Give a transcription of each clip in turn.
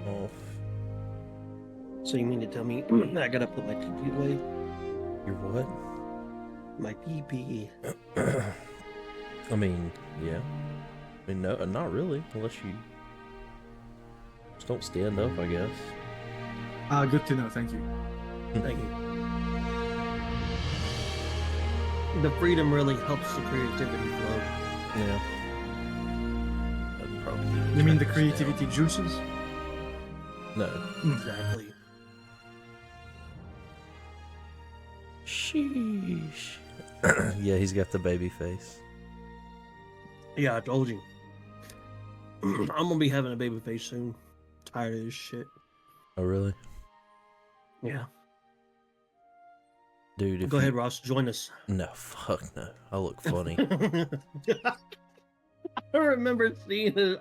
off. So you mean to tell me I gotta put my pee away? Your what? My pee. I mean, yeah. I mean, no, not really, unless you just don't stand up, I guess. Good to know. Thank you. Thank you. The freedom really helps the creativity flow. Yeah. I'd probably need to You mean the turn this creativity juices? down. No. Exactly. Sheesh. Yeah, he's got the baby face. Yeah, I told you. I'm gonna be having a baby face soon. Tired of this shit. Oh, really? Yeah. Dude, if Go you... ahead, Ross. Join us. No, fuck no. I look funny. I remember seeing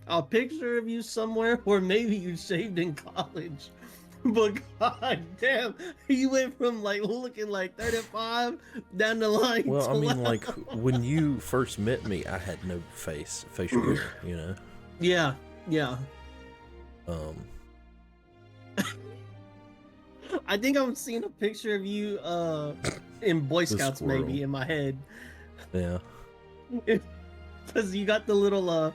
a picture of you somewhere, or maybe you shaved in college. But god damn, you went from like looking like 35 down the line. Well, I mean, 12. like, when you first met me, I had no facial hair, you know? Yeah. I think I'm seeing a picture of you in Boy Scouts squirrel. maybe in my head. Yeah. Because you got the little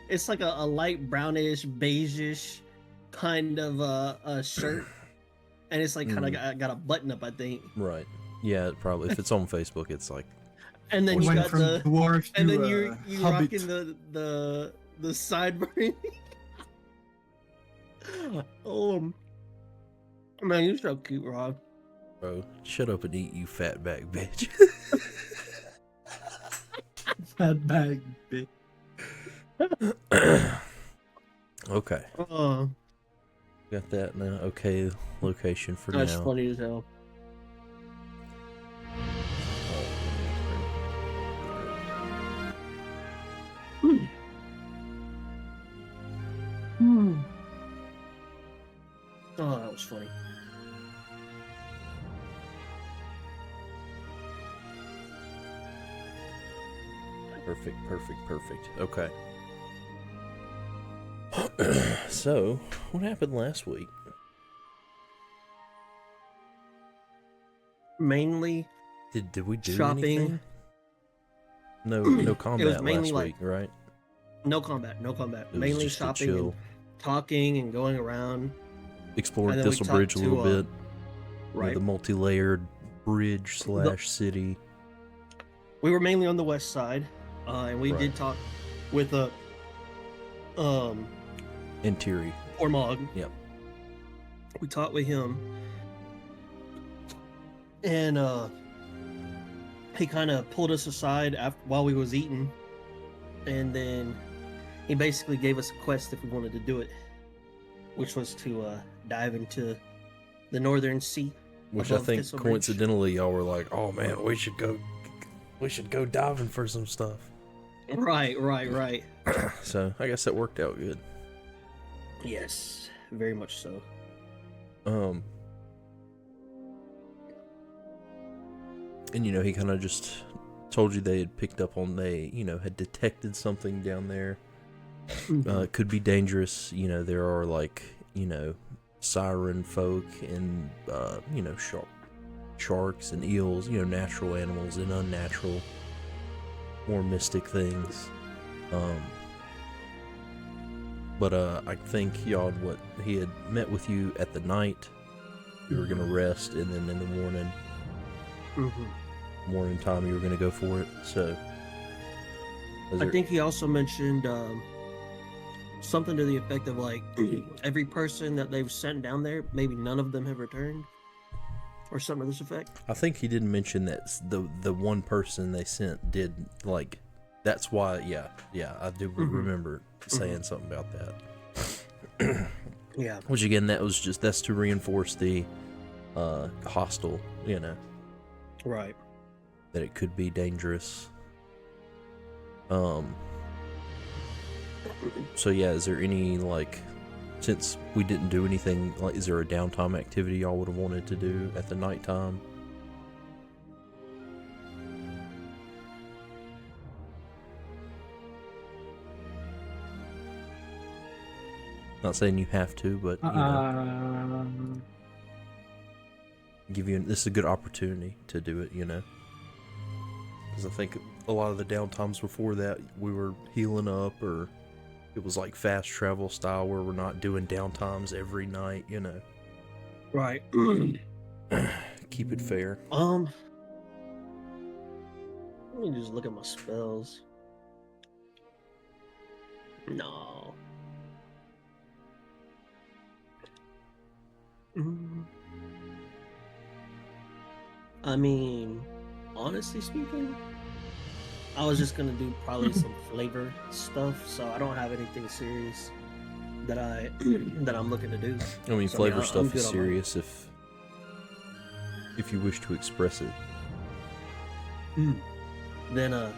it's like a light brownish, beigeish kind of a shirt. And it's like kind of got a button up, I think. Right. Yeah, probably. If it's on Facebook, it's like... And then you Went got from the dwarf and to then you hobbit. rocking the sideburn. Oh man, you're so cute, Rob. Bro, shut up and eat, you fat back bitch. Fat bag bit. Okay. Got that now. Okay, location for That's now. funny as hell. Oh, that was funny. Perfect. Okay. So, what happened last week? Mainly Did we do shopping. anything? No combat was mainly last like- week, right? No combat. It was Mainly just a shopping chill. and talking and going around. Explored and then we Thistle talked Bridge a little to, bit. Right. The multi-layered bridge / city. We were mainly on the west side, and we did talk with Interior. Ormog. Yep. We talked with him, and he kind of pulled us aside while we was eating, and then he basically gave us a quest if we wanted to do it, which was to dive into the Northern Sea. Which I above think Thistle Bridge. coincidentally y'all were like, oh man, we should go diving for some stuff. Right. So I guess that worked out good. Yes, very much so. And he kind of just told you they had picked up on had detected something down there. It could be dangerous. There are like siren folk and sharks and eels. Natural animals and unnatural, more mystic things. But I think he had met with you at the night. You were gonna rest, and then in the morning. Morning time, you were gonna go for it. So I think he also mentioned something to the effect of like every person that they've sent down there, maybe none of them have returned, or something to this effect. I think he did mention that the one person they sent did, like, that's why. Yeah, I do remember saying something about that. Yeah. Which again, that's to reinforce the hostile. Right. That it could be dangerous. So yeah, is there any, like, since we didn't do anything, like, is there a downtime activity y'all would have wanted to do at the nighttime? Not saying you have to, but you know, this is a good opportunity to do it. You know, because I think a lot of the downtimes before that we were healing up, or it was like fast travel style where we're not doing downtimes every night. You know, Right. keep it fair. Let me just look at my spells. No. I mean, honestly speaking, I was just gonna do probably some flavor stuff, so I don't have anything serious that I'm looking to do. I mean, So, flavor I'm stuff good is on serious if you wish to express it. Then I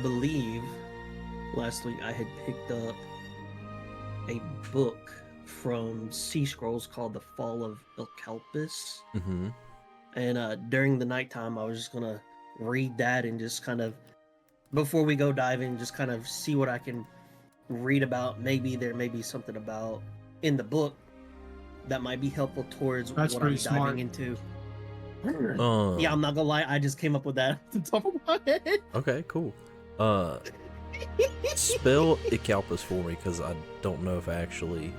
believe last week I had picked up a book from Sea Scrolls called The Fall of Ilkalpis. Mm-hmm. And during the nighttime, I was just gonna read that and just kind of, before we go diving, just kind of see what I can read about. Maybe there may be something about in the book that might be helpful towards That's what I'm pretty smart. diving into. Yeah, I'm not gonna lie, I just came up with that off the top of my head. Okay, cool. Spell Icalpus for me, because I don't know if actually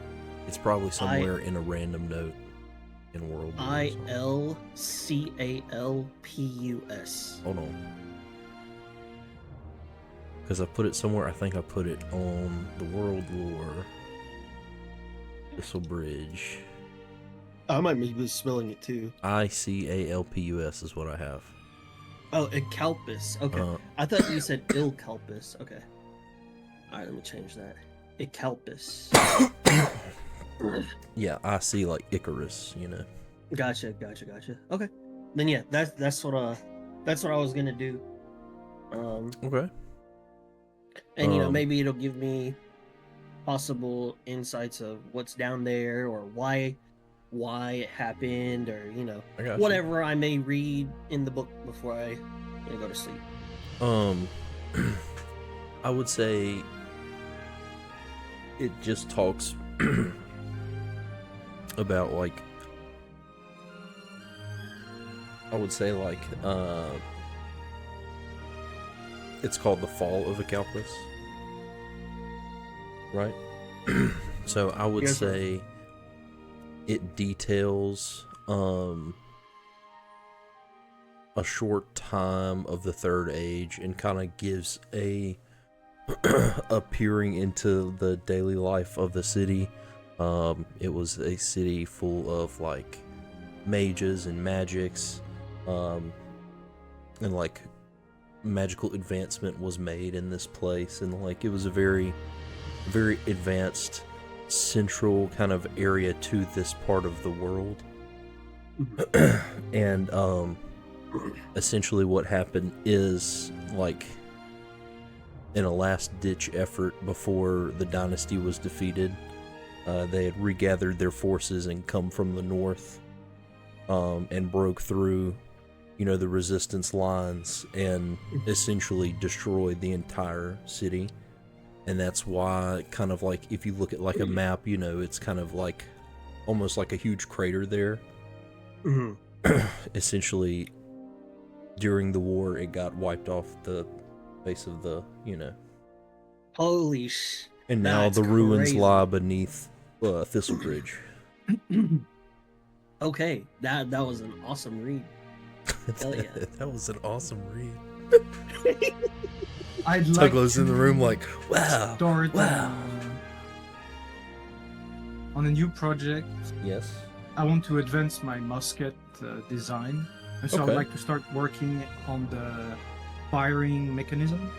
it's probably somewhere in a random note in World War or something. Ilcalpus. Hold on, because I put it somewhere. I think I put it on the World Lore Thistle Bridge. I might be spelling it too. Icalpus is what I have. Oh, Icalpus. Okay. I thought you said Ilkalpus. Okay. All right, let me change that. Icalpus. Yeah, I see like Icarus, you know. Gotcha. Okay. Then yeah, that's what I was gonna do. Okay. And you know, maybe it'll give me possible insights of what's down there, or why it happened, or you know, whatever I may read in the book before I go to sleep. I would say it just talks about like, I would say like it's called The Fall of Icalpus, right? So I would say it details a short time of the Third Age and kind of gives a peering into the daily life of the city. It was a city full of like mages and magics, and like magical advancement was made in this place, and like it was a very advanced central kind of area to this part of the world. And essentially what happened is, like, in a last-ditch effort before the dynasty was defeated, they had regathered their forces and come from the north, and broke through, you know, the resistance lines and essentially destroyed the entire city. And that's why, kind of like, if you look at like a map, you know, it's kind of like almost like a huge crater there. Essentially, during the war, it got wiped off the face of the, you know. Holy sh! And now the ruins lie beneath Thistle Bridge. Okay, that was an awesome read. Hell yeah. That was an awesome read. I'd like Tuglow's in the room like, wow, start wow. On a new project. Yes. I want to advance my musket design, and so Okay. I'd like to start working on the firing mechanism.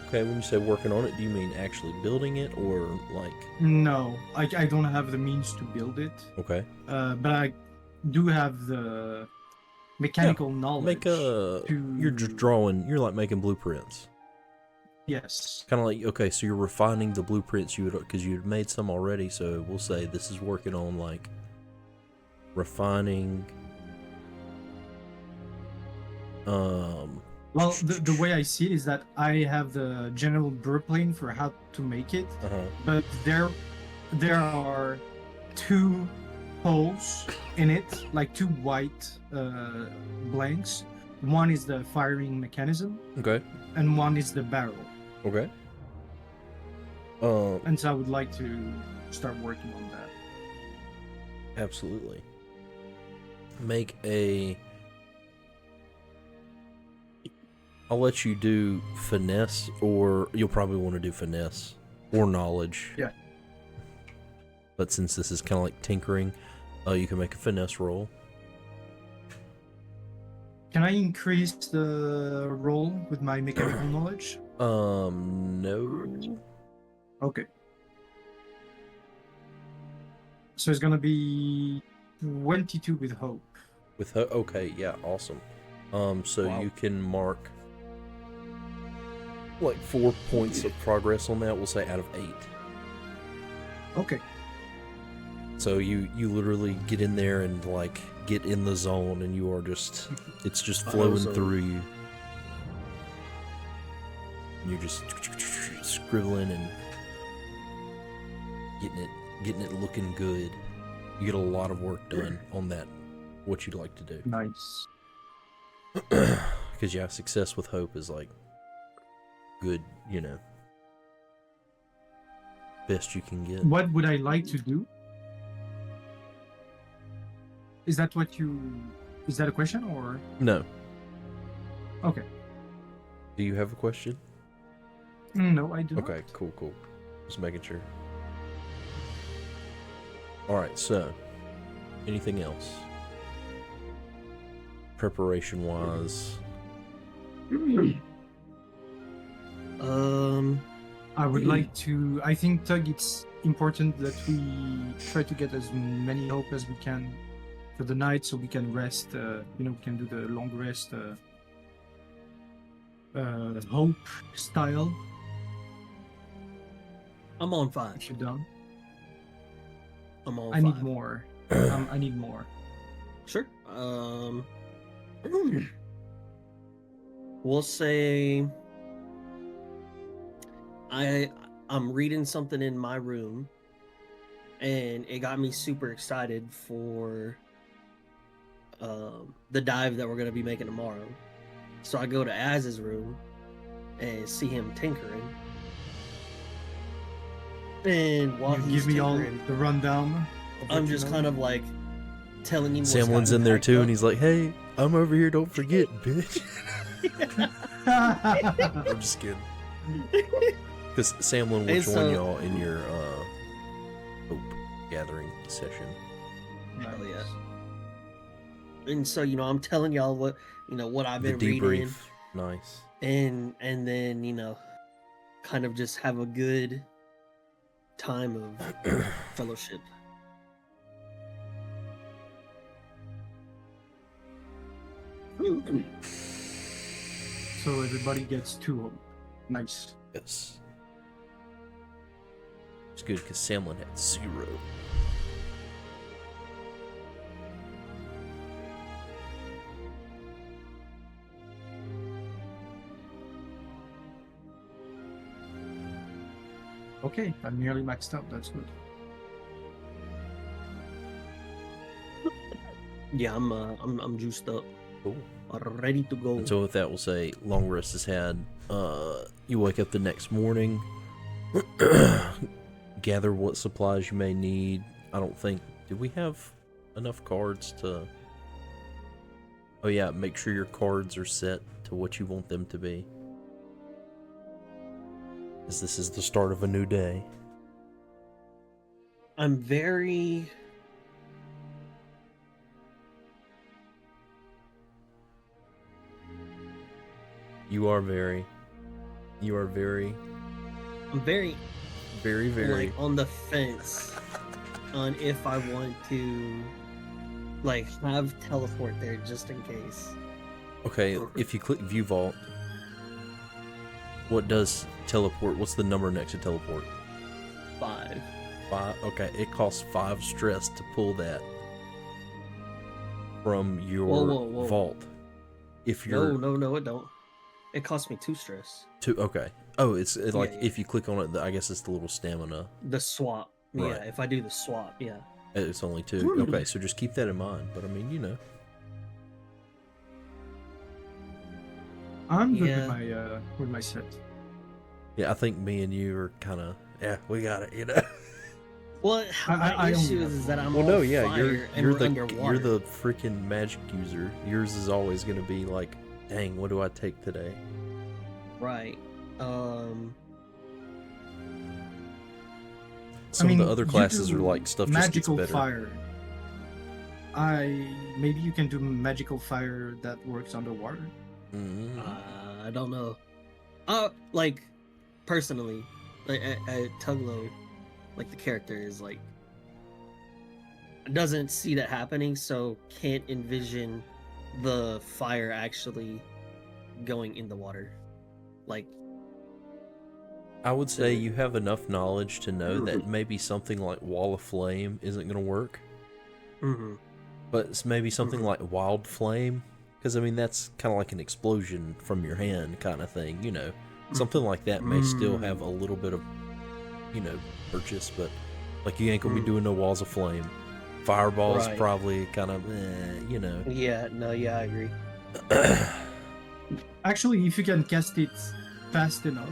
Okay, when you say working on it, do you mean actually building it, or like? No, I don't have the means to build it. Okay. But I do have the mechanical knowledge. You're just drawing. You're like making blueprints. Yes. Kind of like, okay, so you're refining the blueprints because you had made some already. So we'll say this is working on like refining. Well, the way I see it is that I have the general plan for how to make it, but there are two holes in it, like two white blanks. One is the firing mechanism, Okay. and one is the barrel. Okay. And so I would like to start working on that. Absolutely. Make a... I'll let you do finesse, or you'll probably want to do finesse or knowledge. Yeah. But since this is kind of like tinkering, you can make a finesse roll. Can I increase the roll with my mechanical knowledge? No. Okay. So it's gonna be 22 with hope. With okay, yeah, awesome. So Wow. you can mark like 4 points of progress on that. We'll say out of 8. Okay. So you literally get in there and like get in the zone, and you are just it's just flowing through you. And you're just scribbling and getting it looking good. You get a lot of work done on that. What you'd like to do. Nice. Because yeah, success with hope is like good, you know, best you can get. What would I like to do? Is that a question or? No. Okay. Do you have a question? No, I do not. Okay, cool. Just making sure. Alright, so anything else? Preparation wise. I would like to. I think, Tug, it's important that we try to get as many hope as we can for the night, so we can rest. We can do the long rest. Hope style. I'm on 5. If you're done, I'm on 5. I need more. I need more. Sure. We'll say I'm reading something in my room, and it got me super excited for the dive that we're gonna be making tomorrow. So I go to Az's room and see him tinkering. And while You he's give me all tinkering, the rundown. I'm just kind of like telling him. Samlin's in there too, and he's like, "Hey, I'm over here. Don't forget, bitch." I'm just kidding. Because Samlin will join y'all in your hope gathering session. Hell yeah. And so I'm telling y'all what I've The been debrief, reading, nice. and then kind of just have a good time of fellowship. So everybody gets 2 hope. Nice. Yes. It's good because Samlin had 0. Okay, I'm nearly maxed out. That's good. Yeah, I'm juiced up, Cool. ready to go. And so with that, we'll say long rest is had. You wake up the next morning, gather what supplies you may need. I don't think... Did we have enough cards to... Oh yeah, make sure your cards are set to what you want them to be. As this is the start of a new day. I'm very... You are very... I'm very very... like on the fence on if I want to like have teleport there just in case. Okay, if you click View Vault, what does teleport? What's the number next to teleport? 5. 5. Okay, it costs 5 stress to pull that from your Whoa. vault. If you're No, it don't. It cost me 2 stress. 2. Okay. Oh, like Yeah. if you click on it, I guess it's the little stamina. The swap. Right. Yeah, if I do the swap, yeah. It's only 2. Okay, so just keep that in mind. But I mean, you know. I'm good with my set. Yeah, I think me and you are kind of we got it. You know. Well, my issue is that I'm fire and we're underwater. You're the freaking magic user. Yours is always going to be like, dang, what do I take today? Right. Some of the other classes are like stuff just gets better. Magical fire. Maybe you can do magical fire that works underwater. I don't know. Like personally, like at Tuglow, like the character is like doesn't see that happening, so can't envision the fire actually going in the water. Like, I would say you have enough knowledge to know that maybe something like Wall of Flame isn't going to work. But it's maybe something like Wild Flame, because I mean that's kind of like an explosion from your hand kind of thing, you know. Something like that may still have a little bit of, you know, purchase, but like you ain't gonna be doing no walls of flame. Fireballs probably kind of, you know. Yeah, I agree. Actually, if you can cast it fast enough,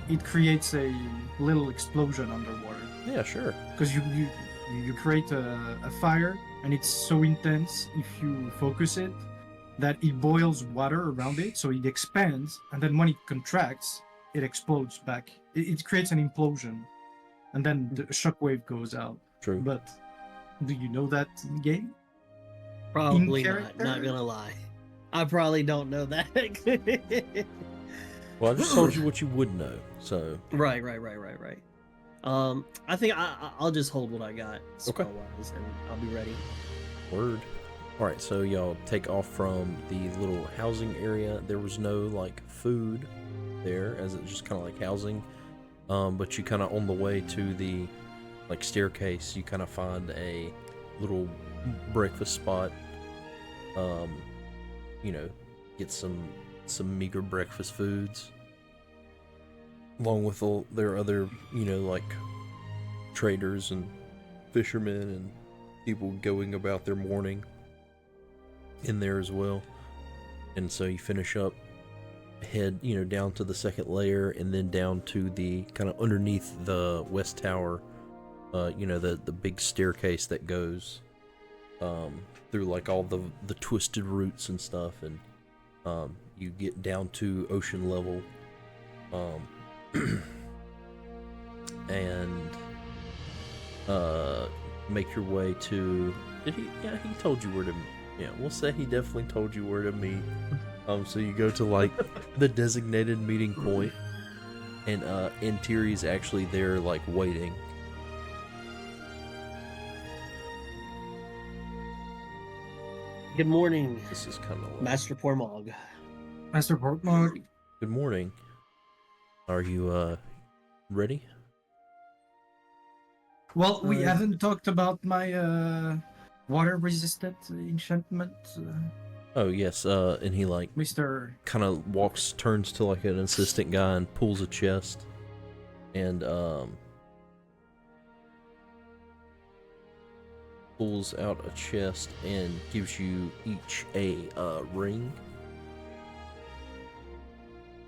it creates a little explosion underwater. Yeah, sure. Because you create a fire, and it's so intense if you focus it that it boils water around it, so it expands, and then when it contracts, it explodes back. It creates an implosion, and then the shockwave goes out. True. But do you know that in game? Probably not gonna lie. I probably don't know that. Well, I just told you what you would know, so. Right. I think I'll just hold what I got spell-wise, and I'll be ready. Word. All right, so y'all take off from the little housing area. There was no like food there, as it's just kind of like housing. But you kind of on the way to the like staircase, you kind of find a little breakfast spot. You know, get some meager breakfast foods, along with all their other, you know, like traders and fishermen and people going about their morning in there as well. And so you finish up, head, you know, down to the second layer, and then down to the kind of underneath the west tower, you know, the big staircase that goes through like all the twisted roots and stuff, and you get down to ocean level, and make your way to. He told you where to. Yeah, we'll say he definitely told you where to meet. So you go to like the designated meeting point, and Intiri's actually there, like waiting. Good morning. This is kind of like... Master Pormog. Master Pormog. Good morning. Are you ready? Well, we haven't talked about my water-resistant enchantment. Oh yes, and he like Mr. kind of turns to like an assistant guy and pulls a chest, and pulls out a chest and gives you each a ring.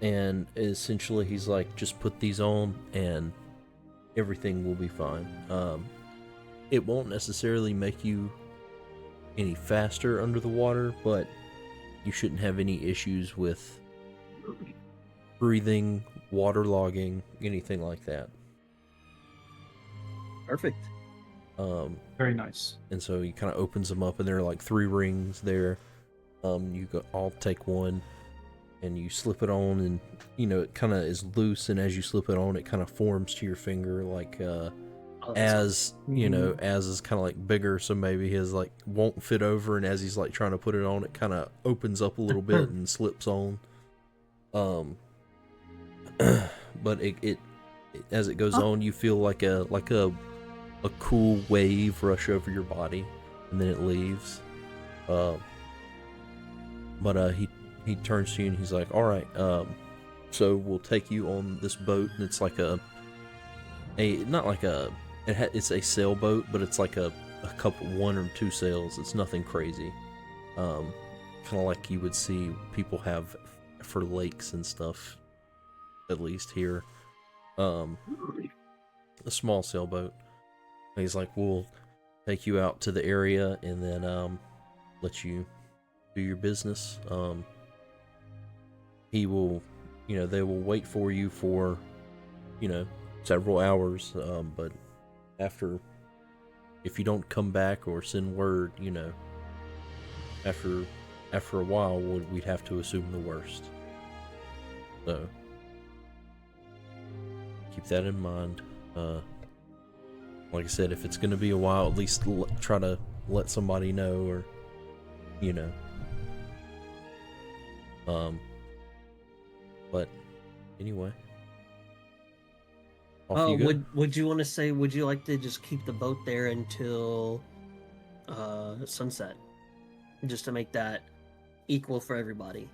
And essentially he's like, just put these on and everything will be fine. It won't necessarily make you any faster under the water, but you shouldn't have any issues with breathing, waterlogging, anything like that. Perfect. Very nice. And so he kind of opens them up, and there are like 3 rings there. You all take one, and you slip it on, and you know it kind of is loose. And as you slip it on, it kind of forms to your finger, like as you know, as is kind of like bigger. So maybe his like won't fit over, and as he's like trying to put it on, it kind of opens up a little bit and slips on. But it as it goes on, you feel like a cool wave rush over your body, and then it leaves. But he he turns to you and he's like, all right, so we'll take you on this boat, and it's like it's a sailboat, but it's like a couple, 1 or 2 sails. It's nothing crazy. Kind of like you would see people have for lakes and stuff, at least here. A small sailboat. And he's like, we'll take you out to the area and then let you do your business. He will, they will wait for you for, several hours, but if you don't come back or send word, after a while, we'd have to assume the worst. So keep that in mind. Like I said, if it's going to be a while, at least try to let somebody know, or but anyway. Would you want to say? Would you like to just keep the boat there until sunset, just to make that equal for everybody?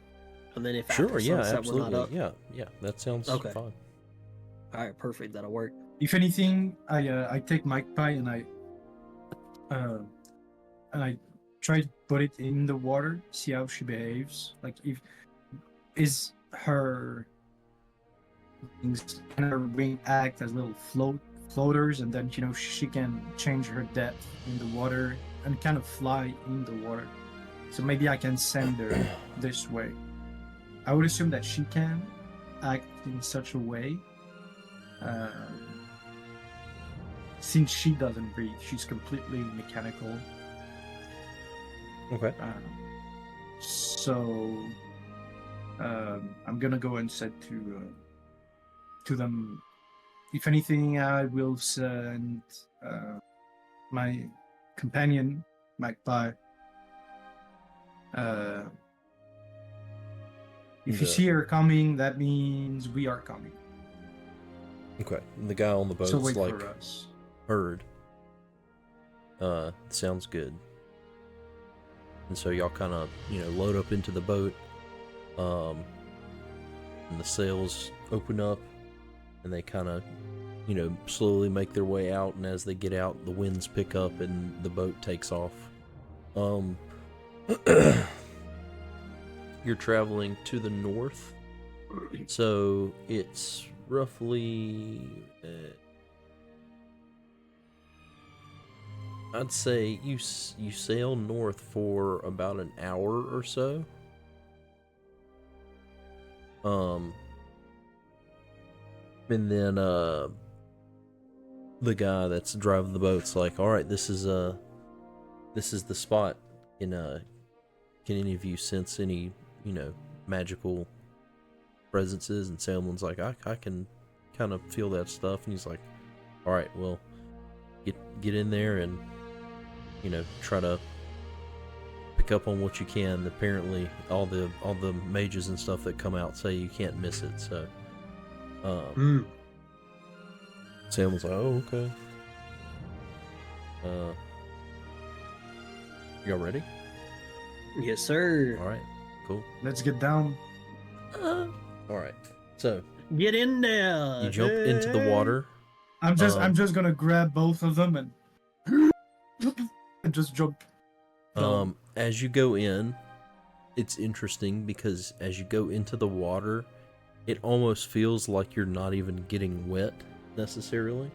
And then if after sunset absolutely, we're not up, yeah, that sounds okay. fine. All right, perfect. That'll work. If anything, I take Magpie and I try to put it in the water, see how she behaves. Like, is her wing act as little floaters, and then she can change her depth in the water and kind of fly in the water. So maybe I can send her this way. I would assume that she can act in such a way. Since she doesn't breathe, she's completely mechanical. Okay. So I'm gonna go and say to them, if anything, I will send my companion Magpie. If you see her coming, that means we are coming. Okay. And the guy on the boat's so wait like, for us. Heard. Sounds good. And so y'all kind of, load up into the boat. And the sails open up, and they kind of, slowly make their way out. And as they get out, the winds pick up, and the boat takes off. You're traveling to the north, so it's roughly, I'd say you sail north for about an hour or so. And then the guy that's driving the boat's like, all right, this is the spot. Can any of you sense any magical presences? And Samlin's like, I can kind of feel that stuff. And he's like, all right, well, get in there and try to pick up on what you can. Apparently all the mages and stuff that come out say you can't miss it. So Samlin's like, oh, okay. Y'all ready? Yes, sir. All right, cool. Let's get down. All right, so get in there. You jump into the water. I'm just gonna grab both of them and just jump. As you go in, it's interesting because as you go into the water, it almost feels like you're not even getting wet necessarily.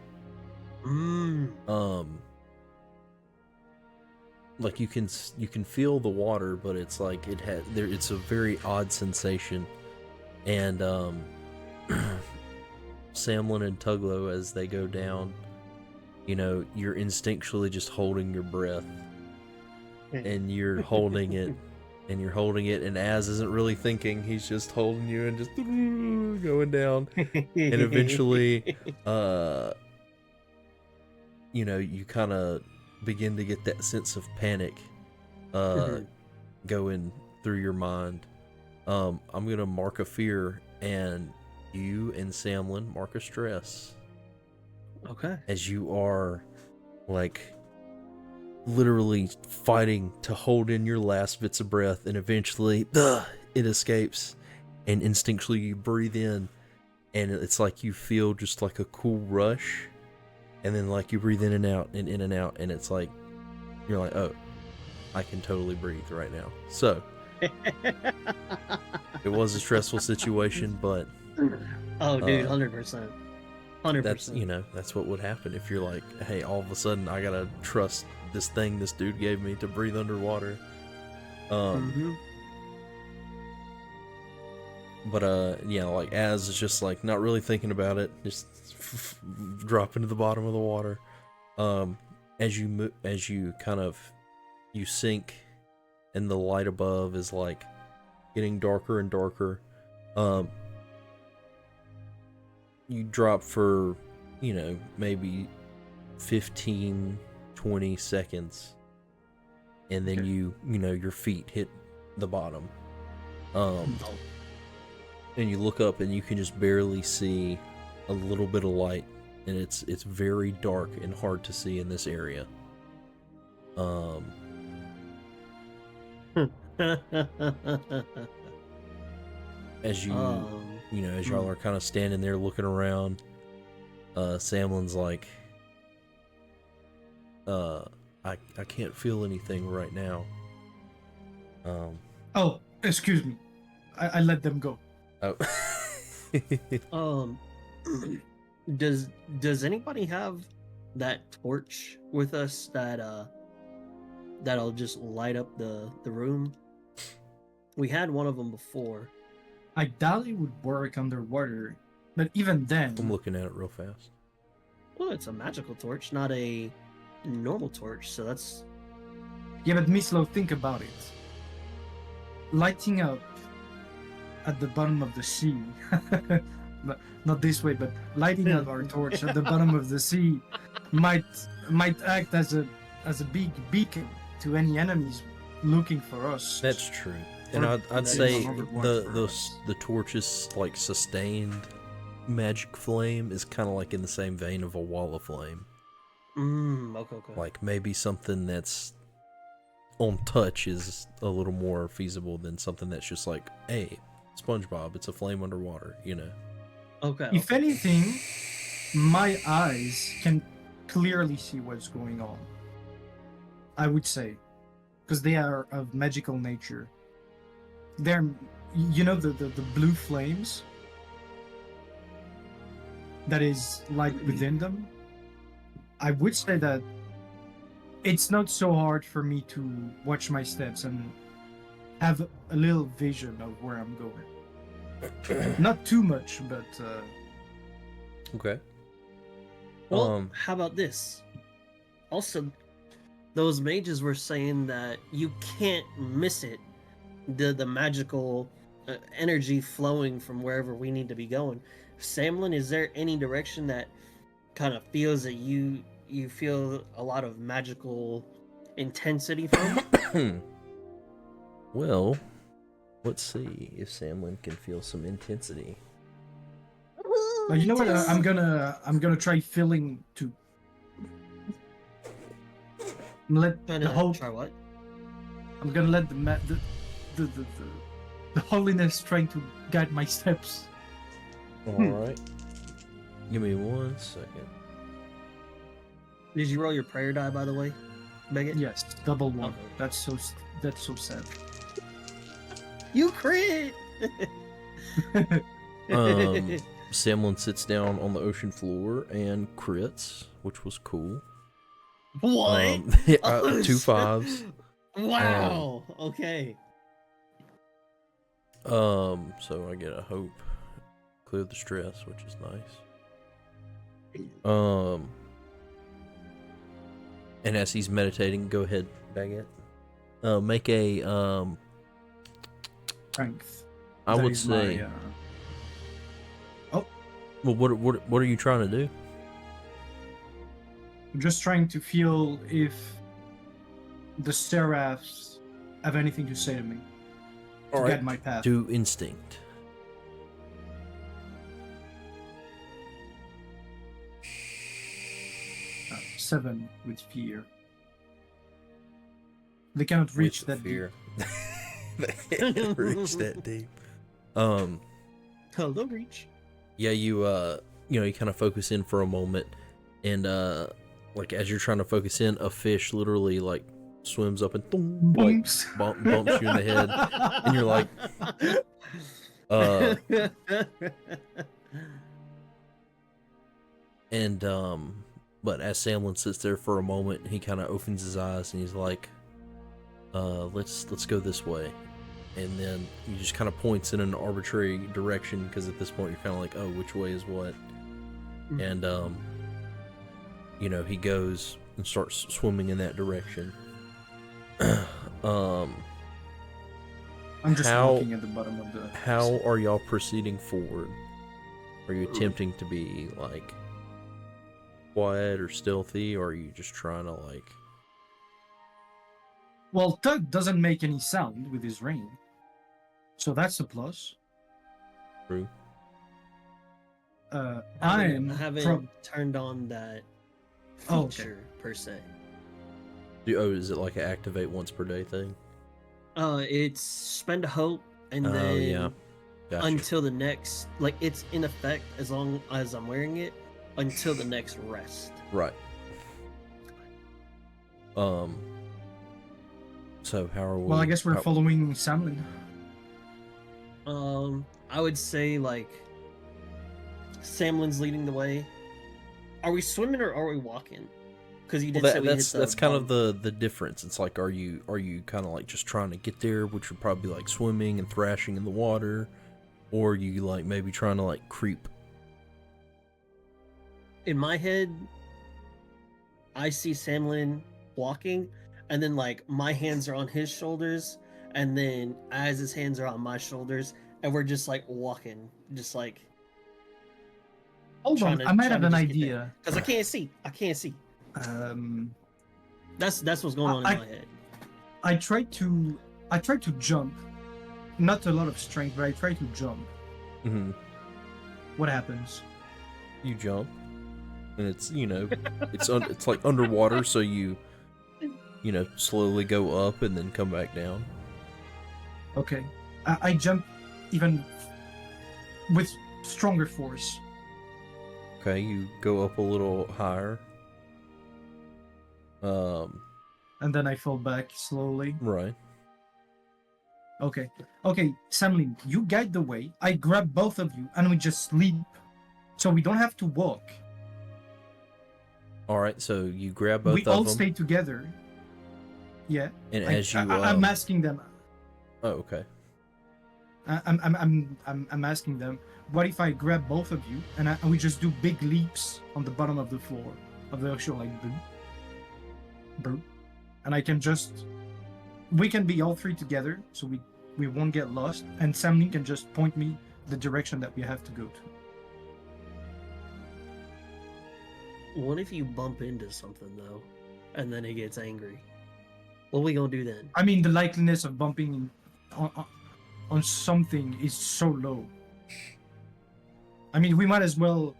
Like you can feel the water, but it's like it's a very odd sensation. And Samlin and Tuglow, as they go down, you're instinctually just holding your breath, and you're holding it, and Az isn't really thinking; he's just holding you and just going down, and eventually, you kind of begin to get that sense of panic going through your mind. I'm gonna mark a fear, and you and Samlin mark a stress. Okay. As you are like literally fighting to hold in your last bits of breath, and eventually it escapes, and instinctually you breathe in, and it's like you feel just like a cool rush, and then like you breathe in and out and in and out, and it's like you're like, oh, I can totally breathe right now. So it was a stressful situation, but oh, dude, 100%, 100%. that's, you know, that's what would happen if you're like, hey, all of a sudden I gotta trust this thing this dude gave me to breathe underwater. But yeah, like Az is just like not really thinking about it, just drop into the bottom of the water. As you kind of you sink, and the light above is like getting darker and darker. You drop for, you know, maybe 15, 20 seconds, and then you know, your feet hit the bottom. And you look up and you can just barely see a little bit of light, and it's very dark and hard to see in this area. As you you know, as y'all are kind of standing there looking around, Samlin's like, I can't feel anything right now. Oh, excuse me. I let them go. Oh. Does anybody have that torch with us that'll just light up the room? We had one of them before. I doubt it would work underwater, but even then... I'm looking at it real fast. Well, it's a magical torch, not a normal torch, so that's... Yeah, but Mislo, think about it. Lighting up at the bottom of the sea... not this way, but lighting up our torch at the bottom of the sea might act as a big beacon to any enemies looking for us. That's true. And I'd say the torch's like sustained magic flame is kind of like in the same vein of a wall of flame. Okay. Like maybe something that's on touch is a little more feasible than something that's just like, hey, SpongeBob, it's a flame underwater, you know? Okay. If anything, my eyes can clearly see what's going on. I would say, because they are of magical nature. They're, you know, the blue flames that is light within them. I would say that it's not so hard for me to watch my steps and have a little vision of where I'm going. Not too much, but okay. Well, how about this? Also, those mages were saying that you can't miss it. The magical energy flowing from wherever we need to be going. Samlin, is there any direction that kind of feels that you feel a lot of magical intensity from? Well, let's see if Samlin can feel some intensity. you know what? I'm gonna try filling to let the whole. Try what? I'm gonna let the holiness trying to guide my steps. All right. Give me 1 second. Did you roll your prayer die, by the way, Baguette? Yes, double one. Okay. That's so sad. You crit. Samlin sits down on the ocean floor and crits, which was cool. What? 2 5s. Wow. Okay. So I get a hope, clear the stress, which is nice. And as he's meditating, go ahead, Baguette. Make a Strength. I would say. Oh. Well, what are you trying to do? I'm just trying to feel if the seraphs have anything to say to me. To guide my path. Do instinct. Seven with fear. They cannot reach With that fear. They reach that deep. Hello, Reach. Yeah, you kind of focus in for a moment, and like as you're trying to focus in, a fish literally like swims up and thump, like bumps you in the head, and you're like, but as Samlin sits there for a moment, he kind of opens his eyes and he's like, let's go this way. And then he just kind of points in an arbitrary direction, because at this point you're kind of like, oh, which way is what? And he goes and starts swimming in that direction. I'm just walking at the bottom of the... How are y'all proceeding forward? Are you attempting to be like quiet or stealthy, or are you just trying to like... Well, Tug doesn't make any sound with his ring, so that's a plus. True. I haven't turned on that feature per se. Is it like an activate once per day thing? It's spend a hope and then Gotcha. Until the next, like, it's in effect as long as I'm wearing it until the next rest. Right. So how are we? Well, I guess we're following Samlin. I would say like Samlin's leading the way. Are we swimming or are we walking? Because you did say that's kind of the difference. It's like, are you kind of like just trying to get there, which would probably be like swimming and thrashing in the water, or you like maybe trying to like creep? In my head, I see Samlin walking, and then like my hands are on his shoulders, and then as his hands are on my shoulders, and we're just like walking, just like. Hold on, I might have an idea. Because I can't see. That's what's going on in my head. I tried to jump. Not a lot of strength, but I tried to jump. Mm-hmm. What happens? You jump, and it's it's like underwater, so you slowly go up and then come back down. Okay, I jump even with stronger force. Okay, you go up a little higher. And then I fall back slowly. Right. Okay, Samlin, you guide the way. I grab both of you, and we just leap, so we don't have to walk. All right, so you grab both of them. We all stay together. Yeah. And I'm asking them. Oh, okay. I'm asking them. What if I grab both of you and we just do big leaps on the bottom of the floor of the ocean, like boom, boom, and we can be all three together, so we won't get lost, and Samlin can just point me the direction that we have to go to. What if you bump into something though, and then he gets angry? What are we gonna do then? I mean, the likeliness of bumping on something is so low. I mean, we might as well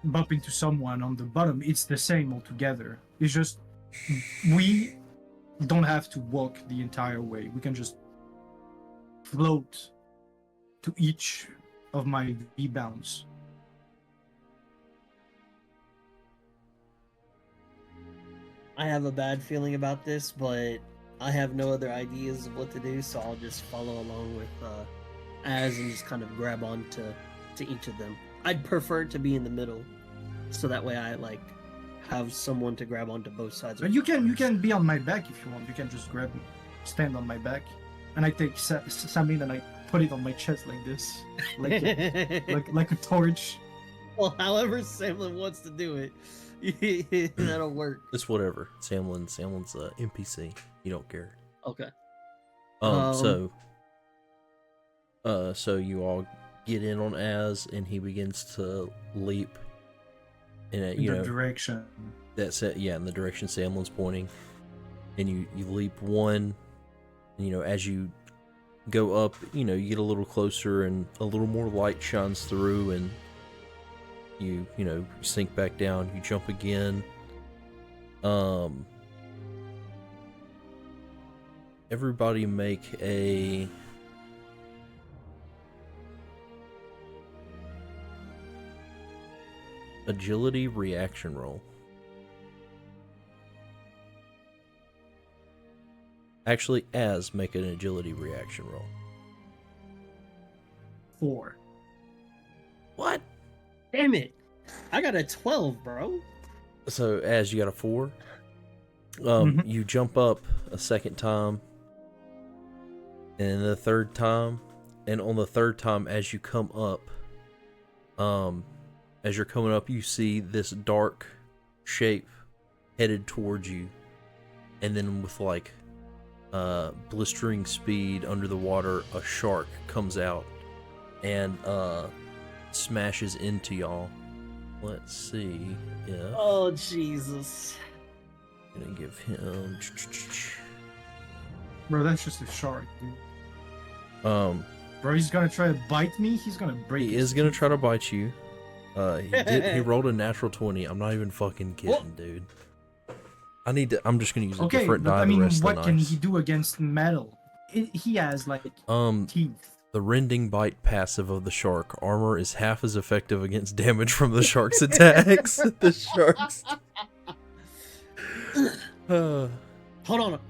bump into someone on the bottom. It's the same altogether. It's just we don't have to walk the entire way. We can just float to each of my V-bounds. I have a bad feeling about this, but I have no other ideas of what to do, so I'll just follow along with Az and just kind of grab on to each of them. I'd prefer to be in the middle, so that way I like have someone to grab onto both sides. But you can be on my back if you want. You can just stand on my back, and I take Samlin and I put it on my chest like this, like a torch. Well, however Samlin wants to do it, that'll work. It's whatever. Samlin's NPC. You don't care. Okay. So you all get in on Az, and he begins to leap in the direction. That's it. Yeah, in the direction Samlin's pointing, and you leap one. And, as you go up, you get a little closer, and a little more light shines through, and you sink back down. You jump again. everybody make a agility reaction roll. Actually, make an agility reaction roll. 4. What? Damn it! I got a 12, bro. So, you got a 4. You jump up a second time, and the third time, and on the third time, as you come up, as you're coming up, you see this dark shape headed towards you, and then with like blistering speed under the water, a shark comes out and smashes into y'all. Let's see if... Oh, Jesus. I'm gonna give him... Bro, that's just a shark, dude. Bro, he's gonna try to bite me. He's gonna break. He is gonna try to bite you. He rolled a natural 20. I'm not even fucking kidding, dude. I'm just gonna use a different die the rest of the night. What can he do against metal? He has like teeth. The rending bite passive of the shark. Armor is half as effective against damage from the shark's attacks. The sharks. Hold on.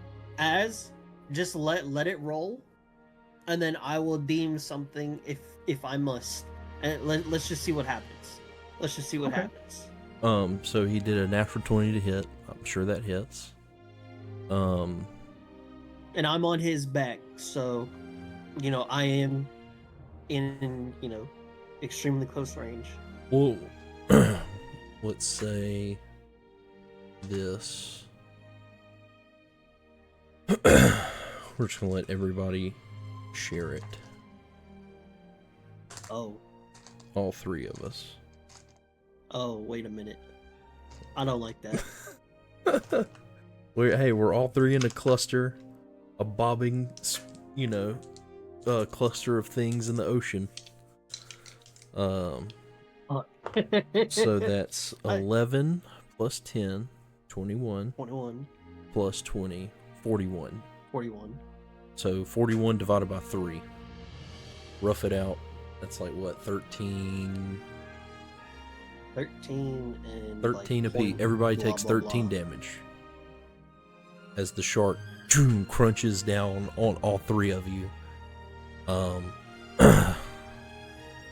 Just let it roll, and then I will deem something if I must. And let's just see what happens. Let's just see what happens. So he did a natural 20 to hit. I'm sure that hits. And I'm on his back, so I am in extremely close range. Well, let's say this. We're just gonna let everybody share it. Oh. All 3 of us. Oh, wait a minute. I don't like that. We're all 3 in a cluster, a bobbing, cluster of things in the ocean. So that's 11 plus 10, 21. 21. Plus 20, 41. 41. So 41 divided by 3. Rough it out. That's like what, 13? 13 and 13 like apiece. Everybody takes 13 damage. As the shark crunches down on all 3 of you. And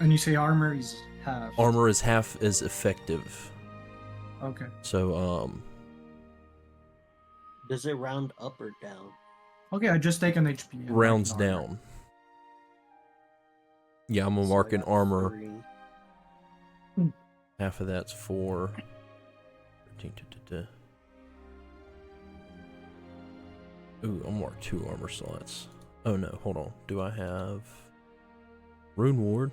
you say armor is half. Armor is half as effective. Okay. So, does it round up or down? Okay, I just take an HP. Rounds down. Yeah, I'm gonna mark an armor. 3. Half of that's 4. 13. Ooh, I'll mark 2 armor slots. Oh no, hold on. Do I have Rune Ward?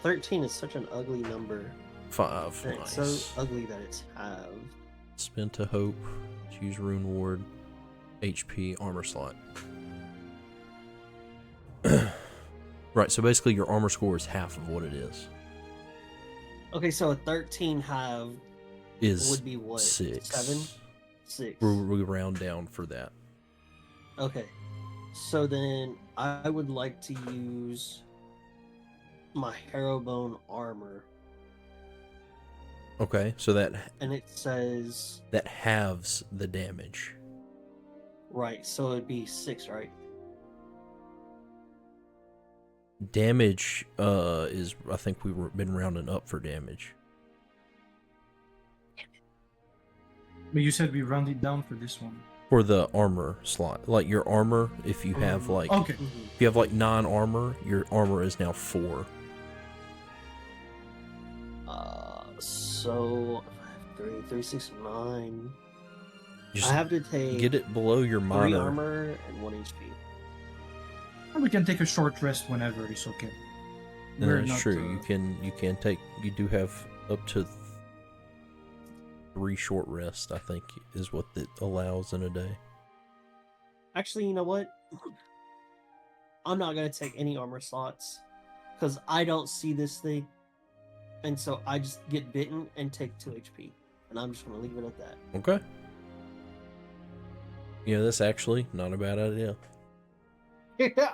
13 is such an ugly number. 5. And Nice. it's so ugly that it's halved. Spend to hope. Choose Rune Ward. HP armor slot. Right, so basically your armor score is half of what it is. Okay, so a 13 halved would be what? 6. 7? 6. We round down for that. Okay. So then I would like to use my Harrowbone armor. Okay, so that And it says... that halves the damage. Right, so it'd be 6, right? Damage is, I think been rounding up for damage. But you said we rounded down for this one. For the armor slot. Like your armor, if you have like... Okay. If you have like 9 armor, your armor is now 4. So 3, 6, 9. Just I have to take get it below your 3 minor. armor and 1 HP. And we can take a short rest whenever it's okay. No, We're that's not, true. You can take. You do have up to 3 short rests, I think, is what it allows in a day. Actually, you know what? I'm not gonna take any armor slots because I don't see this thing, and so I just get bitten and take 2 HP, and I'm just gonna leave it at that. Okay. Yeah, that's actually not a bad idea.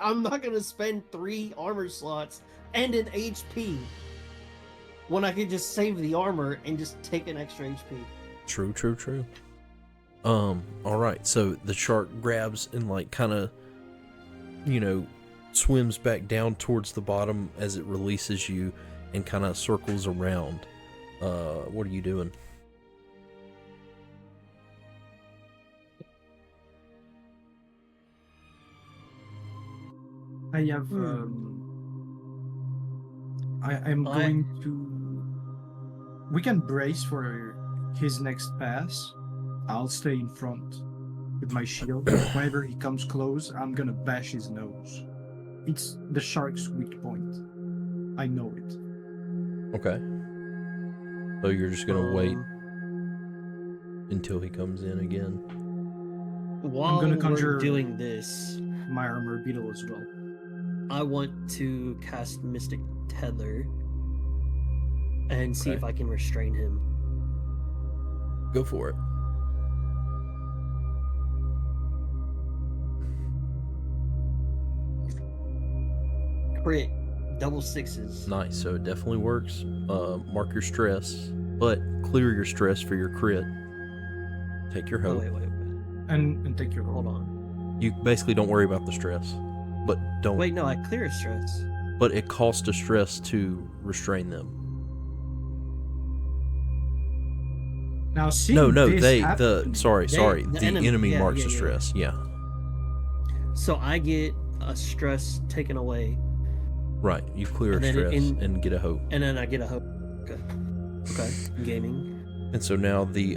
I'm not gonna spend 3 armor slots and an HP when I could just save the armor and just take an extra HP. True. Alright, so the shark grabs and like kinda, swims back down towards the bottom as it releases you and kinda circles around. What are you doing? I have. I'm going to. We can brace for his next pass. I'll stay in front with my shield. Whenever he comes close, I'm gonna bash his nose. It's the shark's weak point. I know it. Okay. So you're just gonna wait until he comes in again. While I'm gonna conjure we're doing this, my armor beetle as well. I want to cast Mystic Tether and see if I can restrain him. Go for it. Crit, double 6s. Nice, so it definitely works. Mark your stress, but clear your stress for your crit. Take your hope. Oh, wait. And take your Hold on. You basically don't worry about the stress, but don't. Wait, no, I clear stress. But it costs a stress to restrain them. Now, see. No, the enemy marks the stress. Yeah. So I get a stress taken away. Right, you clear And then stress and get a hope. And then I get a hope. Okay. Gaming. And so now the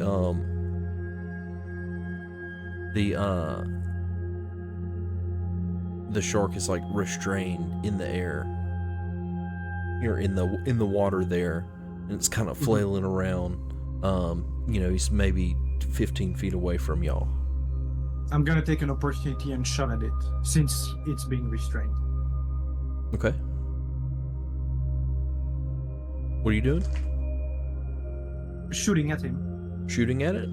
shark is like restrained in the air. You're in the water there, and it's kind of flailing around. He's maybe 15 feet away from y'all. I'm gonna take an opportunity and shot at it since it's being restrained. Okay. What are you doing? Shooting at him. Shooting at it?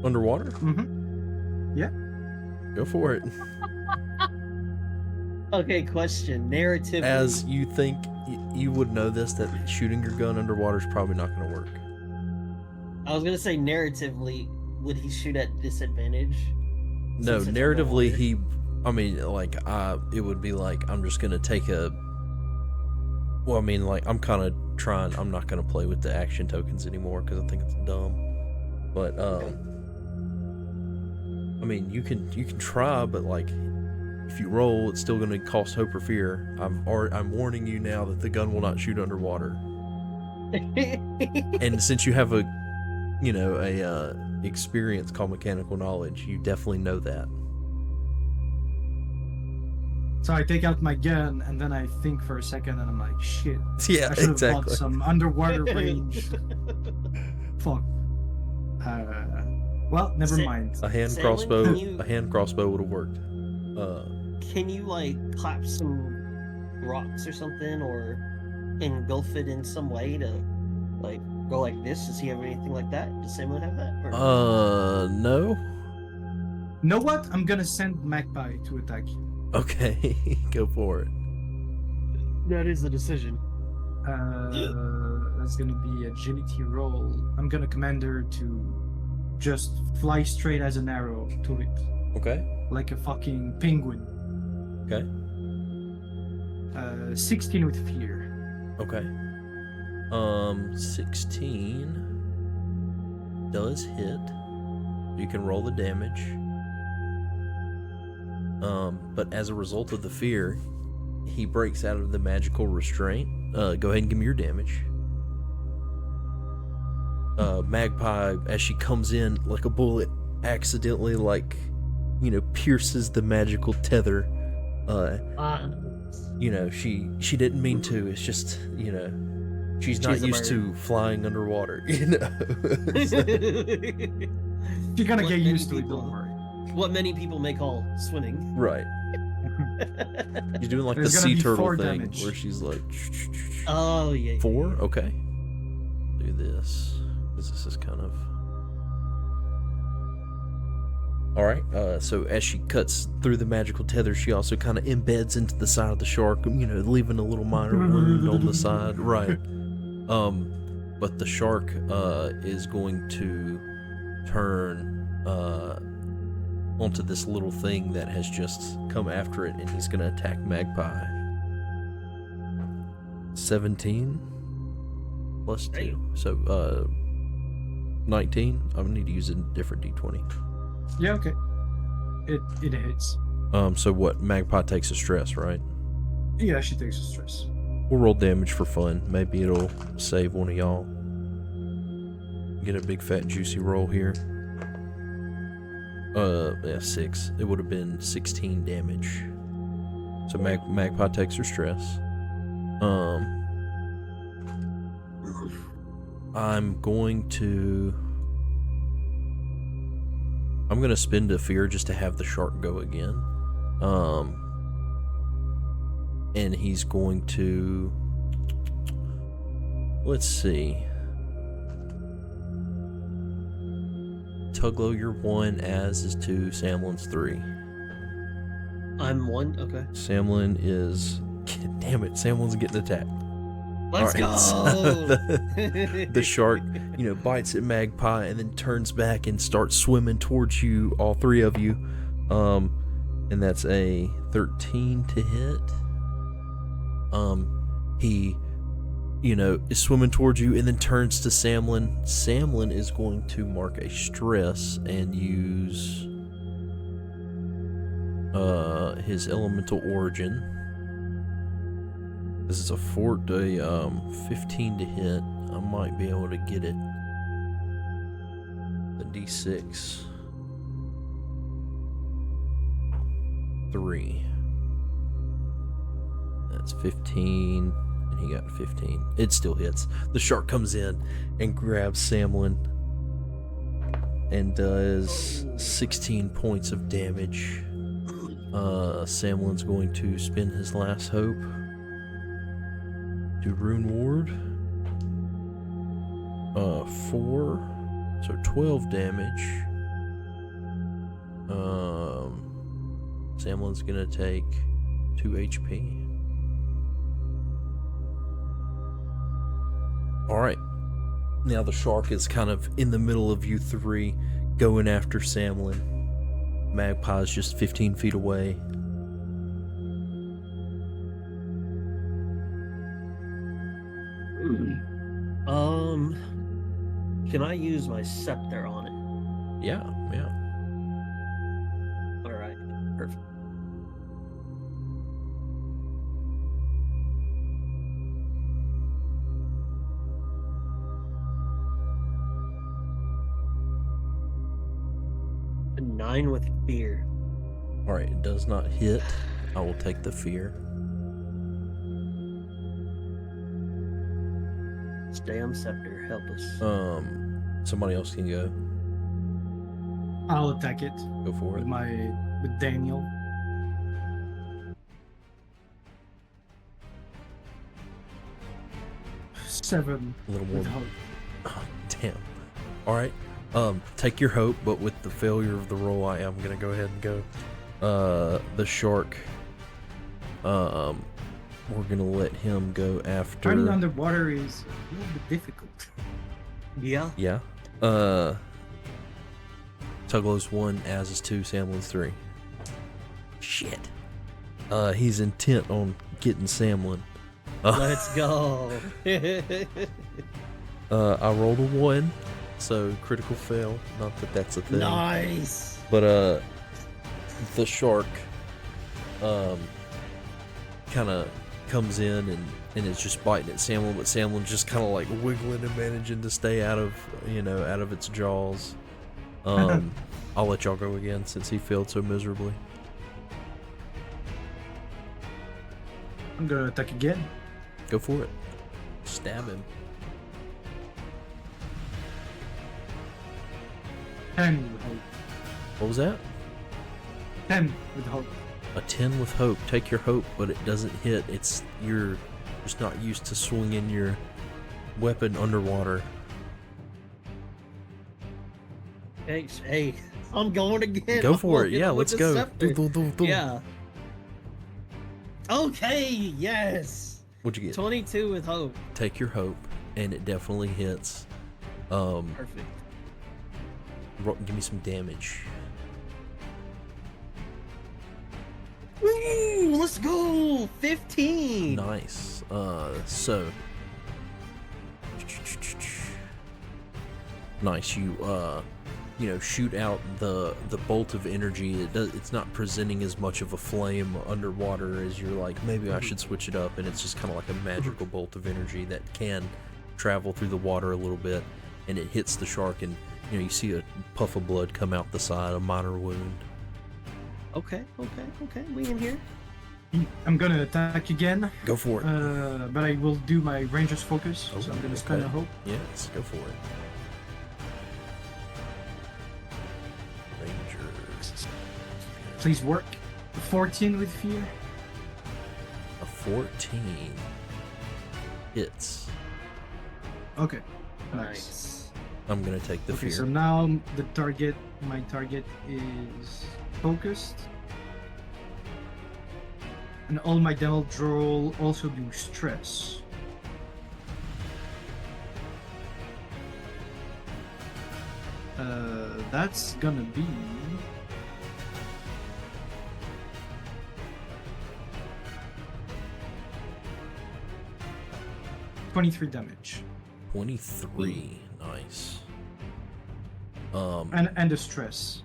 Underwater? Mm-hmm. Yeah. Go for it. Okay, question. Narrative. As you think you would know this, that shooting your gun underwater is probably not going to work. I was gonna say narratively, would he shoot at disadvantage? No, narratively it would be like, I'm just going to take I'm kind of trying, I'm not going to play with the action tokens anymore because I think it's dumb. But, you can try, but like, if you roll, it's still going to cost hope or fear. I'm warning you now that the gun will not shoot underwater. And since you have a experience called mechanical knowledge, you definitely know that. So I take out my gun and then I think for a second and I'm like, shit. Yeah, I should have exactly. bought some underwater range. Fuck. Well, never mind. A hand crossbow would have worked. Can you clap some rocks or something, or engulf it in some way to go like this? Does he have anything like that? Does Samuel have that? Or... No. Know what? I'm gonna send Magpie to attack you. Okay, go for it. That is the decision. That's gonna be agility roll. I'm gonna command her to just fly straight as an arrow to it. Okay. Like a fucking penguin. Okay. 16 with fear. Okay. 16 does hit. You can roll the damage. But as a result of the fear, he breaks out of the magical restraint. Go ahead and give me your damage. Magpie, as she comes in like a bullet, accidentally pierces the magical tether. She didn't mean to. It's just, she's not used to flying underwater, She's gonna get used to it, don't worry. What many people may call swimming. Right. You're doing There's the gonna sea be turtle 4 thing damage. where she's like... Oh, yeah. 4? Okay. Do this. Because this is kind of... All right. So as she cuts through the magical tether, she also kind of embeds into the side of the shark, leaving a little minor wound on the side. Right. But the shark is going to turn onto this little thing that has just come after it, and he's going to attack Magpie. 17 plus 2. So 19. I would need to use a different d20. Yeah, okay. It hits. So what? Magpie takes a stress, right? Yeah, she takes a stress. We'll roll damage for fun. Maybe it'll save one of y'all. Get a big fat juicy roll here. Yeah, 6. It would have been 16 damage. So Magpie takes her stress. I'm gonna spend a fear just to have the shark go again. And he's going to, let's see. Tuglow, you're 1, Az is 2, Samlin's 3. I'm 1, okay. Samlin is, damn it, Samlin's getting attacked. Let's go! The shark, bites at Magpie and then turns back and starts swimming towards you, all 3 of you. And that's a 13 to hit. He, is swimming towards you and then turns to Samlin. Samlin is going to mark a stress and use his elemental origin. This is a 15 to hit. I might be able to get it. The d6. 3. That's 15, and he got 15. It still hits. The shark comes in and grabs Samlin and does 16 points of damage. Samlin's going to spend his last hope to Rune Ward. 4, so 12 damage. Samlin's gonna take 2 HP. Alright. Now the shark is kind of in the middle of you 3, going after Samlin. Magpie's just 15 feet away. Can I use my scepter on it? Yeah. Alright, perfect. A 9 with fear. Alright, it does not hit. I will take the fear. This damn scepter, help us. Somebody else can go. I'll attack it. Go for it. With Daniel. Seven. A little more. With hope. Oh, damn. Alright. Take your hope, but with the failure of the roll, I am gonna go ahead and go. The shark. We're gonna let him go after. Running underwater is a little bit difficult. Yeah. Yeah. Tuglow's 1, Az is 2, Samlin's 3. Shit. He's intent on getting Samlin. Let's go. I rolled a 1, so critical fail. Not that that's a thing. Nice. But the shark kind of comes in and is just biting at Samlin, but Samlin's just kind of like wiggling and managing to stay out of its jaws. I'll let y'all go again since he failed so miserably. I'm gonna attack again. Go for it. Stab him. 10 with hope. What was that? 10 with hope. A 10 with hope. Take your hope, but it doesn't hit. You're just not used to swinging your weapon underwater. Hey, I'm going again. Go for it. Hit Yeah, him with let's the go. scepter. Yeah. Okay, yes. What'd you get? 22 with hope. Take your hope, and it definitely hits. Perfect. Give me some damage. Woo, let's go. 15. Nice. So nice. You shoot out the bolt of energy. It's not presenting as much of a flame underwater as you're like, maybe I should switch it up, and it's just kind of like a magical bolt of energy that can travel through the water a little bit, and it hits the shark, and you see a puff of blood come out the side, a minor wound. Okay. We in here. I'm gonna attack again. Go for it. But I will do my Ranger's focus, so I'm gonna spend a hope. Yes, go for it. Rangers. Please work. 14 with fear. A 14 hits. Okay. Nice. I'm gonna take the fear. So now my target is focused. And all my devil droll also do stress. That's gonna be 23 damage. 23, nice. And the stress.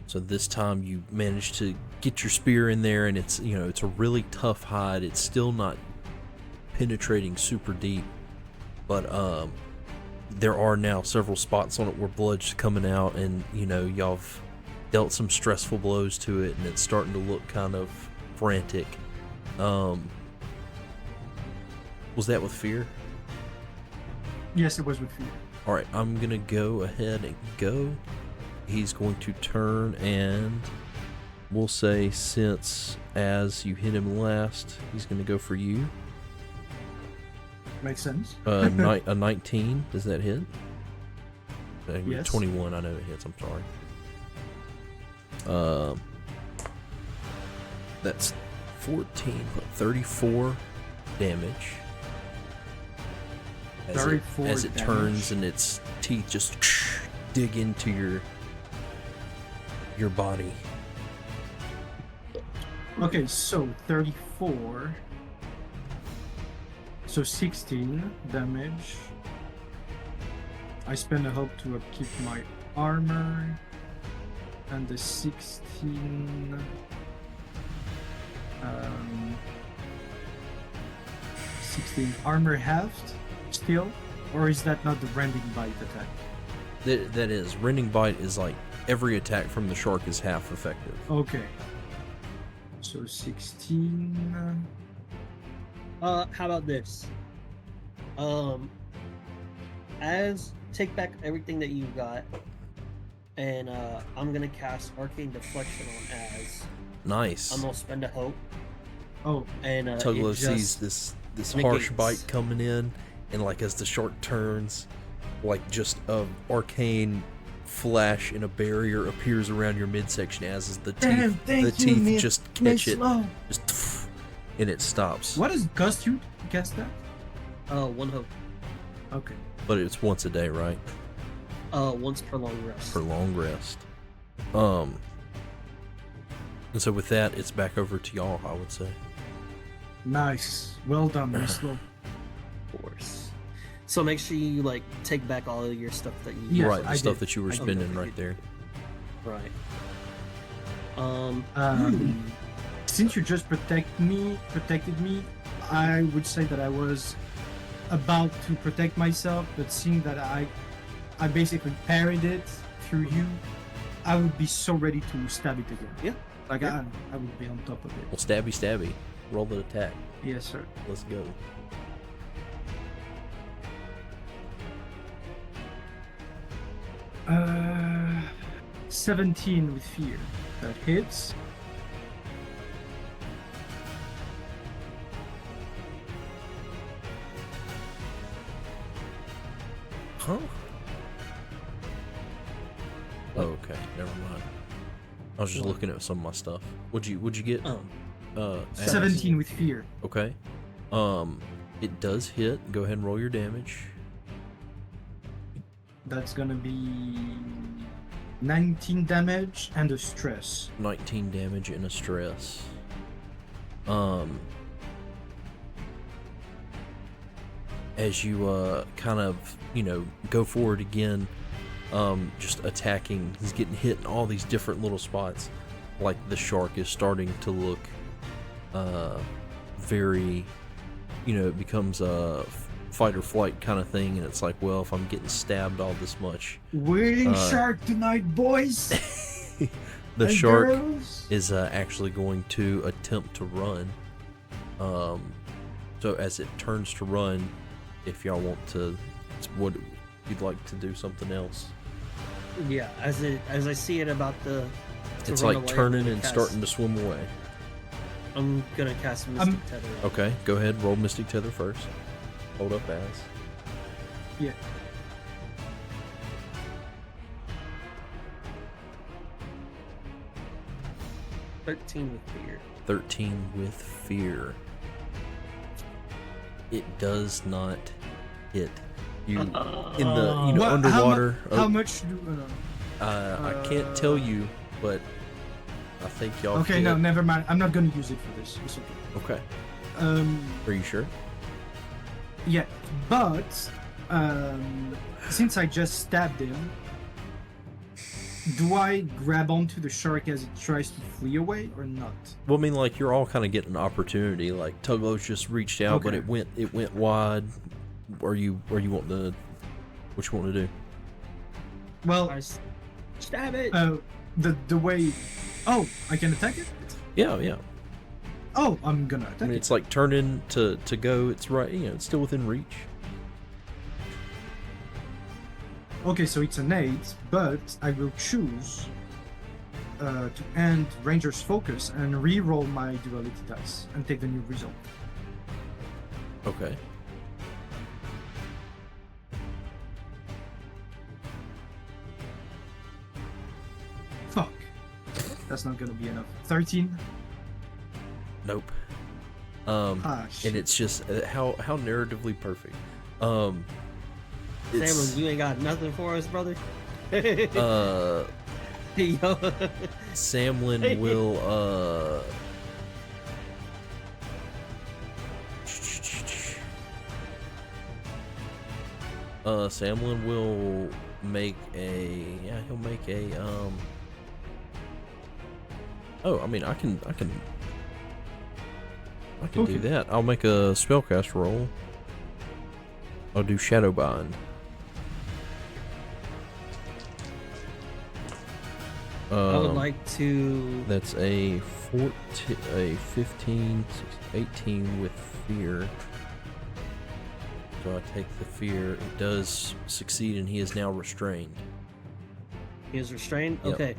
So this time you manage to get your spear in there, and it's it's a really tough hide. It's still not penetrating super deep, but there are now several spots on it where blood's coming out, and y'all've dealt some stressful blows to it, and it's starting to look kind of frantic. Was that with fear? Yes, it was with fear. All right, I'm gonna go ahead and go. He's going to turn, and we'll say, since as you hit him last, he's going to go for you. Makes sense. A 19, does that hit? Yes. 21, I know it hits, I'm sorry. That's 14, 34 damage. As it turns and its teeth just dig into your body. Okay, so 34. So 16 damage. I spend a hope to upkeep my armor. And the 16. 16 armor halved still? Or is that not the rending bite attack? That is. Rending bite is like every attack from the shark is half effective. Okay. So 16. How about this? As take back everything that you got, and I'm gonna cast Arcane Deflection on Az. Nice. I'm gonna spend a hope. Oh, and Tuglow sees this harsh bite coming in, and like as the shark turns, like just a arcane flash in a barrier appears around your midsection as the teeth just catch it, just and it stops. What does Gust you guess that? 1 hope. Okay. But it's once a day, right? Once per long rest. For long rest. And so with that, it's back over to y'all, I would say. Nice. Well done, Mislo. Of course. So make sure you take back all of your stuff that you Yes, right, the I stuff did. that you were spending right there. Right. Since you just protected me, I would say that I was about to protect myself, but seeing that I basically parried it through you, I would be so ready to stab it again. Yeah. I would be on top of it. Well, stabby. Roll the attack. Yes, sir. Let's go. Uh, 17 with fear. That hits. Huh? Okay, never mind. I was just looking at some of my stuff. Would you get? 17 with fear. Okay. It does hit. Go ahead and roll your damage. That's gonna be 19 damage and a stress. 19 damage and a stress. As you kind of, go forward again, just attacking, he's getting hit in all these different little spots. Like the shark is starting to look very, it becomes a fight or flight kind of thing, and it's like, well, if I'm getting stabbed all this much, waiting shark tonight, boys. The and shark girls. is actually going to attempt to run. So as it turns to run, if y'all want to, what you'd like to do something else. Yeah, as I see it about to It's run like away, turning and starting to swim away. I'm gonna cast Mystic Tether. Okay, go ahead, roll Mystic Tether first. Hold up as. Yeah. "13 with fear." 13 with fear. It does not hit you in the What- underwater. How much do? I can't tell you, but I think y'all. Okay, hit. no, never mind. I'm not gonna use it for this. It's okay. Okay. Are you sure? Yeah, but since I just stabbed him, do I grab onto the shark as it tries to flee away or not? Well, I mean, like, you're all kind of getting an opportunity. Like, Tuglow's just reached out, but Okay. it went wide. Are you want to? What you want to do? Well, Stab it. the way. Oh, I can attack it. Yeah. Oh, I'm gonna I attack mean, it. it's like turning to go. It's right. It's still within reach. Okay, so it's an 8, but I will choose to end Ranger's focus and re-roll my duality dice and take the new result. Okay. Fuck. That's not gonna be enough. 13? Nope. Shit. And it's just how narratively perfect. Samuel, you ain't got nothing for us, brother. Yo. Samlin will Samlin will make he'll make a oh, I mean, I can do that. I'll make a spellcast roll. I'll do Shadowbind. I would like to. That's a 14, a 15, 18 with fear. So I take the fear. It does succeed, and he is now restrained. He is restrained? Yep. Okay.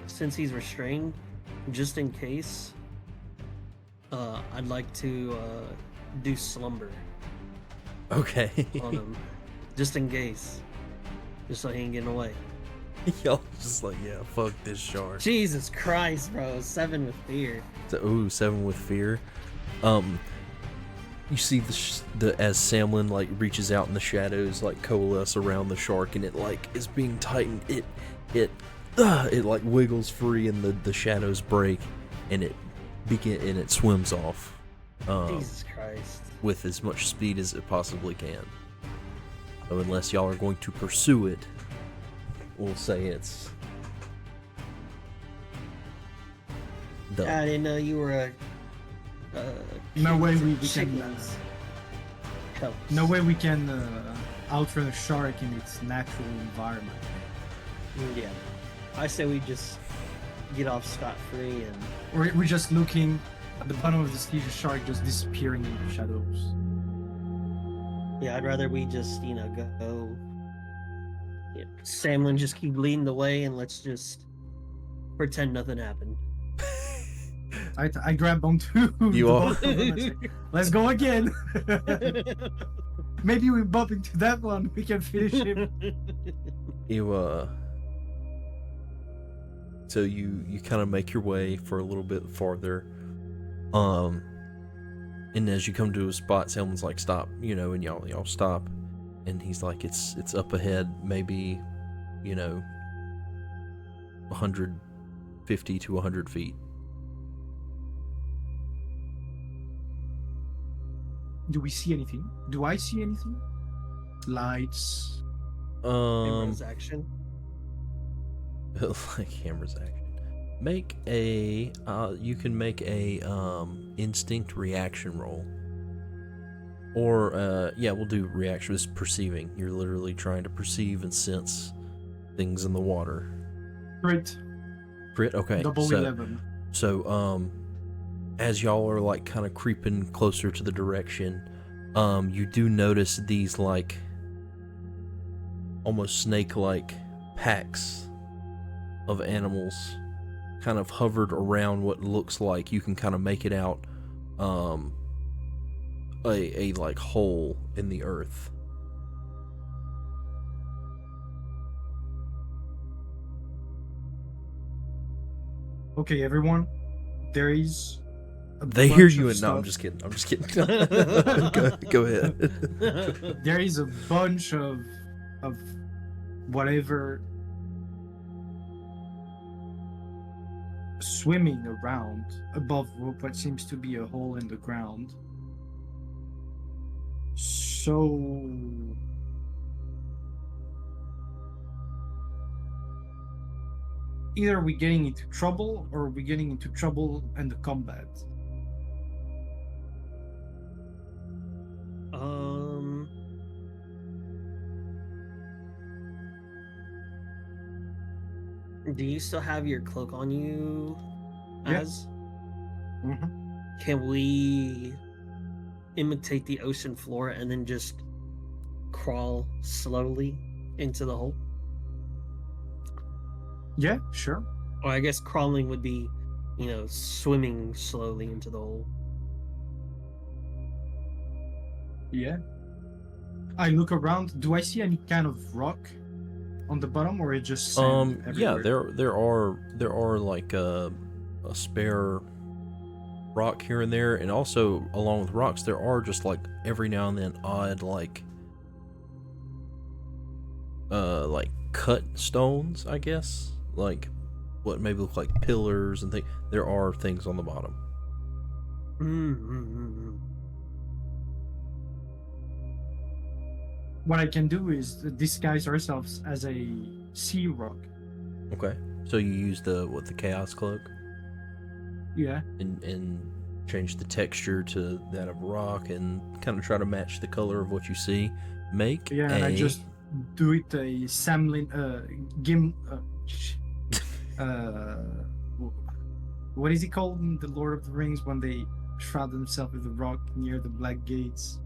Since he's restrained, just in case, I'd like to do slumber Okay. on him. Just in case. Just so he ain't getting away. Y'all just like, yeah, fuck this shark. Jesus Christ, bro. 7 with fear. So, 7 with fear. You see the as Samlin like reaches out in the shadows, like coalesce around the shark, and it like is being tightened. It like wiggles free, and the shadows break, and it swims off. Jesus Christ. With as much speed as it possibly can. So unless y'all are going to pursue it, we'll say it's done. I didn't know you were a. No way we can. chickens. No way we can outrun a shark in its natural environment. Yeah. I say we just get off scot-free and. We're just looking at the bottom of the sea, the shark just disappearing in the shadows. Yeah, I'd rather we just, go. Yeah, Samlin just keep leading the way, and let's just pretend nothing happened. I grab onto You all. Let's go again. Maybe we bump into that one. We can finish him. You so you kind of make your way for a little bit farther, and as you come to a spot, someone's like, stop, and y'all stop, and he's like, it's up ahead, maybe 150 to 100 feet. Do we see anything? Do I see anything? Lights. Hammer's action. Like Hammer's action. Make a you can make a instinct reaction roll. Or we'll do reaction. It's perceiving. You're literally trying to perceive and sense things in the water. Crit. Okay. Double 11. So as y'all are like kind of creeping closer to the direction, you do notice these like almost snake-like packs of animals kind of hovered around what looks like, you can kind of make it out, a like hole in the earth. Okay, everyone. There is. They hear you, and no, I'm just kidding. Go ahead. There is a bunch of whatever swimming around above what seems to be a hole in the ground. So either we're getting into trouble or we're getting into trouble in the combat. Do you still have your cloak on you? Az? Mm-hmm. Can we imitate the ocean floor and then just crawl slowly into the hole? Yeah, sure. Or I guess crawling would be, swimming slowly into the hole. Yeah. I look around. Do I see any kind of rock on the bottom, or it just sand everywhere? there are like a spare rock here and there, and also along with rocks there are just like every now and then odd like cut stones, I guess, like what maybe look like pillars and things. There are things on the bottom. What I can do is disguise ourselves as a sea rock. Okay, so you use the chaos cloak. Yeah. And change the texture to that of rock and kind of try to match the color of what you see. And I just do it a Samlin what is he called in the Lord of the Rings when they shroud themselves with a rock near the Black Gates?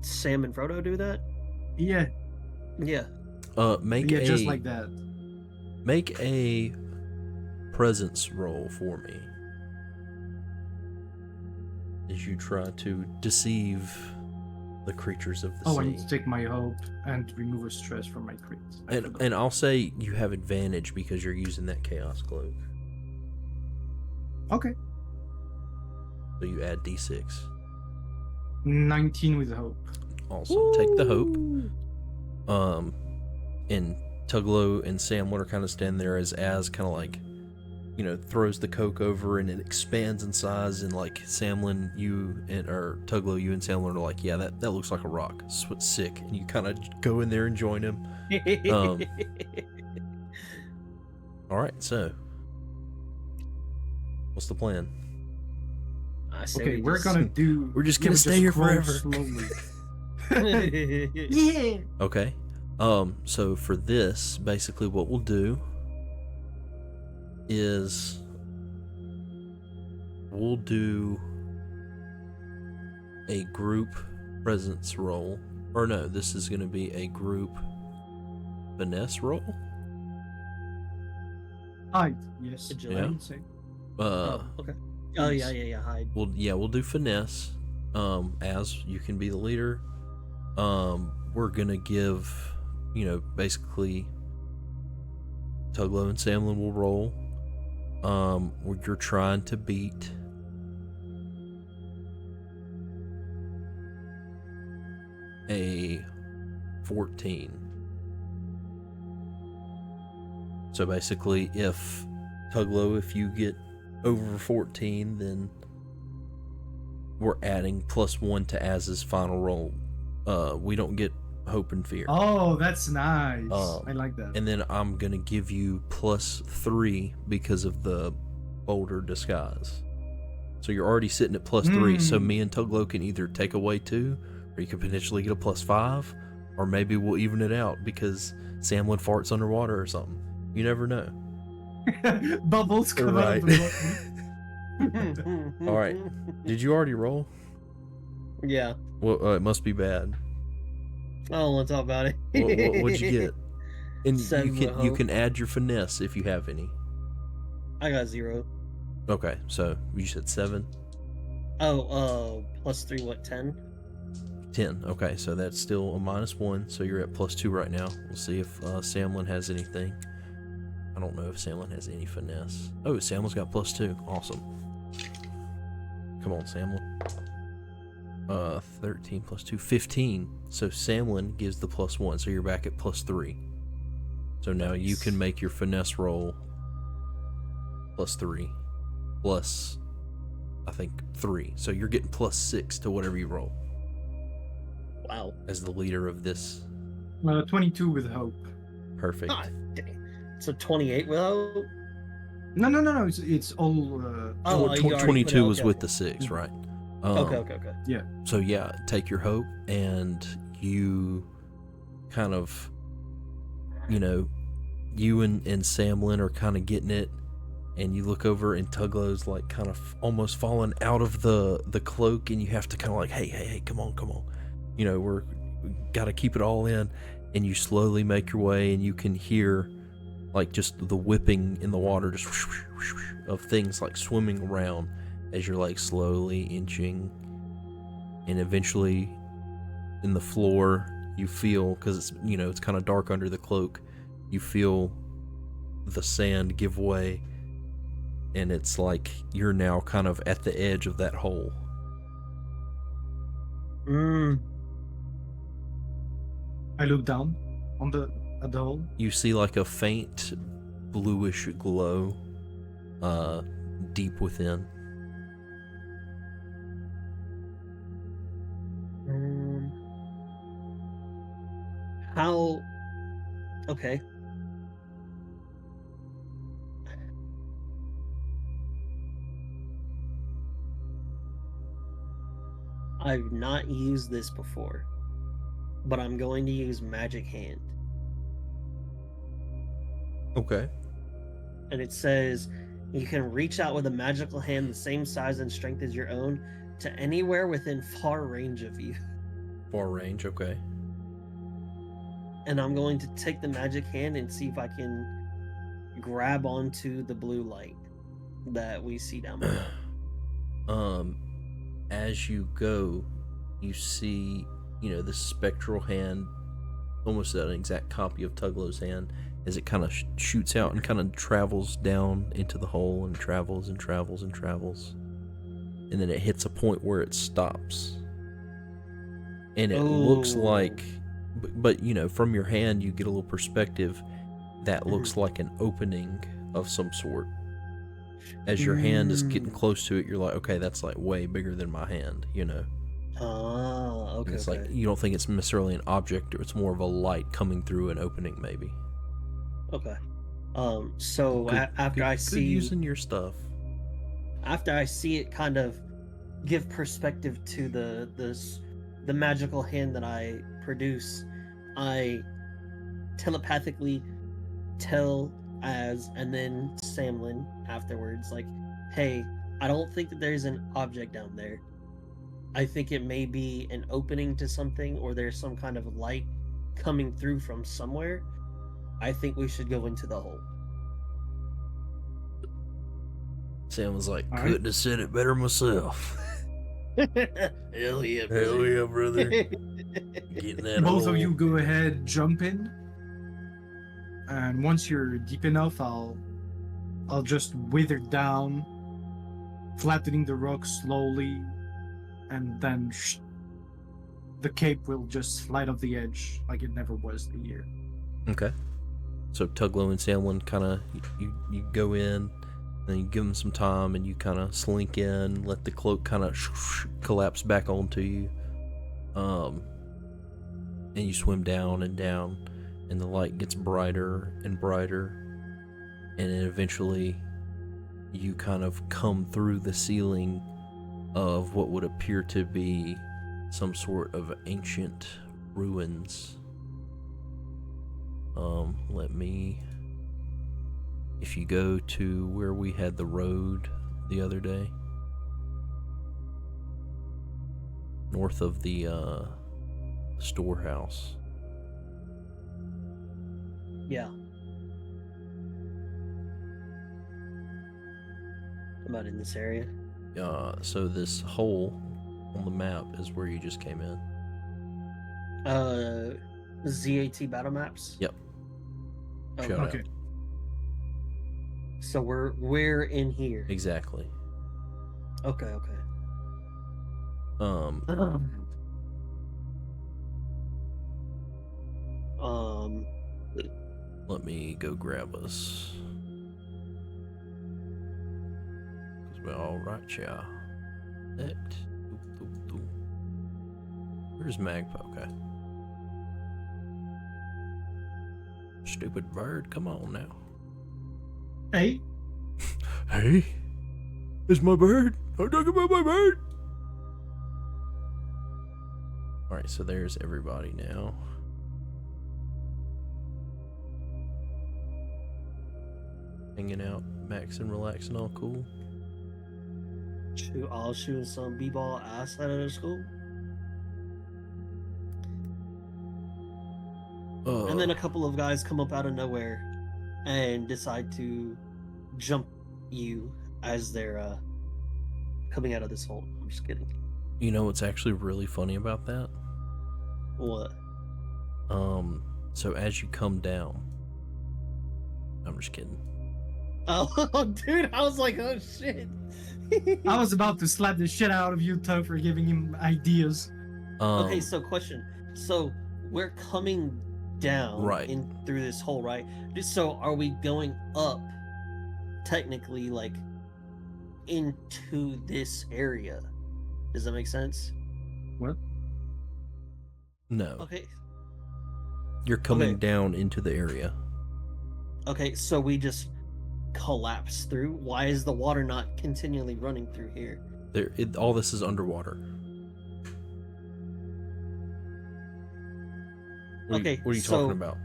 Sam and Frodo do that? Yeah. Yeah. Just like that. Make a presence roll for me as you try to deceive the creatures of the sea. I need to take my hope and remove a stress from my crit. And I'll say you have advantage because you're using that chaos cloak. Okay. So you add d6. 19 with hope. Awesome. Woo! Take the hope. And Tuglow and Samlin are kind of standing there as kind of like, throws the coke over and it expands in size, and like Tuglow, you and Samlin are like, yeah, that looks like a rock. Sick. And you kind of go in there and join him. All right, so what's the plan? We're just gonna stay here forever. Slowly. Yeah. Okay. So for this, basically what we'll do is we'll do a group presence roll. Or no, this is going to be a group finesse roll. Hide. Yes. Agility. Yeah. Okay. Oh yeah. Hide. We'll do finesse. As you can be the leader. We're gonna give basically Tuglow and Samlin will roll. Where you're trying to beat a 14. So basically, if you get over 14, then we're adding +1 to Az's final roll. We don't get hope and fear. Oh, that's nice. I like that. And then I'm gonna give you +3 because of the boulder disguise. So you're already sitting at +3. So me and Tuglow can either take away 2, or you could potentially get a +5, or maybe we'll even it out because Samlin farts underwater or something. You never know. Bubbles come out of the water. All right. Did you already roll? Yeah. Well, it must be bad. I don't want to talk about it. What'd you get? And 7 you can add your finesse if you have any. I got 0. Okay, so you said 7. Oh, +3, what, 10? 10. Okay, so that's still a -1. So you're at +2 right now. We'll see if Samlin has anything. I don't know if Samlin has any finesse. Oh, Samlin's got +2. Awesome. Come on, Samlin. 13 +2, 15. So Samlin gives the +1. So you're back at +3. So now you can make your finesse roll +3 plus, I think, 3. So you're getting +6 to whatever you roll. Wow. As the leader of this. 22 with hope. Perfect. God dang. So 28 with hope? No. It's all. Oh, you already 22 put was okay. with the 6, right? Okay. Yeah. So yeah, take your hope, and you kind of, you and Samlin are kind of getting it, and you look over and Tuglow's like kind of almost falling out of the cloak, and you have to kind of like, hey, come on. We got to keep it all in, and you slowly make your way, and you can hear like just the whipping in the water, just whoosh, whoosh, whoosh, of things like swimming around as you're like slowly inching, and eventually in the floor you feel, because it's it's kind of dark under the cloak, you feel the sand give way, and it's like you're now kind of at the edge of that hole. I look down at the hole. You see like a faint bluish glow deep within. How? Okay. I've not used this before, but I'm going to use Magic Hand. Okay. And it says you can reach out with a magical hand the same size and strength as your own to anywhere within far range of you. Far range, okay. And I'm going to take the magic hand and see if I can grab onto the blue light that we see down below. As you go, you see, the spectral hand, almost an exact copy of Tuglow's hand, as it kind of shoots out and kind of travels down into the hole and travels and travels and travels. And then it hits a point where it stops. And it looks like, but from your hand you get a little perspective that looks like an opening of some sort. As your hand is getting close to it, you're like, okay, that's like way bigger than my hand, Oh, okay. And it's like, you don't think it's necessarily an object, or it's more of a light coming through an opening, maybe. Okay. So after I see using your stuff, after I see it kind of give perspective to the magical hand that I produce, I telepathically tell Az and then Samlin afterwards, like, hey, I don't think that there's an object down there. I think it may be an opening to something, or there's some kind of light coming through from somewhere. I think we should go into the hole. Sam was like, couldn't have said it better myself. Hell yeah, brother. Hell yeah, brother. Getting that Both hole. of you go ahead, jump in. and once you're deep enough, I'll just wither down, flattening the rock slowly, and then the cape will just slide off the edge like it never was here. Okay. So Tuglow and Samlin kind of you go in, then you give them some time, and you kind of slink in, let the cloak kind of collapse back onto you, and you swim down and down, and the light gets brighter and brighter, and then eventually you kind of come through the ceiling of what would appear to be some sort of ancient ruins. If you go to where we had the road the other day, north of the storehouse. Yeah. About in this area. So this hole on the map is where you just came in. ZAT battle maps. Yep. Oh, Shout out. Okay. So we're in here. Exactly. Okay. Um. Let me go grab us. Cause we're all right, yeah. Where's Magpie? Okay. Stupid bird, come on now. Hey. Hey, it's my bird. I'm talking about my bird. All right, so there's everybody now. Hanging out, maxing, relaxing, all cool. All shooting some b-ball outside of the school. And then a couple of guys come up out of nowhere and decide to jump you as they're coming out of this hole. I'm just kidding. You know what's actually really funny about that? What? So as you come down, I'm just kidding. Oh, dude, I was like, oh shit. I was about to slap the shit out of you, Tug, for giving him ideas. Okay, so question. So we're coming down right in through this hole, right? So are we going up technically like into this area? Does that make sense? What? No. Okay. You're coming down into the area. Okay, so we just collapse through. Why is the water not continually running through here? All this is underwater. What are you talking about?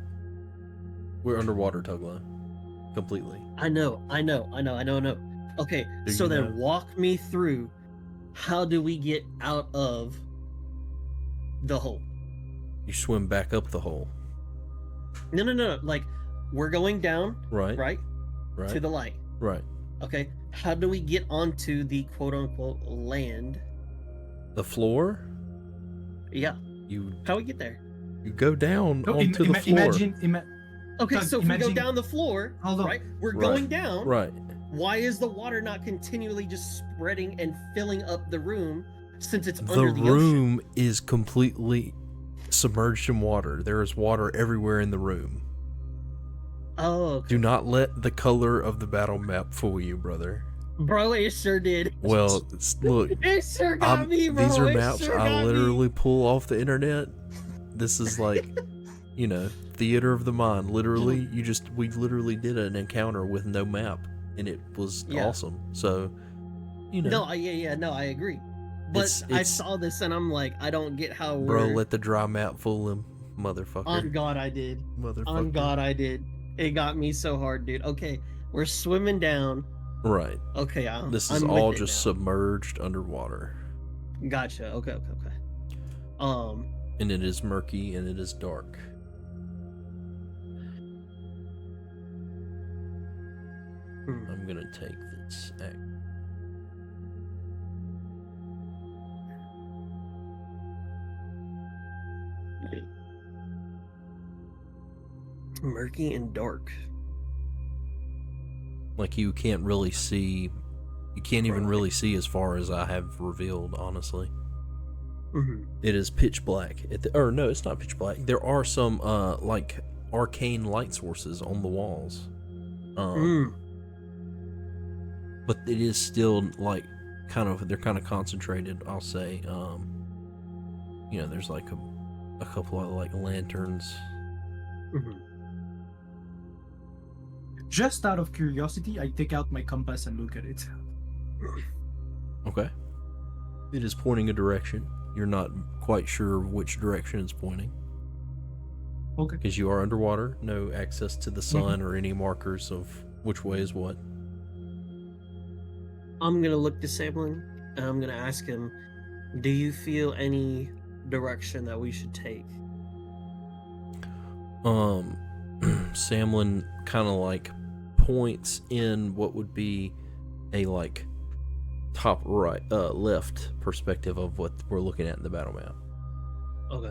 We're underwater, Tuglow. Completely. I know. Okay, so then walk me through, how do we get out of the hole? You swim back up the hole. No. Like, we're going down, right? To the light. Right. Okay, how do we get onto the quote-unquote land? The floor? Yeah. How do we get there? You go down onto the floor. Okay, so if we go down the floor, right? We're going down. Right. Why is the water not continually just spreading and filling up the room since it's under the ocean? The room is completely submerged in water. There is water everywhere in the room. Oh, okay. Do not let the color of the battle map fool you, brother. Bro, it sure did. Well, look. It sure got me, bro. These are maps I literally pull off the internet. This is like, theater of the mind. Literally, we literally did an encounter with no map, and it was awesome. So, No, I agree. But I saw this and I'm like, I don't get how Bro, let the dry map fool him, motherfucker. On God, I did. Motherfucker. On God, I did. It got me so hard, dude. Okay, we're swimming down. Right. Okay, this is all just submerged underwater. Gotcha. Okay. And it is murky and it is dark. I'm gonna take this. Murky and dark. Like you can't really see. You can't even really see as far as I have revealed, honestly. Mm-hmm. It is pitch black. Or no, it's not pitch black. There are some like arcane light sources on the walls. But it is still like they're kind of concentrated, I'll say. You know, there's like a couple of like lanterns. Mm-hmm. Just out of curiosity, I take out my compass and look at it. Okay. It is pointing a direction. You're not quite sure which direction it's pointing. Okay. Because you are underwater, no access to the sun or any markers of which way is what. I'm gonna look to Samlin and I'm gonna ask him, do you feel any direction that we should take? Samlin kind of like points in what would be a like top right left perspective of what we're looking at in the battle map. Okay.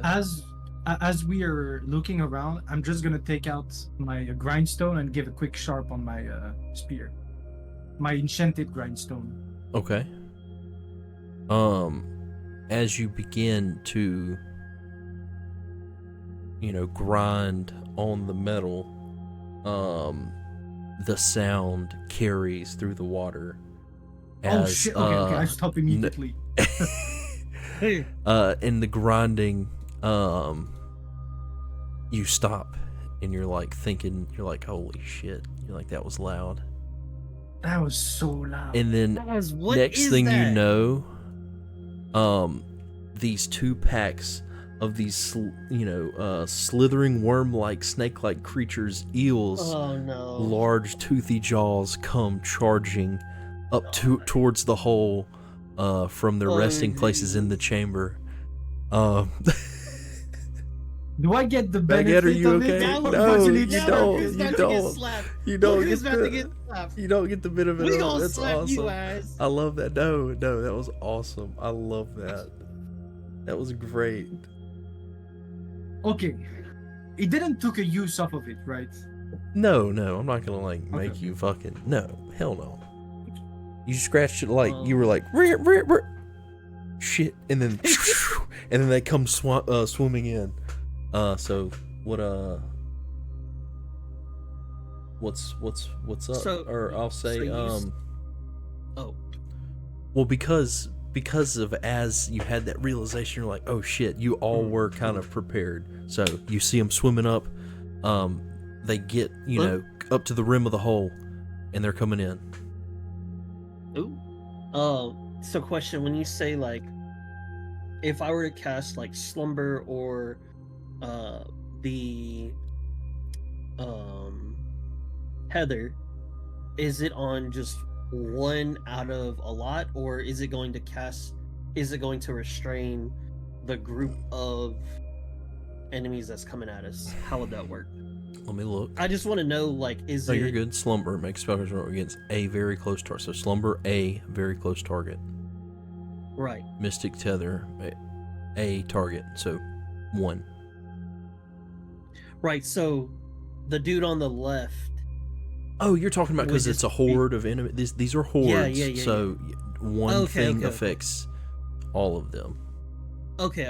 As we are looking around, I'm just gonna take out my grindstone and give a quick sharp on my spear, my enchanted grindstone. Okay. As you begin to, grind on the metal, the sound carries through the water. Oh shit! Okay, I stop immediately. In the grinding, you stop and you're like thinking, you're like, holy shit, you're like, that was loud. That was so loud. And then next thing you know, these two packs of these, slithering worm-like, snake-like creatures, eels, large toothy jaws come charging up towards the hole from their resting places in the chamber. Do I get the benefit Baguette, are you of okay? it? No, you don't. You don't get the benefit we of gonna it. That's slap awesome. you ass. I love that. No, that was awesome. I love that. That was great. Okay. It didn't took a use off of it, right? No, I'm not gonna make you fucking hell no. You scratched it like you were like shit, and then and then they come swimming in. So what what's up? So, or I'll say well, because of as you had that realization, you're like, oh shit, you all were kind of prepared. So you see them swimming up, they get up to the rim of the hole, and they're coming in. Ooh. So question, when you say like, if I were to cast like Slumber or the Heather, is it on just one out of a lot, or is it going to restrain the group of enemies that's coming at us? How would that work? Let me look. I just want to know, like, you're good. Slumber makes spell roll against a very close target. So Slumber, a very close target. Right. Mystic Tether, a target. So 1. Right. So the dude on the left. Oh, you're talking about because it's a horde of enemies. These are hordes. Yeah. So one thing affects all of them. Okay.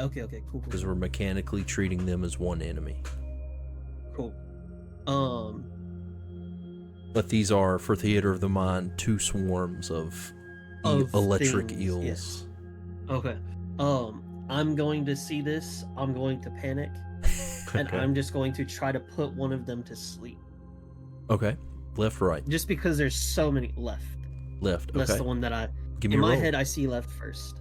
Cool. Because we're mechanically treating them as one enemy. Cool. But these are, for Theater of the Mind, 2 swarms of electric things, eels. Yes. Okay. I'm going to see this. I'm going to panic, and I'm just going to try to put one of them to sleep. Okay. Left, right. Just because there's so many left. Left. Okay. That's the one that I. Give me in a my roll. head, I see left first.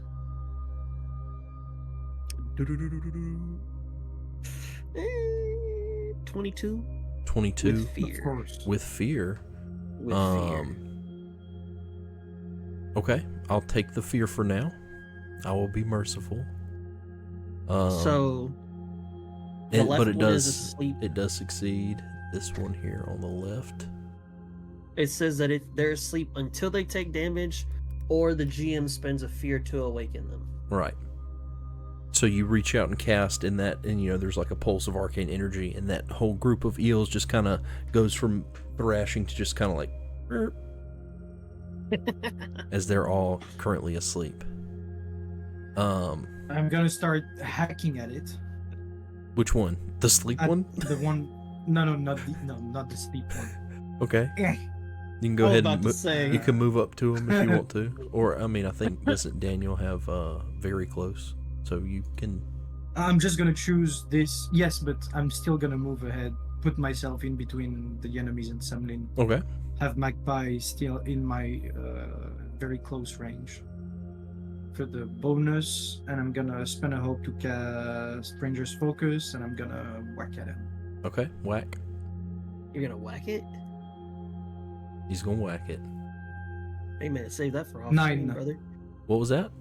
22. 22 With fear. Of course. with fear. With fear. Okay, I'll take the fear for now. I will be merciful. So. The left but it one is does asleep. it does succeed. This one here on the left. It says that if they're asleep until they take damage, or the GM spends a fear to awaken them. Right. So you reach out and cast, and there's like a pulse of arcane energy, and that whole group of eels just kind of goes from thrashing to just kind of like, as they're all currently asleep. I'm gonna start hacking at it. Which one? The sleep one? The one. No, not the sleep one. Okay. Eh. You can go ahead and you can move up to him if you want to, or I think doesn't Daniel have very close, so you can. I'm just gonna choose this. Yes, but I'm still gonna move ahead, put myself in between the enemies and Semlin. Okay. Have Magpie still in my very close range for the bonus, and I'm gonna spend a hope to cast Stranger's Focus, and I'm gonna whack at him. Okay, whack. You're gonna whack it? He's gonna whack it. Hey man, save that for off 9, brother. What was that?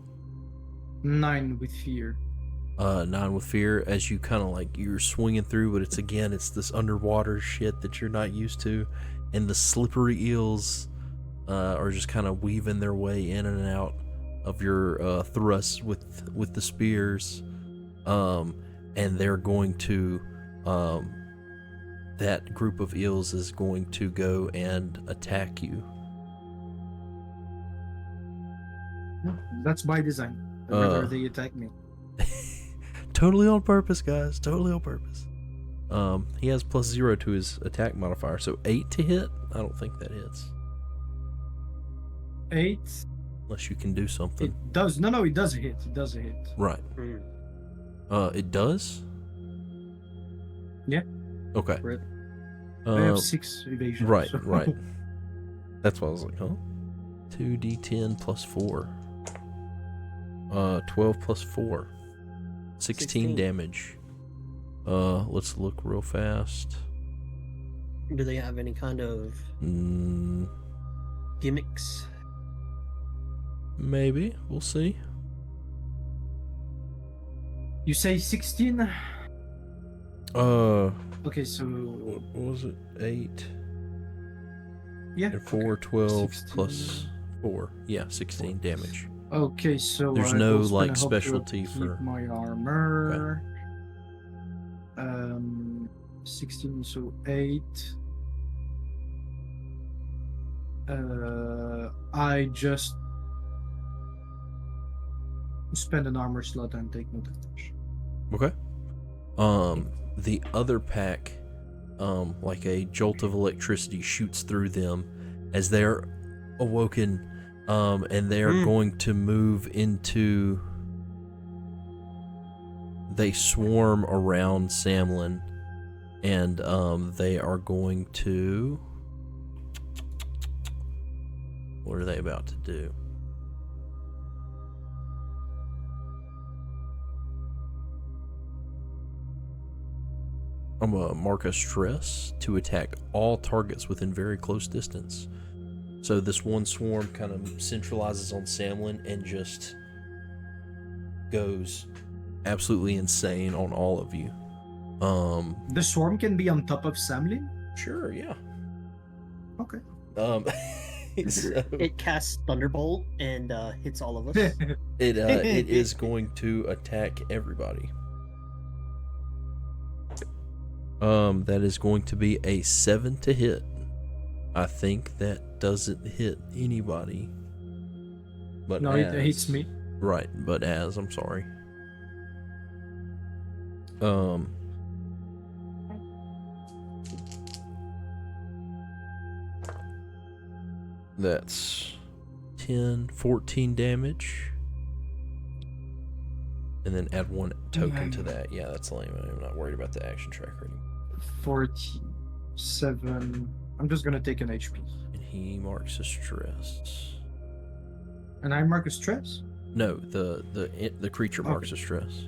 9 with fear. 9 with fear, as you kind of like you're swinging through, but it's this underwater shit that you're not used to, and the slippery eels are just kind of weaving their way in and out of your thrusts with the spears, and they're going to that group of eels is going to go and attack you. That's by design. I'd rather they attack me. Totally on purpose, guys. Totally on purpose. He has +0 to his attack modifier, so 8 to hit. I don't think that hits. 8. Unless you can do something. It does. No, it does hit. It does hit. Right. It does? Yeah. Okay. Rip. I have 6 evasion. Right, so. right. That's why I was like, huh? 2d10 plus 4. 12 plus 4. 16 damage. Let's look real fast. Do they have any kind of gimmicks? Maybe. We'll see. You say 16? Okay, so what was it? 8. Yeah. And 4, 12 16. plus 4. Yeah, 16 damage. Okay, so There's I no will spend like a hope specialty to for keep my armor. Okay. 16, so 8. I just spend an armor slot and take no damage. Okay. The other pack, like a jolt of electricity shoots through them as they're awoken, and they're going to move into. They swarm around Samlin, and they are going to. What are they about to do? I'm going to mark a stress to attack all targets within very close distance. So this one swarm kind of centralizes on Samlin and just goes absolutely insane on all of you. The swarm can be on top of Samlin? Sure, yeah. Okay. So It casts Thunderbolt and hits all of us. it is going to attack everybody. That is going to be a 7 to hit. I think that doesn't hit anybody. But no, it hits me. Right, but I'm sorry. That's 10, 14 damage. And then add 1 token to that. Yeah, that's lame. I'm not worried about the action tracker anymore. 47. I'm just gonna take an HP. And he marks a stress. And I mark a stress? No, the creature marks a stress.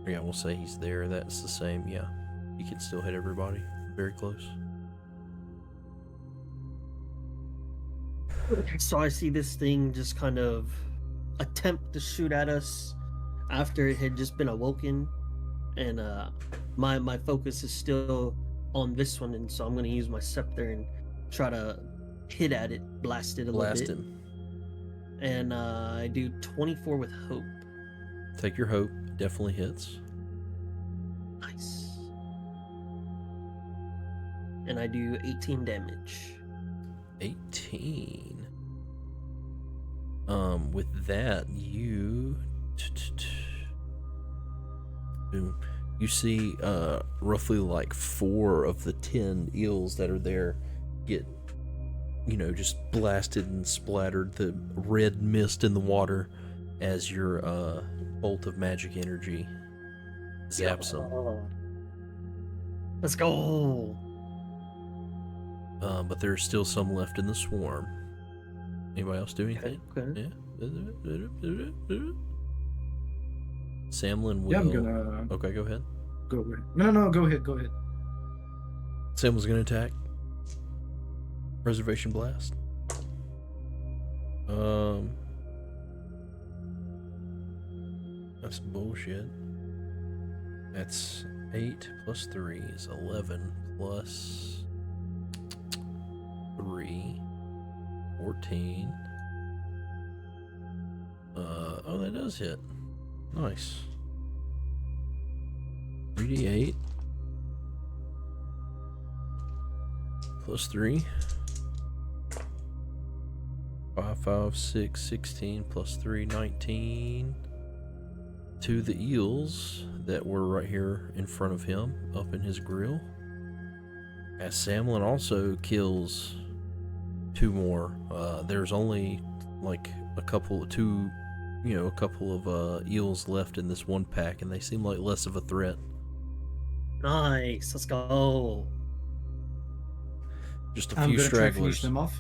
Yeah, we'll say he's there. That's the same. Yeah, he can still hit everybody. Very close. So I see this thing just kind of attempt to shoot at us after it had just been awoken, and my focus is still on this one, and so I'm going to use my scepter and try to hit at it, blast it a little bit. Blast him. And I do 24 with hope. Take your hope. Definitely hits. Nice. And I do 18 damage. 18. With that, you see roughly like 4 of the 10 eels that are there get, just blasted and splattered, the red mist in the water as your bolt of magic energy zaps them. Let's go. But there's still some left in the swarm. Anybody else do anything? Okay. Yeah. Samlin will. Yeah, I'm gonna. Okay, go ahead. Go ahead. No, go ahead. Go ahead. Samlin's gonna attack. Preservation blast. That's bullshit. That's 8 plus 3 is 11 plus 3. 14. Oh, that does hit. Nice. 3d8 plus 3. 5, 5, 6, 16 plus 3, 19. To the eels that were right here in front of him, up in his grill. As Samlin also kills 2 more. There's only like a couple of eels left in this one pack, and they seem like less of a threat. Nice. Let's go. Just a I'm few gonna try to stragglers. finish them off.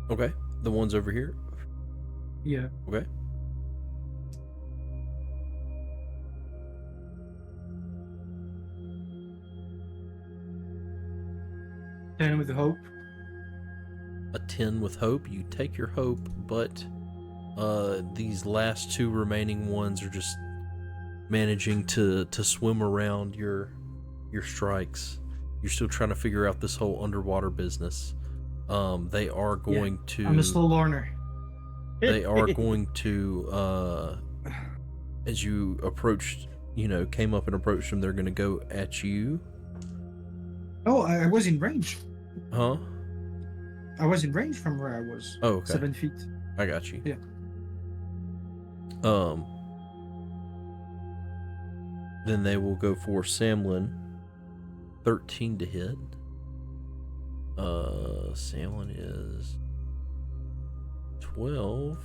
Okay, the ones over here. Yeah. Okay. And with hope. A 10 with hope. You take your hope, but these last 2 remaining ones are just managing to swim around your strikes. You're still trying to figure out this whole underwater business. They are going to. I'm a slow learner. They are going to, as you approached, came up and approached them, they're going to go at you. Oh, I was in range. Huh? I was in range from where I was. Oh, okay. 7 feet. I got you. Yeah. Then they will go for Samlin. 13 to hit. Samlin is 12.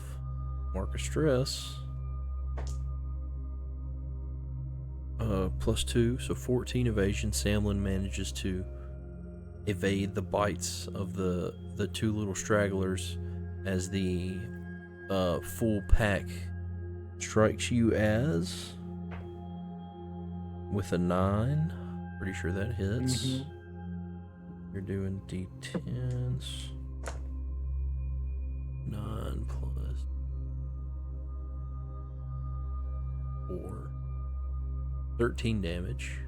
Mark of stress. Plus 2, so 14 evasion. Samlin manages to evade the bites of the 2 little stragglers as the full pack strikes you as with a 9. Pretty sure that hits. Mm-hmm. You're doing d10s. 9 plus 4. 13 damage.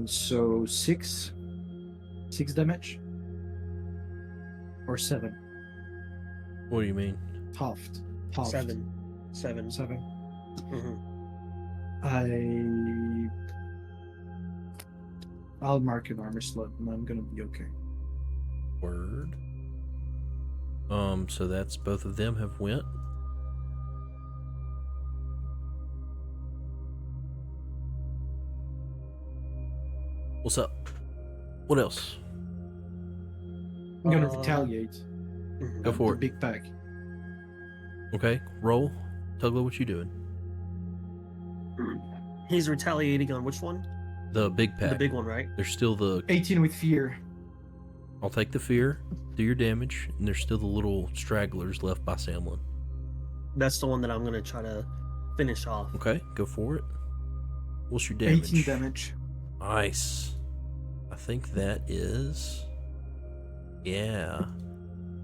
So 6 damage, or 7. What do you mean? Half. 7. Mm-hmm. I'll mark an armor slot, and I'm gonna be okay. Word. So that's both of them have went. What's up? What else? I'm gonna retaliate. Go for it. Big pack. Okay, roll. Tuglow, what you doing? He's retaliating on which one? The big pack. The big one, right? There's still the... 18 with fear. I'll take the fear, do your damage, and there's still the little stragglers left by Samlin. That's the one that I'm going to try to finish off. Okay, go for it. What's your damage? 18 damage. Nice. I think that is... Yeah.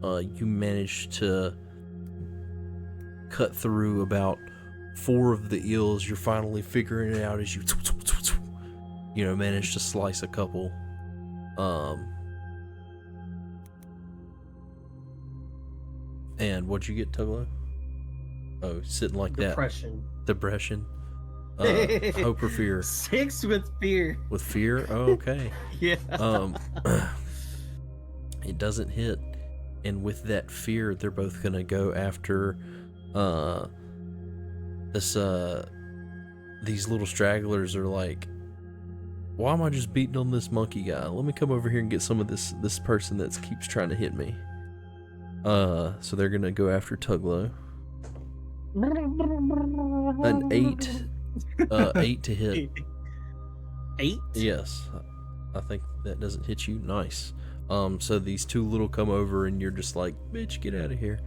You managed to cut through about 4 of the eels. You're finally figuring it out as you manage to slice a couple. And what'd you get, Tuglow? Oh, sitting like Depression. that. Depression. Hope or fear? 6 with fear. With fear? Oh, okay. Yeah. It doesn't hit. And with that fear, they're both gonna go after these little stragglers are like, why am I just beating on this monkey guy? Let me come over here and get some of this person that keeps trying to hit me. So they're gonna go after Tuglow. An 8. 8 to hit. 8? Yes. I think that doesn't hit you. Nice. So these two little come over and you're just like, bitch, get out of here.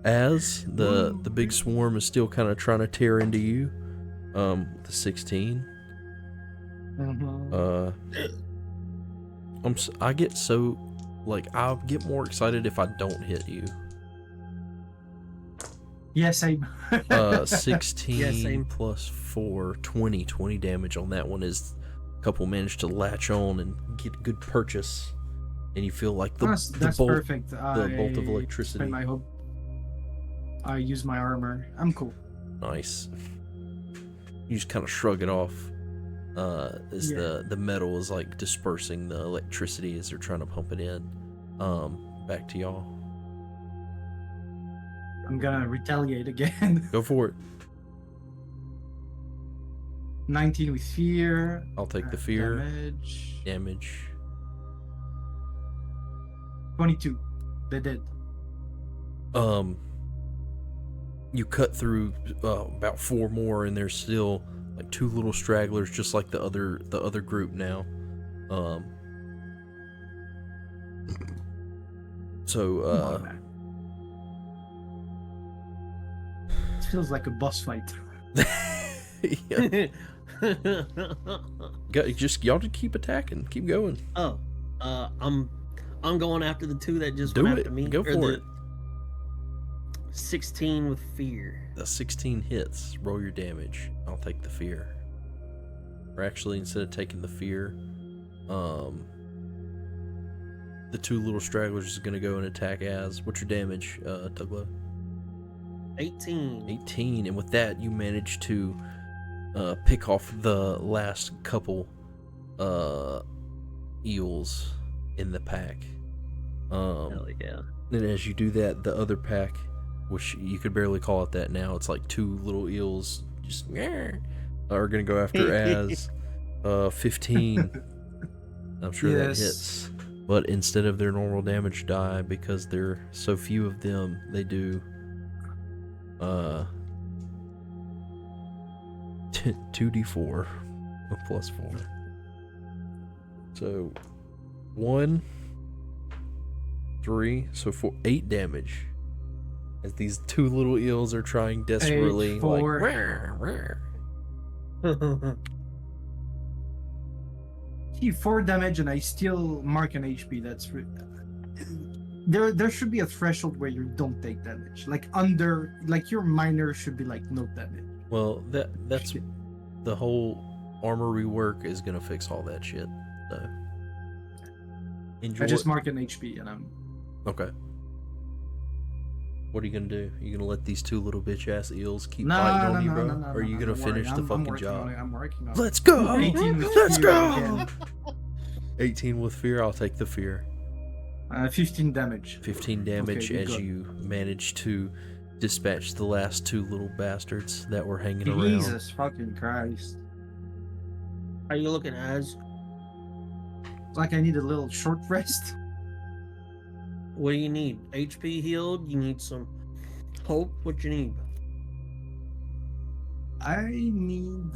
As the big swarm is still kind of trying to tear into you. The 16. I get so, like, I'll get more excited if I don't hit you. Yes, same. 16 Yeah, same. plus 4, 20 damage on that one. Is a couple managed to latch on and get good purchase, and you feel like that's bolt, perfect. the bolt of electricity. I use my armor. I'm cool. Nice. You just kind of shrug it off. As the metal is like dispersing the electricity as they're trying to pump it in. Back to y'all. I'm gonna retaliate again. Go for it. 19 with fear. I'll take the fear. Damage. 22. They did. You cut through about 4 more, and there's still like 2 little stragglers, just like the other group now. It feels like a boss fight. Yeah. Y'all just keep attacking, keep going. Oh, I'm going after the 2 that just Do went it. after me. Go for it. 16 with fear. The 16 hits. Roll your damage. I'll take the fear. Or actually, instead of taking the fear, the 2 little stragglers is gonna go and attack Az. What's your damage, Tuglow? 18. 18, and with that, you manage to pick off the last couple eels in the pack. Hell yeah. And as you do that, the other pack, which you could barely call it that now, it's like 2 little eels just are gonna go after Az. 15. I'm sure that hits. But instead of their normal damage die, because there are so few of them, they do 2d4 plus 4. So 1, 3, so 8 damage. As these 2 little eels are trying desperately, 8, 4. like, rawr. 4 damage, and I still mark an HP. That's there should be a threshold where you don't take damage. Like under, like your minor should be like no damage. Well, that's the whole armor rework is gonna fix all that shit. So enjoy. I just mark an HP, and I'm okay. What are you gonna do? You gonna let these 2 little bitch ass eels keep no, fighting no, on you, no, bro? no, no, or are you gonna finish the fucking job? I'm working on it. Let's go! 18 with Let's fear go! again. 18 with fear. I'll take the fear. 15 damage. 15 damage Okay, as good. you manage to dispatch the last 2 little bastards that were hanging around. Jesus fucking Christ! Are you looking as? It's like I need a little short rest. What do you need? HP healed? You need some hope? What you need? I need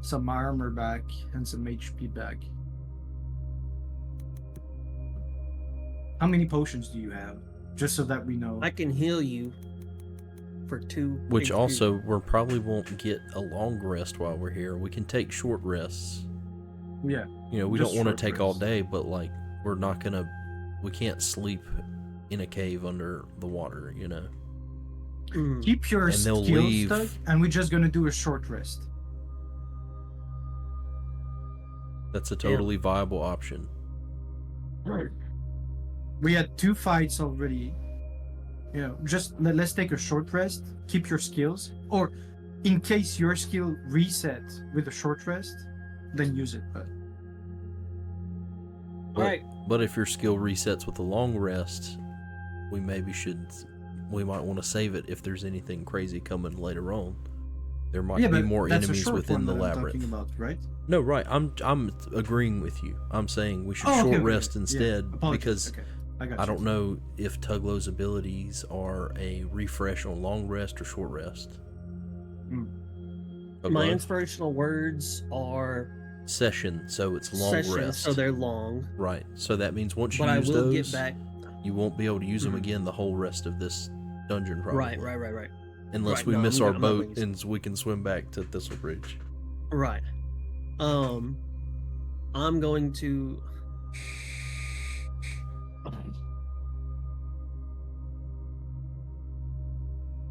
some armor back and some HP back. How many potions do you have? Just so that we know. I can heal you for 2. Which HP. also, we probably won't get a long rest while we're here. We can take short rests. Yeah. You know, we Just don't want to short take all rests. day, but like, we can't sleep in a cave under the water, you know. Mm. Keep your And they'll skills leave. stuck, and we're just gonna do a short rest. That's a totally viable option. Right. We had 2 fights already. You know, just let's take a short rest. Keep your skills, or in case your skill resets with a short rest, then use it. But if your skill resets with a long rest, we might want to save it if there's anything crazy coming later on. There might be more enemies within the labyrinth. About, right? No, right. I'm agreeing with you. I'm saying we should short rest instead because I don't know if Tuglow's abilities are a refresh on long rest or short rest. My inspirational words are session, so it's long rest. So they're long. Right. So that means once you use those, you won't be able to use them again the whole rest of this dungeon, probably. Right. Unless we miss our boat and we can swim back to Thistle Bridge. Right. I'm going to...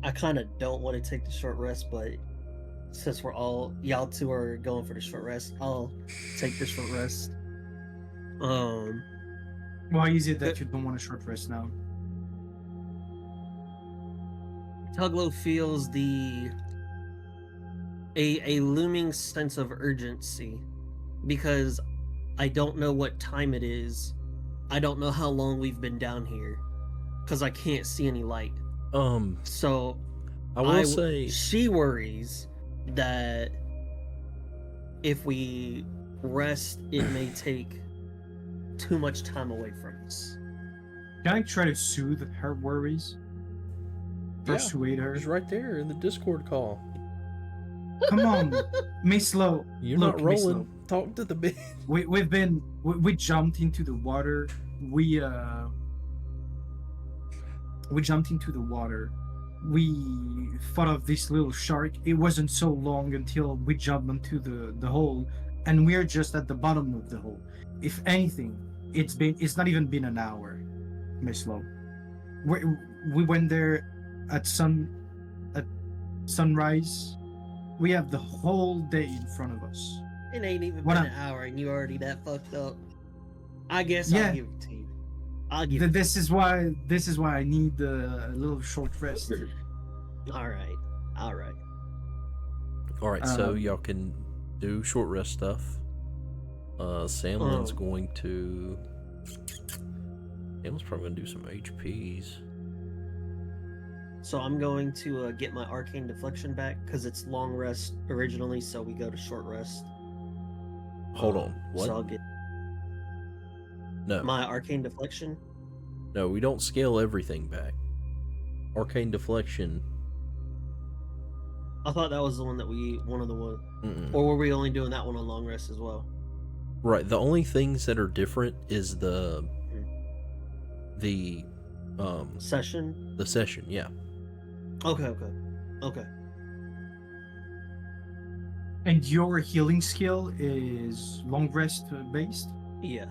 I kind of don't want to take the short rest, but since y'all two are going for the short rest, I'll take the short rest. Why is it that you don't want a short rest now? Tuglow feels a looming sense of urgency because I don't know what time it is. I don't know how long we've been down here because I can't see any light. So I will say she worries that if we rest, it may take too much time away from us. Can I try to soothe her worries? Persuade her? He's right there in the Discord call. Come on, Miss Low. You're not rolling. Talk to the bitch. We jumped into the water. We jumped into the water. We fought off this little shark. It wasn't so long until we jumped into the hole, and we're just at the bottom of the hole. If anything, it's not even been an hour, Miss Low. We went there at sunrise. We have the whole day in front of us. It ain't even been an hour and you already that fucked up. I guess I'll give it to you. This is why I need a little short rest. All right. So y'all can do short rest stuff. Samlin's going to. Samlin's probably gonna do some HPs. So I'm going to get my arcane deflection back because it's long rest originally, so we go to short rest. Hold on. What? So I'll get my arcane deflection. No, we don't scale everything back. Arcane deflection. I thought that was the one that or were we only doing that one on long rest as well? Right. The only things that are different is the session. The session, yeah. Okay. And your healing skill is long rest based? Yeah.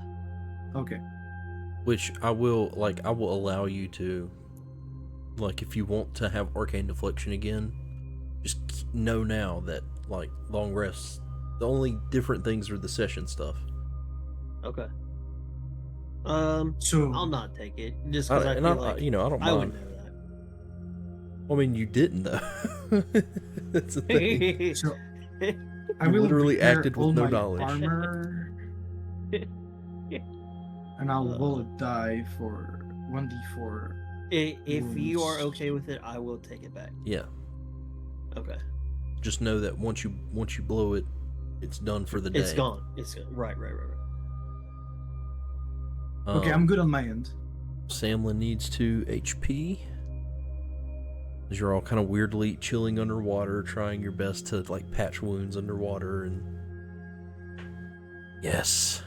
Okay. Which I will allow you to, like, if you want to have arcane deflection again, just know now that, like, long rests, the only different things are the session stuff. Okay. So I'll not take it just because I don't mind. I would know that. I mean, you didn't though. That's the thing. So I will literally acted with no knowledge. Armor, and I'll roll a die for 1d4. If you are okay with it, I will take it back. Yeah. Okay. Just know that once you blow it, it's done for the day. It's gone. It's gone. Right. Okay, I'm good on my end. Samlin needs 2 HP. As you're all kind of weirdly chilling underwater, trying your best to, like, patch wounds underwater, and yes,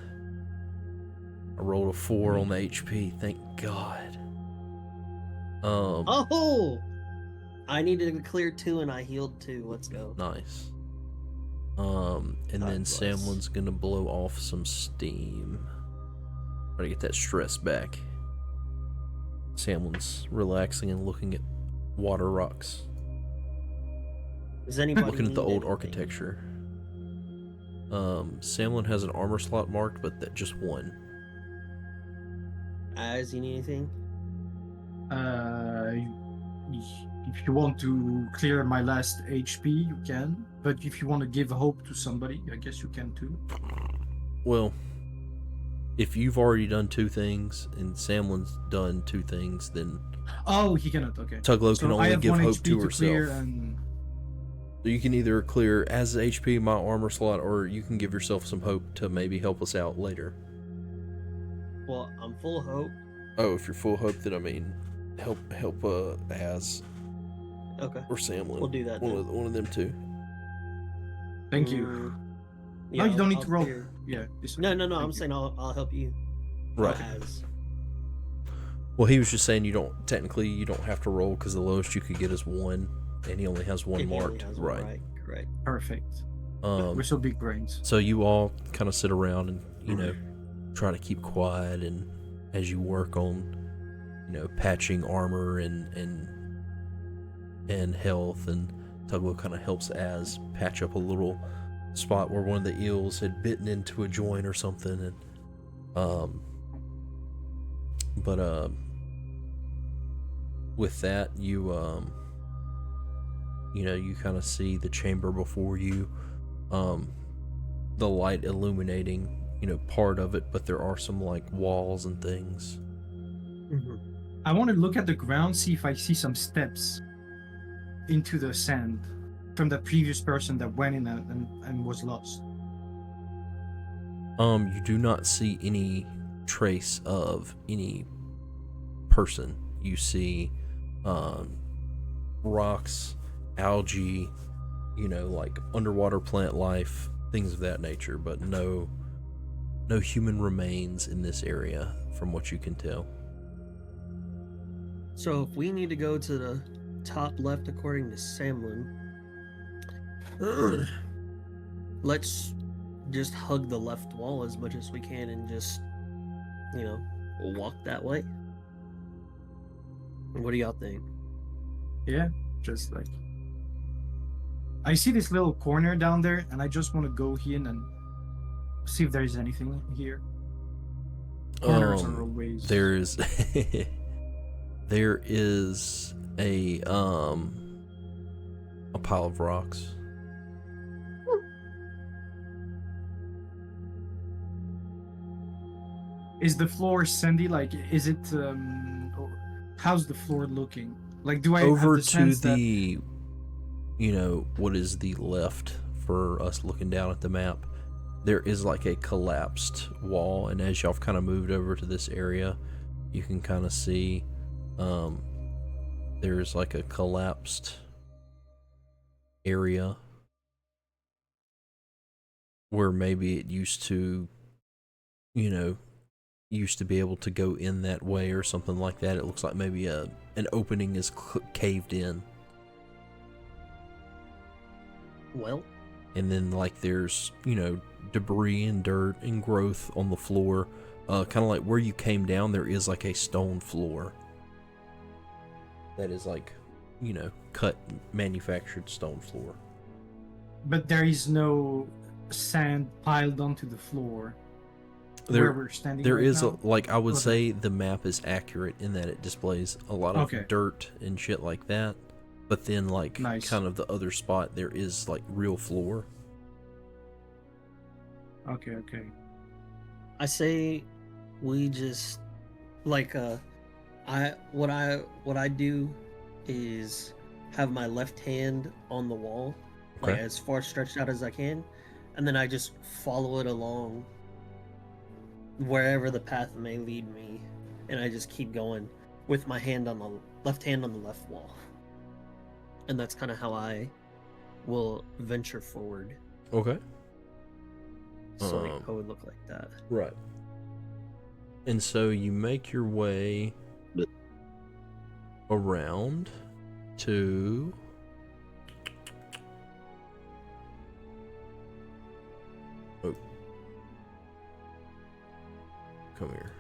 I rolled a 4 on the HP. Thank God. I needed to clear 2 and I healed 2. Let's go. Nice. And then Samlin's gonna blow off some steam. Try to get that stress back. Samlin's relaxing and looking at water rocks. Is anybody looking at the old architecture? Samlin has an armor slot marked, but that just one. as you need anything? If you want to clear my last HP, you can. But if you want to give hope to somebody, I guess you can too. Well, if you've already done 2 things and Samlin's done 2 things, then oh, he cannot. Okay. Tuglow can only give hope HP to herself. And... So you can either clear as HP my armor slot, or you can give yourself some hope to maybe help us out later. Well, I'm full of hope. Oh, if you're full of hope, then I mean, help Az. Okay. Or Samlin. We'll do that. One of them 2. Thank you. Yeah, no, you don't need to roll. Yeah. No. I'm saying I'll help you. Right. Az. Well, he was just saying you don't have to roll because the lowest you could get is 1, and he only has 1 marked. Right. Correct. Perfect. We're so big brains. So you all kind of sit around and try to keep quiet, and as you work on patching armor and health, and Tuglow kind of helps Az patch up a little spot where one of the eels had bitten into a joint or something, and with that you you kind of see the chamber before you, the light illuminating part of it, but there are some like walls and things. Mm-hmm. I want to look at the ground, see if I see some steps into the sand from the previous person that went in and was lost. You do not see any trace of any person. You see rocks, algae, like underwater plant life, things of that nature, but no human remains in this area from what you can tell. So if we need to go to the top left according to Samlin, let's just hug the left wall as much as we can and just walk that way. What do y'all think? Yeah, just like I see this little corner down there, and I just want to go in and see if there is anything here. Corners are always... There is a pile of rocks. Is the floor sandy? Like, is it? How's the floor looking? Like, do I over have the to sense the, what is the left for us looking down at the map? There is like a collapsed wall, and as y'all have kind of moved over to this area, you can kind of see there's like a collapsed area where maybe it used to be able to go in that way or something like that. It looks like maybe an opening is caved in. Well, and then like there's debris and dirt and growth on the floor, kind of like where you came down. There is like a stone floor that is like cut, manufactured stone floor, but there is no sand piled onto the floor where we're standing. There right is now. I would say the map is accurate in that it displays a lot of dirt and shit like that, but then like kind of the other spot there is like real floor. Okay. I say we just what I do is have my left hand on the wall, like as far stretched out as I can, and then I just follow it along wherever the path may lead me, and I just keep going with my hand on the left wall. And that's kind of how I will venture forward. Okay. So it would look like that. Right. And so you make your way around to come here.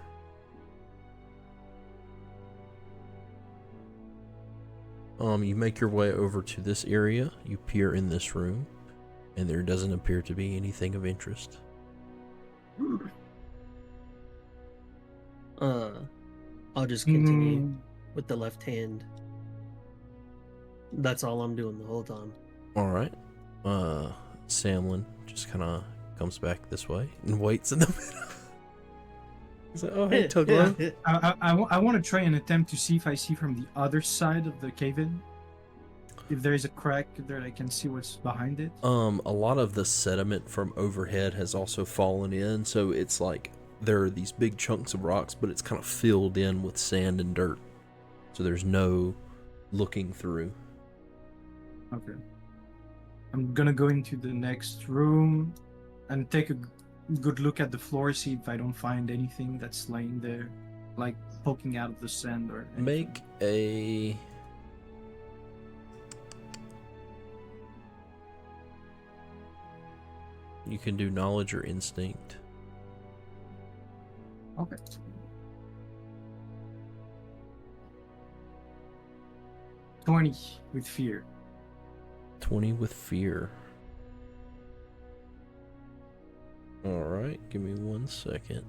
You make your way over to this area. You peer in this room, and there doesn't appear to be anything of interest. I'll just continue with the left hand. That's all I'm doing the whole time. All right. Samlin just kind of comes back this way and waits in the middle. He's like, oh, hey, Tuglow. I want to try and attempt to see if I see from the other side of the cave-in. If there is a crack there, I can see what's behind it. A lot of the sediment from overhead has also fallen in, so it's like there are these big chunks of rocks, but it's kind of filled in with sand and dirt. So there's no looking through. Okay. I'm gonna go into the next room and take a good look at the floor, see if I don't find anything that's laying there, like poking out of the sand or anything. Make a... You can do knowledge or instinct. Okay. "20 with fear." 20 with fear. Alright, give me 1 second.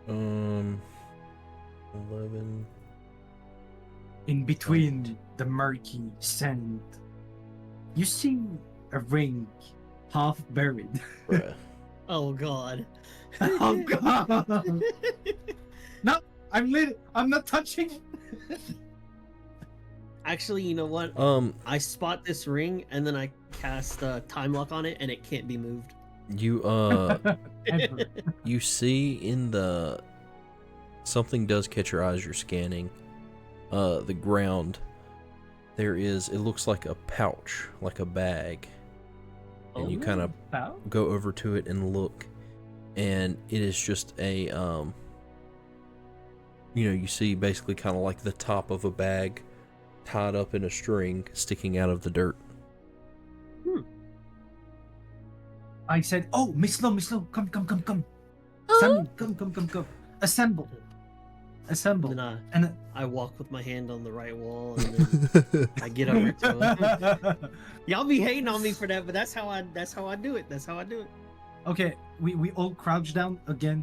Um, 11. In between the murky sand, you see a ring half buried. Bruh. Oh God. Oh God! No, I'm not touching. Actually, you know what? I spot this ring and then I cast time lock on it and it can't be moved. You you see in the... Something does catch your eyes, you're scanning. The ground. There is, it looks like a pouch, like a bag. And you kind of go over to it and look, and it is just a, you see basically kind of like the top of a bag tied up in a string sticking out of the dirt. I said, "Oh, Miss Lo, come. Sammy, come. Assemble. And then I walk with my hand on the right wall, and then I get over to him. Y'all be hating on me for that, but that's how I do it. That's how I do it. Okay, we all crouch down again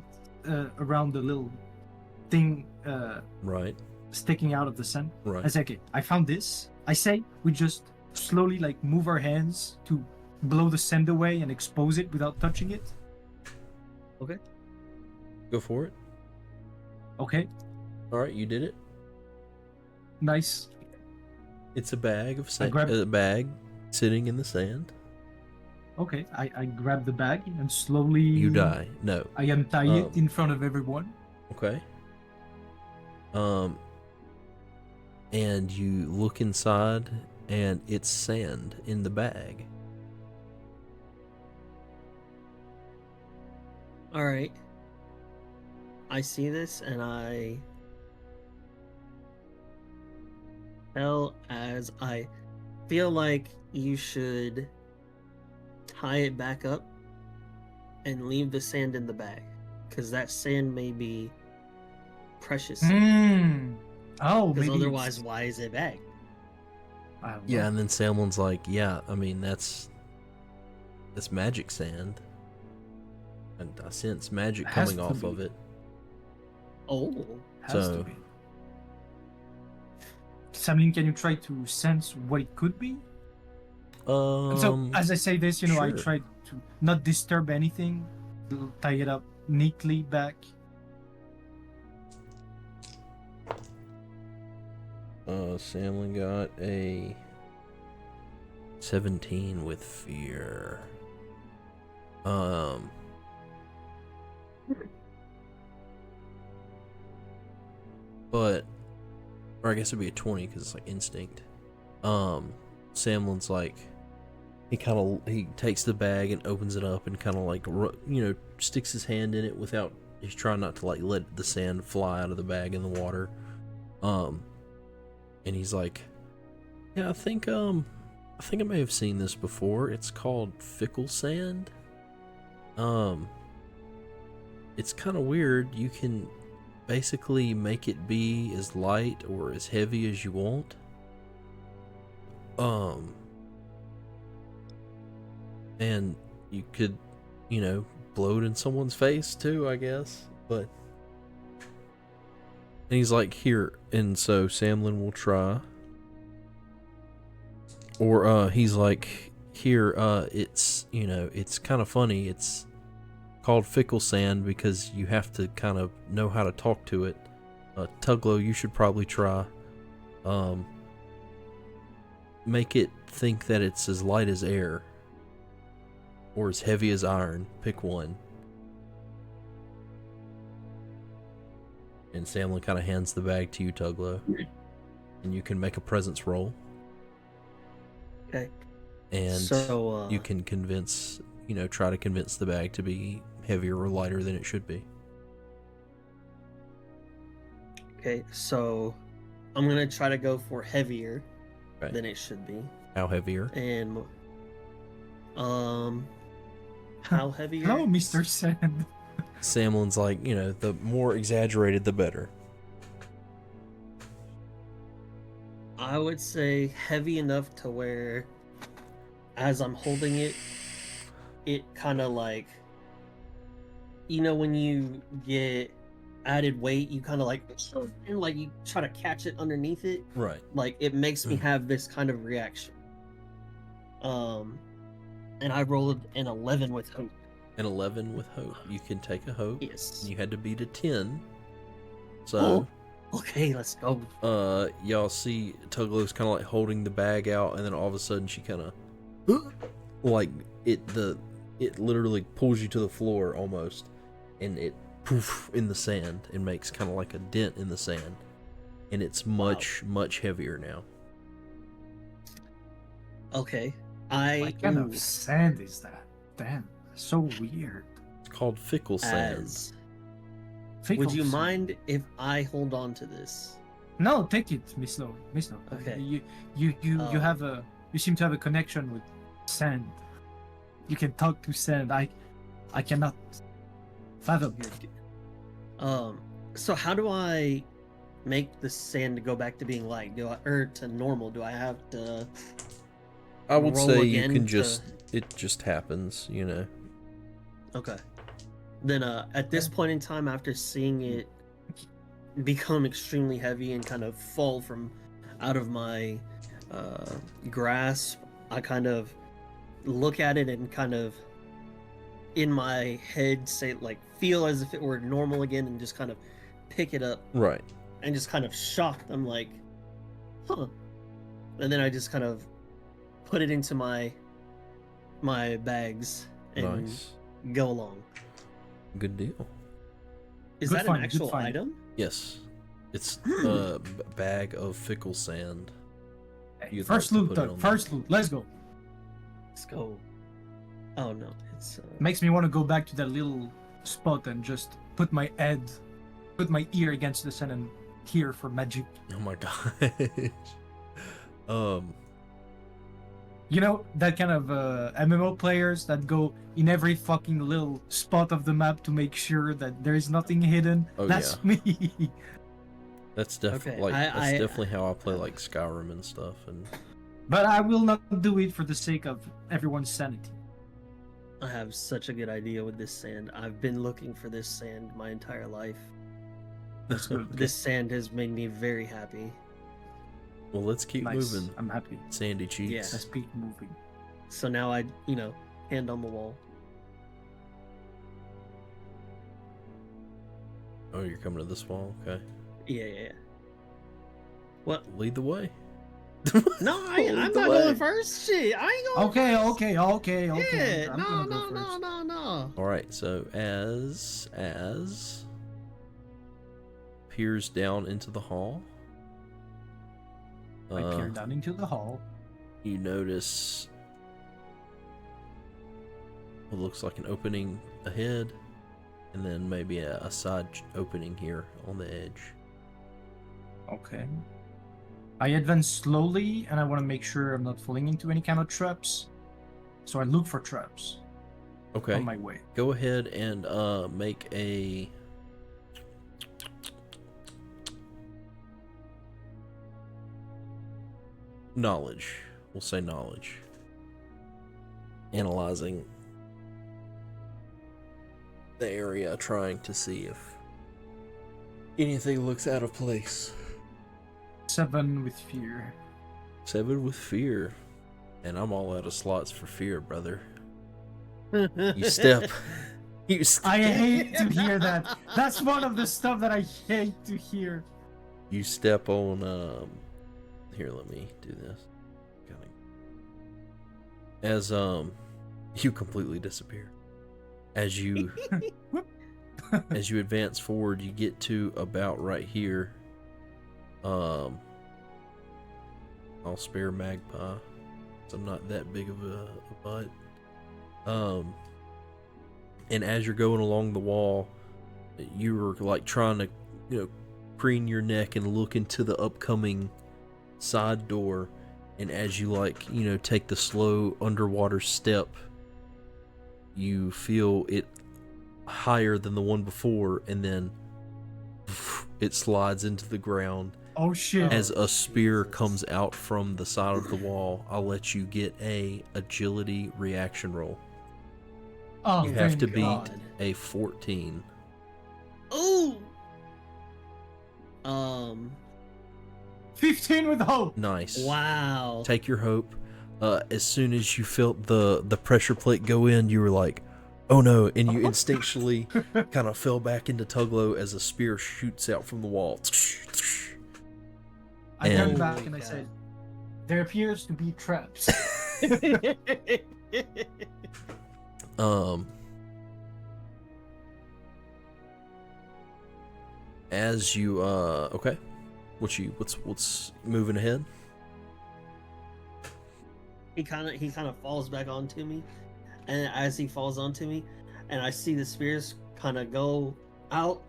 around the little thing Right. sticking out of the sand. Right. I say, okay, I found this. I say we just slowly like move our hands to blow the sand away and expose it without touching it. Okay. Go for it. Okay. Alright, you did it. Nice. It's a bag of sand. grab- A bag sitting in the sand. Okay, I grab the bag and slowly... You die. No. I untie it in front of everyone. Okay. And you look inside, and it's sand in the bag. All right. I see this, and I feel like you should tie it back up and leave the sand in the bag, because that sand may be precious. Oh, because maybe otherwise, why is it bagged? Yeah, and then someone's like, yeah, I mean, that's magic sand. And I sense magic coming off of it. Oh. Has to be. Samlin, can you try to sense what it could be? So, as I say this, sure. I try to not disturb anything, tie it up neatly back. Samlin got a 17 with fear. But, or I guess it'd be a 20 because it's like instinct. Samlin's like, he takes the bag and opens it up and kind of like, sticks his hand in it without, he's trying not to like let the sand fly out of the bag in the water. And he's like, yeah, I think I may have seen this before. It's called fickle sand. It's kind of weird. You can basically make it be as light or as heavy as you want. And you could, blow it in someone's face too, I guess. But and he's like, here, and so Samlin will try. Or he's like, here, it's it's kind of funny. It's called fickle sand because you have to kind of know how to talk to it. Tuglow, you should probably try. Make it think that it's as light as air or as heavy as iron. Pick one. And Samlin kind of hands the bag to you, Tuglow. And you can make a presence roll. Okay. And so, you can try to convince the bag to be heavier or lighter than it should be. Okay, so I'm gonna try to go for heavier than it should be. How heavier? And how heavier? Hello, Mr. Sand. Samlin's like, the more exaggerated, the better. I would say heavy enough to where, as I'm holding it, it kind of like, when you get added weight, you kind of like you try to catch it underneath it. Right. Like it makes me have this kind of reaction. And I rolled an 11 with hope. An 11 with hope. You can take a hope. Yes. You had to beat a 10. So. Okay, let's go. Y'all see Tuglow's kind of like holding the bag out, and then all of a sudden she kind of, like it literally pulls you to the floor almost, and it poof in the sand and makes kind of like a dent in the sand, and it's much heavier now. Okay, What kind of sand is that? Damn, so weird. It's called fickle sand. Would you mind if I hold on to this? No, take it, Miss Snow. Okay. You seem to have a connection with sand. You can talk to sand. I cannot fathom it. So how do I make the sand go back to being light? To normal? Do I have to? I would say you can it just happens, Okay. Then at this point in time, after seeing it become extremely heavy and kind of fall from out of my grasp, I kind of look at it and kind of in my head say, like, feel as if it were normal again and just kind of pick it up. Right. And just kind of shocked. I'm like, huh. And then I just kind of put it into my bags and go along. Good deal. Is that an actual item? Yes. It's a bag of fickle sand. Hey, first loot, let's go. Let's go. Oh no, it's makes me want to go back to that little spot and just put my ear against the sand and hear for magic. Oh my gosh. That kind of MMO players that go in every fucking little spot of the map to make sure that there is nothing hidden. Oh, that's me. That's definitely definitely how I play like Skyrim and stuff. But I will not do it for the sake of everyone's sanity. I have such a good idea with this sand. I've been looking for this sand my entire life. That's good. This sand has made me very happy. Well, let's keep moving. I'm happy. Sandy cheeks. Yeah. Let's keep moving. So now I, hand on the wall. Oh, you're coming to this wall? Okay. Yeah. What? Lead the way. No, I'm not going first. Shit, I ain't going. Okay. Yeah, no. All right. So as peers down into the hall. I peer down into the hall. You notice what looks like an opening ahead, and then maybe a side opening here on the edge. Okay. I advance slowly, and I want to make sure I'm not falling into any kind of traps. So I look for traps. Okay. On my way. Go ahead and make a knowledge. We'll say knowledge. Analyzing the area, trying to see if anything looks out of place. 7 with fear. 7 with fear. And I'm all out of slots for fear, brother. You step. I hate to hear that. That's one of the stuff that I hate to hear. You step on, here, let me do this. As, you completely disappear. As you, as you advance forward, you get to about right here. I'll spare Magpie, 'cause I'm not that big of a butt. And as you're going along the wall, you were like trying to, crane your neck and look into the upcoming side door. And as you take the slow underwater step, you feel it higher than the one before, and then it slides into the ground. Oh shit. As a spear comes out from the side of the wall, I'll let you get a agility reaction roll. Oh, You have to beat God. a 14. Ooh. 15 with hope. Nice. Wow. Take your hope. As soon as you felt the pressure plate go in, you were like, oh no, and you instinctually kind of fell back into Tuglow as a spear shoots out from the wall. I turned And- back and I said, there appears to be traps. As you okay, what's moving ahead? He kind of falls back onto me, and as he falls onto me, and I see the spears kind of go out,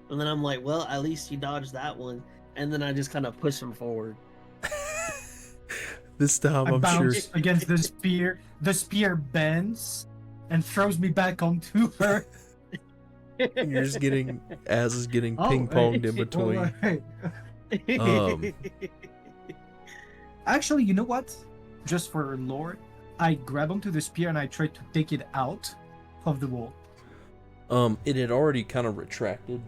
and then I'm like, well, at least he dodged that one, and then I just kind of push him forward. This time I I'm sure bounce against the spear. The spear bends and throws me back onto her. you're just getting is getting Oh, ping ponged hey, in between. hey. Um, Actually, you know what? Just for lore, I grab onto the spear and I try to take it out of the wall. It had already kind of retracted.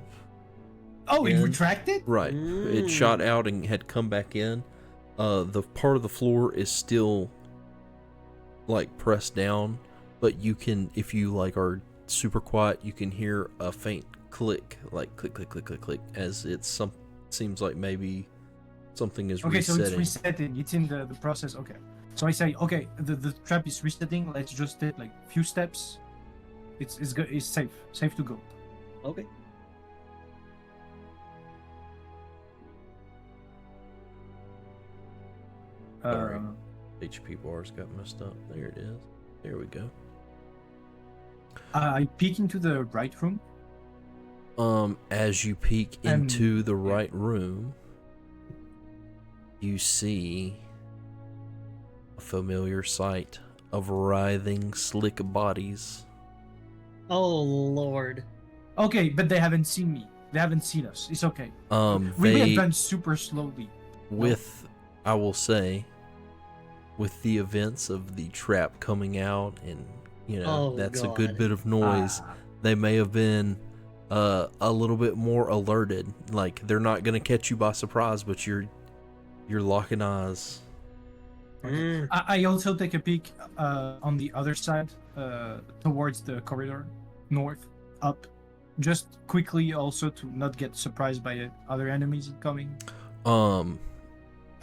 Oh, it In. retracted? Right. It shot out and had come back in. The part of the floor is still like pressed down, but you can, if you are super quiet, you can hear a faint click, like click, click, click, click, click, as seems like maybe something is Okay, resetting. so it's resetting. It's in the process. Okay. So I say, okay, the trap is resetting. Let's just take a few steps. It's good. It's safe to go. Okay. Alright. HP bars got messed up. There it is. There we go. I peek into the right room. As you peek And- into the right room, you see a familiar sight of writhing, slick bodies. Oh Lord. Okay, but they haven't seen me. They haven't seen us. It's okay. We They advance super slowly. with, I will say, with the events of the trap coming out, and Oh, that's a God. good bit of noise. They may have been a little bit more alerted. Like, they're not gonna catch you by surprise, but you're locking eyes. Mm. I also take a peek on the other side, towards the corridor, north, up, just quickly, also to not get surprised by other enemies coming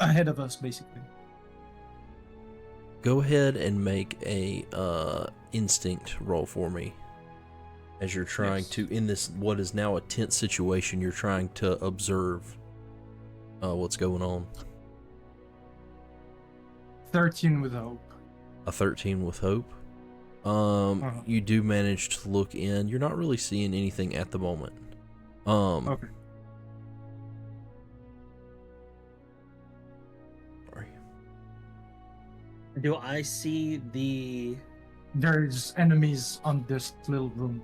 ahead of us, basically. Go ahead and make a instinct roll for me. As you're trying Yes. to, in this what is now a tense situation, you're trying to observe what's going on. 13 with hope. A 13 with hope. Uh-huh. You do manage to look in. You're not really seeing anything at the moment. Okay. Sorry. Do I see the? There's enemies on this little room.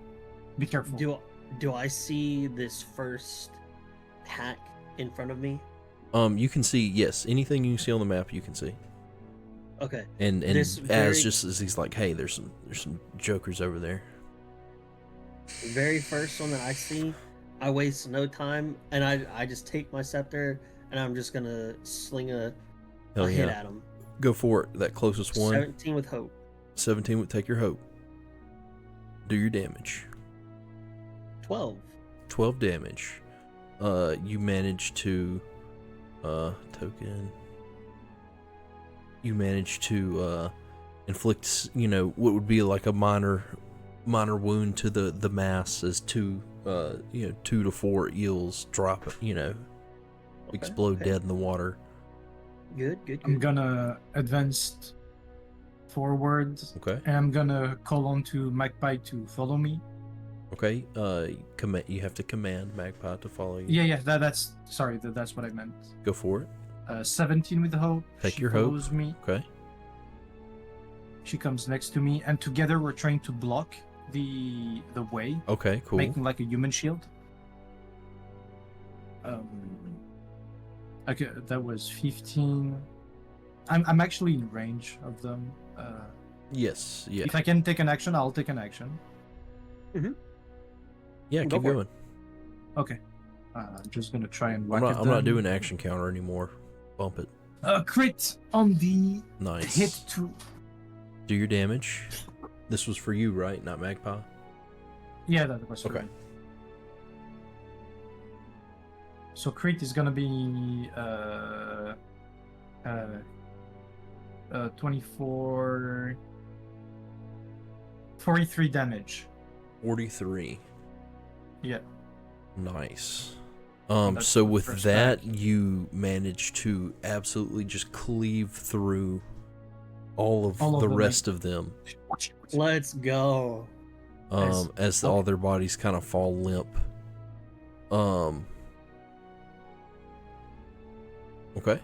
Be careful. Do I see this first pack in front of me? You can see, yes, anything you see on the map, you can see. Okay. And just as he's like, hey, there's some jokers over there. The very first one that I see, I waste no time, and I just take my scepter, and I'm just gonna sling a hit at him. Go for it. That closest one. 17 with hope. 17 would take your hope. Do your damage. 12. 12 damage. You manage to token. You manage to inflict, what would be like a minor wound to the mass as 2 to 4 eels drop, explode dead in the water. Good. I'm gonna advance forward. Okay. And I'm gonna call on to Magpie to follow me. Okay. You have to command Magpie to follow you. Yeah. That's what I meant. Go for it. 17 with the hope. Take your hope. She follows me. Okay. She comes next to me, and together we're trying to block the way. Okay, cool. Making like a human shield. Okay, that was 15. I'm actually in range of them. Yes. Yeah. If I can take an action, I'll take an action. Mm-hmm. Yeah, keep going. Okay. I'm just gonna try and whack I'm not doing action counter anymore. Bump it. Crit on the nice hit 2. Do your damage. This was for you, right? Not Magpie? Yeah, that was okay. Me. So crit is gonna be 24, 43 damage. 43. Yeah. Nice. So with that, you manage to absolutely just cleave through all of the rest of them. Let's go. As all their bodies kind of fall limp. Okay.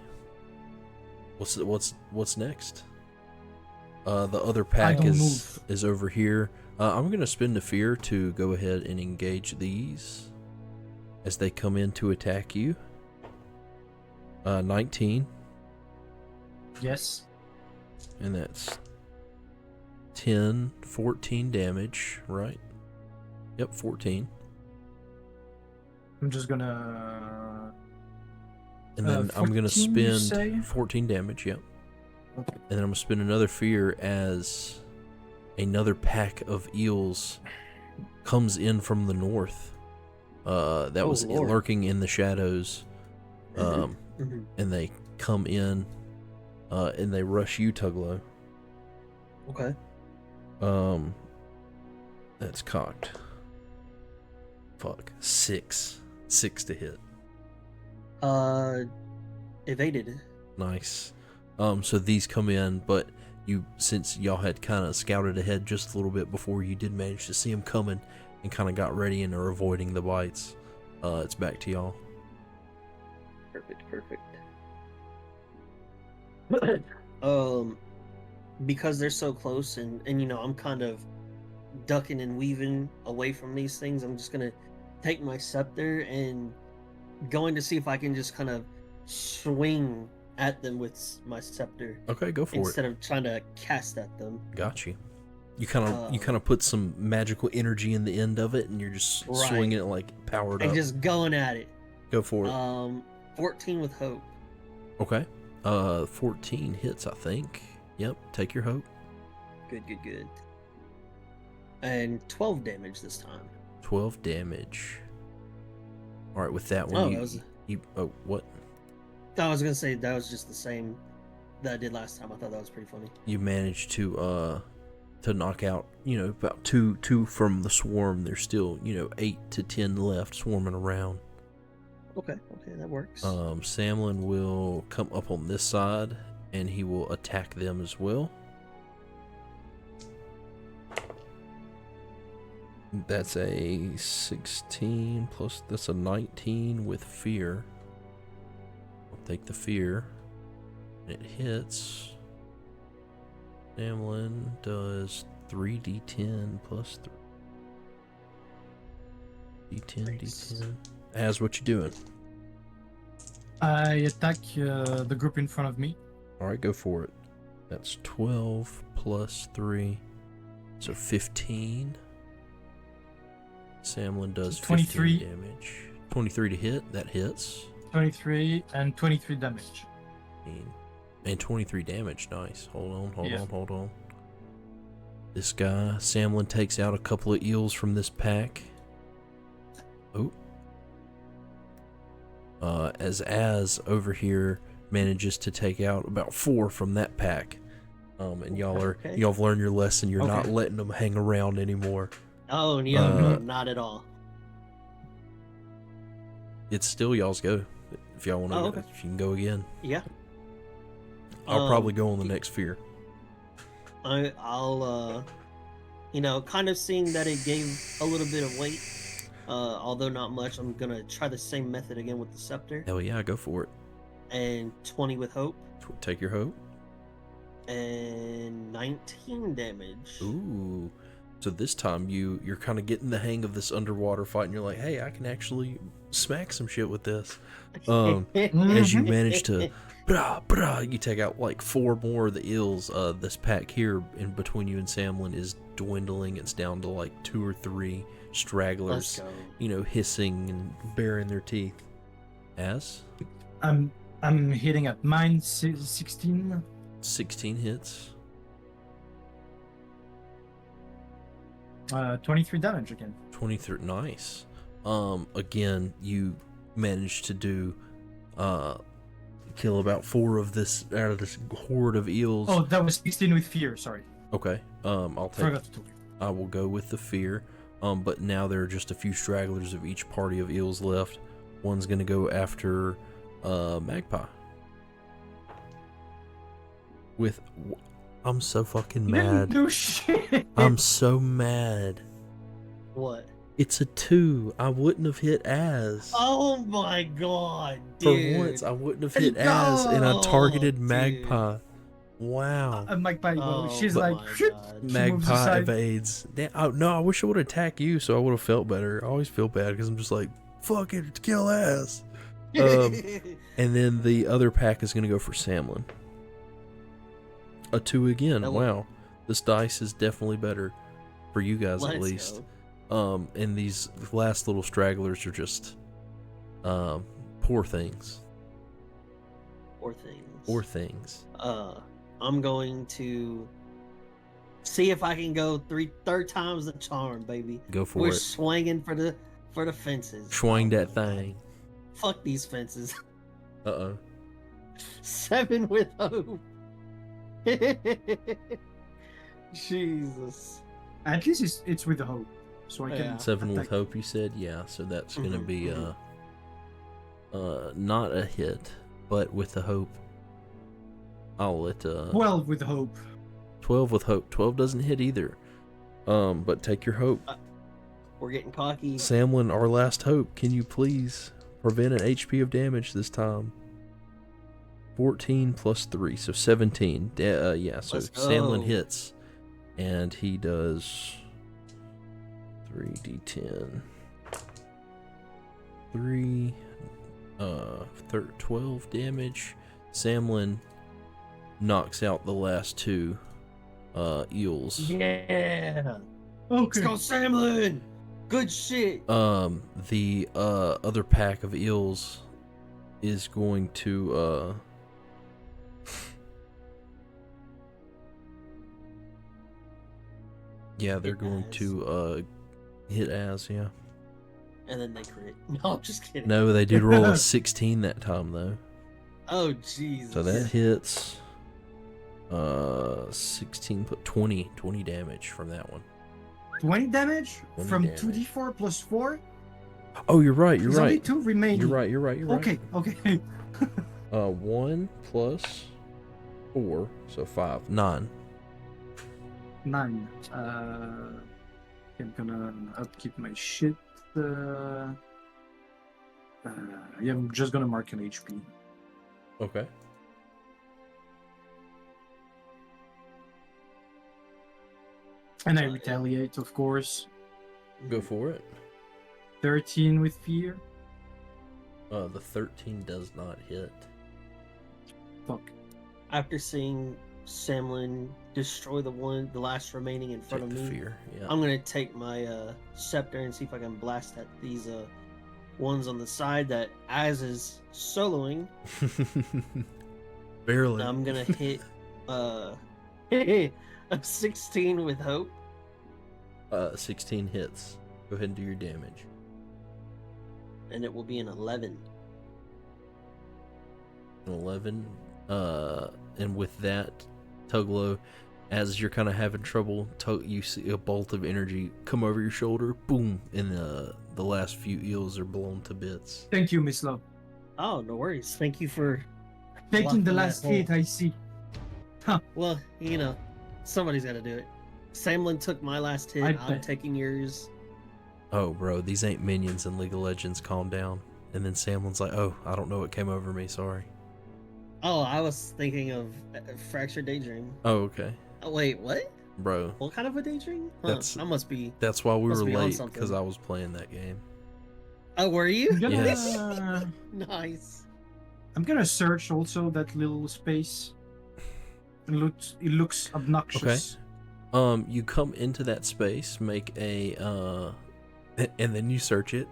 What's next? The other pack is over here. I'm gonna spend a fear to go ahead and engage these as they come in to attack you. 19. Yes. And that's 14 damage, right? Yep, 14. I'm just gonna... And then I'm gonna spend 14 damage, yep. Okay. And then I'm gonna spend another fear as another pack of eels comes in from the north. That was lurking in the shadows. And they come in and they rush you, Tuglow. Okay. That's cocked. Fuck. 6 to hit. Evaded. Nice. So these come in, but since y'all had kind of scouted ahead just a little bit before, you did manage to see them coming and kind of got ready and are avoiding the bites. It's back to y'all. Perfect. Because they're so close and I'm kind of ducking and weaving away from these things, I'm just gonna take my scepter and going to see if I can just kind of swing at them with my scepter. Okay, go for it. Instead of trying to cast at them. Got you. You kind of put some magical energy in the end of it, and you're just swinging it like powered up. And just going at it. Go for it. 14 with hope. Okay. 14 hits, I think. Yep. Take your hope. Good. And 12 damage this time. 12 damage. All right. With that one, what? I was gonna say that was just the same that I did last time. I thought that was pretty funny. You managed to knock out, about two from the swarm. There's still, 8 to 10 left swarming around. Okay, that works. Samlin will come up on this side and he will attack them as well. That's a 16 plus, that's a 19 with fear. I'll take the fear. It hits. Samlin does 3d10 plus 3. D10, Nice. D10. As what you doing? I attack the group in front of me. All right, go for it. That's 12 plus 3, so 15. Samlin does 23 damage. 23 to hit. That hits. 23 and 23 damage. And 23 damage. Nice. Hold on. This guy, Samlin, takes out a couple of eels from this pack. Oh. As over here manages to take out about 4 from that pack. And y'all have learned your lesson. You're not letting them hang around anymore. Oh no, not at all. It's still y'all's go. If y'all want to, if you can go again. Yeah. I'll probably go on the next fear. I'll kind of seeing that it gave a little bit of weight, although not much. I'm gonna try the same method again with the scepter. Hell yeah, go for it. And 20 with hope. Take your hope. And 19 damage. Ooh. So this time you're kind of getting the hang of this underwater fight, and you're like, hey, I can actually smack some shit with this. As you manage to, you take out like 4 more of the eels. This pack here in between you and Samlin is dwindling. It's down to like 2 or 3 stragglers, hissing and baring their teeth. As I'm hitting at mine 16. 16 hits. 23 damage again. 23, nice. Again, you managed to do kill about 4 of this out of this horde of eels. Oh, that was 16 with fear. Sorry. Okay. I will go with the fear. But now there are just a few stragglers of each party of eels left. One's gonna go after Magpie. I'm so fucking mad. No shit. I'm so mad. What? It's a 2. I wouldn't have hit as. Oh my god, dude. For once, I wouldn't have hit as, and I targeted Magpie. Wow. Magpie, she's like, Magpie evades. I wish I would attack you, so I would have felt better. I always feel bad because I'm just like, fuck it, kill ass. And then the other pack is gonna go for Samlin. A 2 again. Wow, this dice is definitely better for you guys. At least. And these last little stragglers are just poor things. Poor things. I'm going to see if I can go third time's the charm, baby. Go for it. We're swinging for the fences. Swing that thing. Fuck these fences. 7 with hope. Jesus. At least it's with the hope, so I can. 7 with hope, you said, yeah. So that's gonna be not a hit, but with the hope, I'll let 12 with hope. 12 with hope. 12 doesn't hit either. But take your hope. We're getting cocky. Samlin, our last hope. Can you please prevent an HP of damage this time? 14 plus 3, so 17. Yeah, so Samlin hits, and he does 3d10. 12 damage. Samlin knocks out the last 2 eels. Yeah. Okay. Let's go, Samlin. Good shit. The other pack of eels is going to yeah, they're going to hit as, yeah. And then they crit. No, I'm just kidding. No, they did roll a 16 that time though. Oh Jesus. So that hits 16 put 20 damage from that one. 20 damage 20 from damage. 2d4 plus 4? Oh, you're right. There's only 2 remaining. You're right. Okay. 1 plus 4, so 5, 9. 9. I'm gonna upkeep my shit. Yeah, I'm just gonna mark an HP. Okay. And I retaliate, of course. Go for it. 13 with fear. The 13 does not hit. Fuck. After seeing Samlin destroy the last remaining in front Take of the me, fear. Yeah. I'm gonna take my scepter and see if I can blast at these ones on the side that Az is soloing. Barely. I'm gonna hit a 16 with hope. 16 hits. Go ahead and do your damage. And it will be an 11. An 11. And with that, Tuglow, as you're kind of having trouble, you see a bolt of energy come over your shoulder. Boom! And the last few eels are blown to bits. Thank you, Miss Love. Oh, no worries. Thank you for Taking the blocking last that hole. hit, I see. Huh. Well, you know, somebody's got to do it. Samlin took my last hit. I'm bet. taking yours. Oh, bro, these ain't minions in League of Legends. Calm down. And then Samlin's like, oh, I don't know what came over me. Sorry. Oh, I was thinking of Fractured Daydream. Oh, okay. Oh, wait, what? Bro, What kind of a daydream? Huh, That's- I must be. that's why we Must were be on late, something. because I was playing that game. Oh, were you? I'm gonna, Yes. Nice. I'm gonna search also that little space. It looks obnoxious. You come into that space, make a, and then you search it.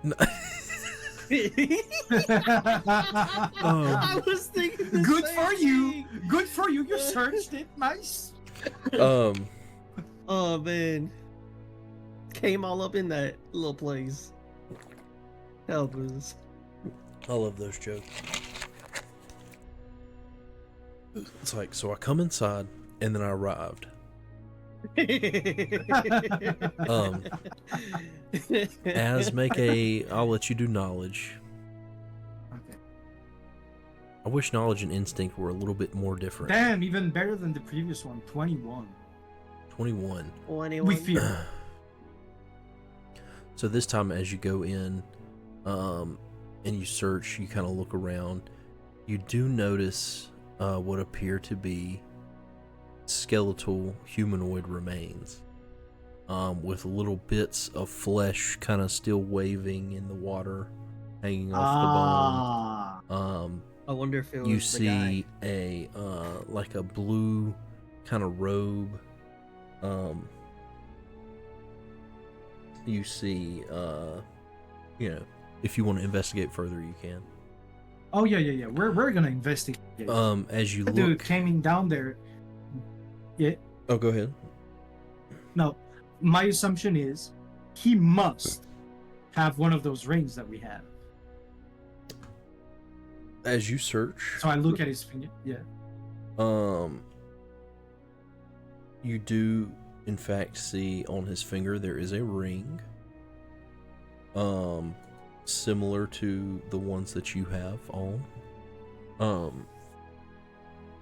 I was thinking the Good same for you. thing. Good for you. You searched it. Nice. Oh man, came all up in that little place. Help us. I love those jokes. It's like, so I come inside, and then I arrived. As make a, I'll let you do knowledge. Okay. I wish knowledge and instinct were a little bit more different. Damn, even better than the previous one. 21. 21. 21. With fear. So this time, as you go in, and you search, you kind of look around, you do notice what appear to be skeletal humanoid remains, with little bits of flesh kind of still waving in the water, hanging off the bone. I wonder if it was You the see guy. a like a blue kind of robe. You see, you know, if you want to investigate further, you can. Oh yeah. We're gonna investigate. As you That dude look. came down there. Yeah. Oh, go ahead. No, my assumption is he must have one of those rings that we have. As you search, So I look at his finger. Yeah. you do in fact see on his finger there is a ring, similar to the ones that you have on.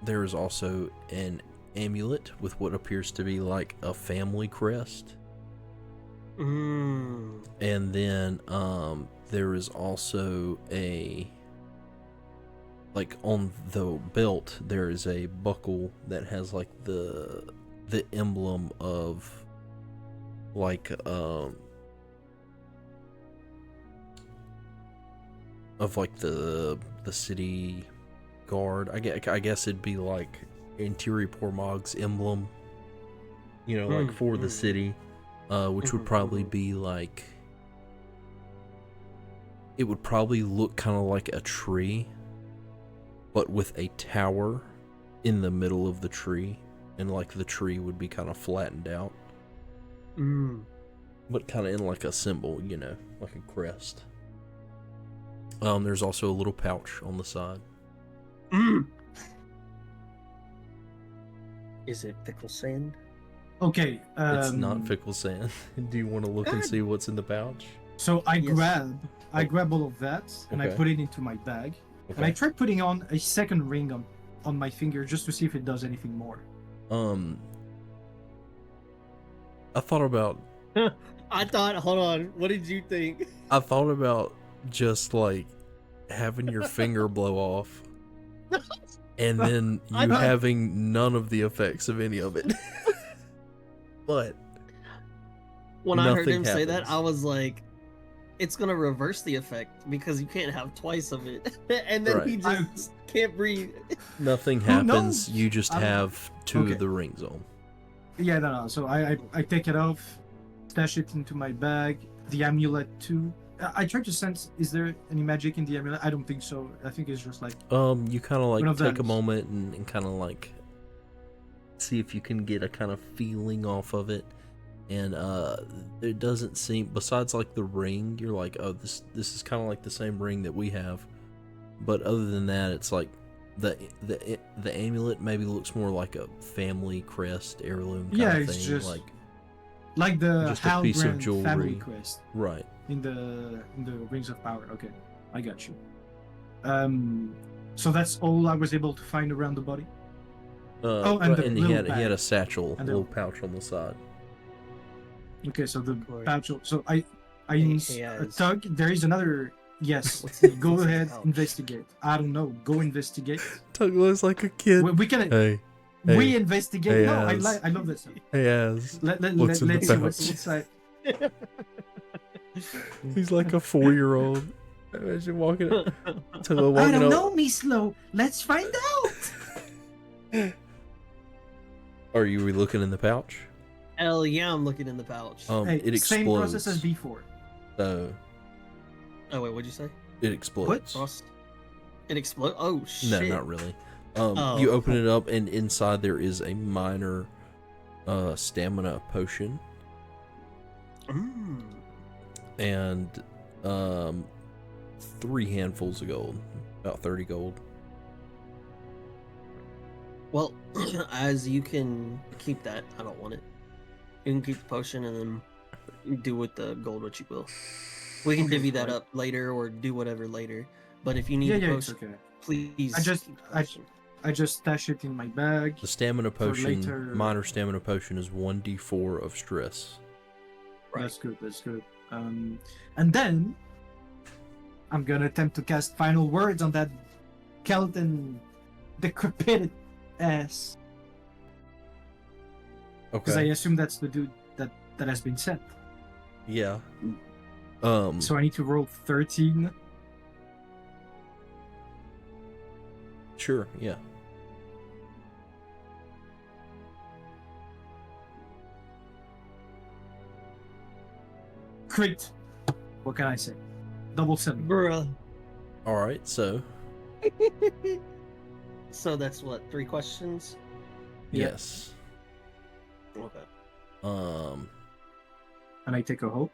There is also an amulet with what appears to be like a family crest. Mm. And then there is also a, like on the belt there is a buckle that has like the emblem of like of like the city guard. I guess it'd be like Interior Pormog's emblem, you know, like for the city, which would probably be like, it would probably look kind of like a tree, but with a tower in the middle of the tree, and like the tree would be kind of flattened out, but kind of in like a symbol, you know, like a crest. There's also a little pouch on the side. Is it pickle sand? Okay. It's not fickle sand. Do you want to look and see what's in the pouch? So I Yes. grab all of that and I Okay. put it into my bag. And I tried putting on a second ring on my finger just to see if it does anything more. I thought about Hold on, what did you think? just like having your finger blow off, and then I you thought- having none of the effects of any of it. But When I heard Nothing him say that, happens. I was like, it's gonna reverse the effect because you can't have twice of it, and then he Right. just can't breathe. Nothing Who happens. knows? You just I don't- have two Okay. of the rings on. Yeah, no. So I take it off, stash it into my bag. The amulet too. I try to sense. Is there any magic in the amulet? I don't think so. I think it's just like You kind of One like of take a those. moment and kind of like see if you can get a kind of feeling off of it, and it doesn't seem, besides like the ring, you're like, oh, this is kind of like the same ring that we have, but other than that, it's like the amulet maybe looks more like a family crest heirloom kind Yeah, of it's thing, just like the just a piece of Halbrand jewelry. family quest right. in the Rings of Power. Okay, I got you. So that's all I was able to find around the body. Oh, and the and he little had bag. a satchel, And the- little pouch on the side. Okay, so the course. pouch. So I Hey, Tug. There is another. Yes, What's in go the ahead, pouch? investigate. I don't know. Go investigate. Tuglow's like a kid. We can. Hey, We hey, investigate. hey, no, Az. I love that stuff. hey, Az. Let's What's in the see what's pouch? inside. He's like a 4-year-old. Imagine walking up. Tuglow walking I don't up. know, Miss Low. Let's find out. Are you looking in the pouch? Hell yeah, I'm looking in the pouch. Hey, It explodes. same process as before. So Oh wait, what'd you say? it explodes. Frost? It explode? Oh shit! No, not really. Oh. You open it up, and inside there is a minor stamina potion Mm. and 3 handfuls of gold, about 30 gold. Well, as you can keep that. I don't want it. You can keep the potion and then do with the gold what you will. We can Okay, divvy that right. up later or do whatever later. But if you need Yeah, the yeah, it's potion, okay. please. I just- keep the I- potion. I just stash it in my bag. The stamina potion, later. minor stamina potion, is 1d4 of stress. Right. That's good. That's good. And then I'm gonna attempt to cast final words on that skeleton, decrepit ass, because I Okay. assume that's the dude that has been sent. Yeah. So I need to roll 13. Sure. Yeah. Crit. What can I say? Double 7. Bruh. All right. So So that's what, 3 questions? Yeah. yes. Okay. And I take a hope.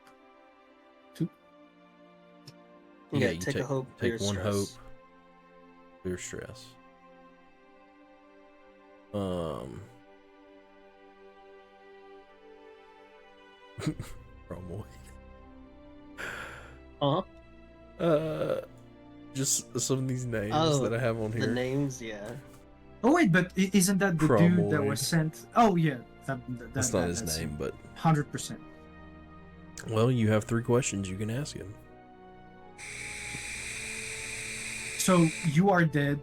Yeah, Yeah, you take a hope. for Take your one stress. hope. For your stress. Wrong Uh-huh. one. Just some of these names Oh, that I have on The here. names, yeah. Oh wait, but isn't that the dude that was Chromoid. sent? Oh yeah, That's not his name, but 100%. well, you have 3 questions you can ask him. So you are dead.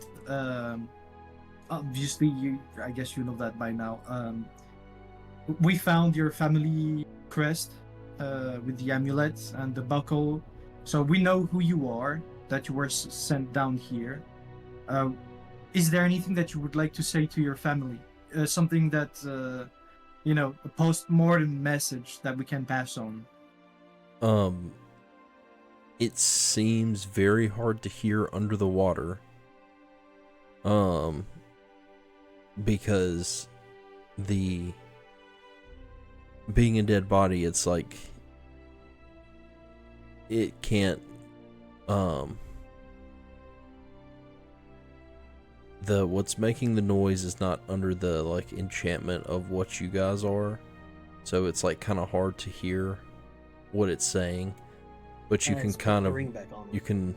Obviously, I guess you know that by now. We found your family crest with the amulets and the buckle, so we know who you are. That you were sent down here. Is there anything that you would like to say to your family? Something that a post-mortem message that we can pass on. It seems very hard to hear under the water. Because being a dead body, it's like it can't what's making the noise is not under the like enchantment of what you guys are, so it's like kind of hard to hear what it's saying, but you can Let's put kind the of ring back on. you can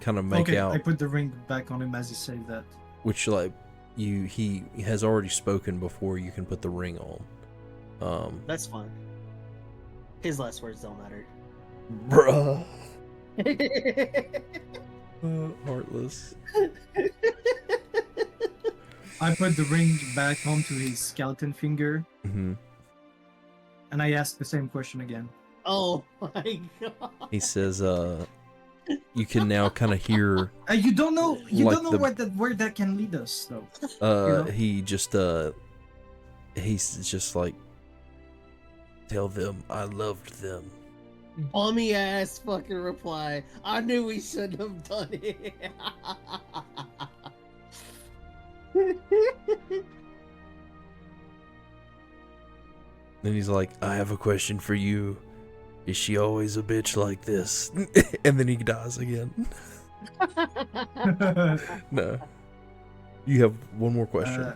kind of make Okay, out I put the ring back on him as he said that. which like he has already spoken before you can put the ring on. That's fine. His last words don't matter. Bruh. Heartless. I put the ring back onto his skeleton finger, Mm-hmm. and I asked the same question again. Oh my god. He says, you can now kind of hear. You don't know Like where that can lead us though. You know? He's just like, tell them I loved them. Bummy ass fucking reply. I knew we shouldn't have done it. Then he's like, I have a question for you. Is she always a bitch like this? And then he dies again. No. You have one more question.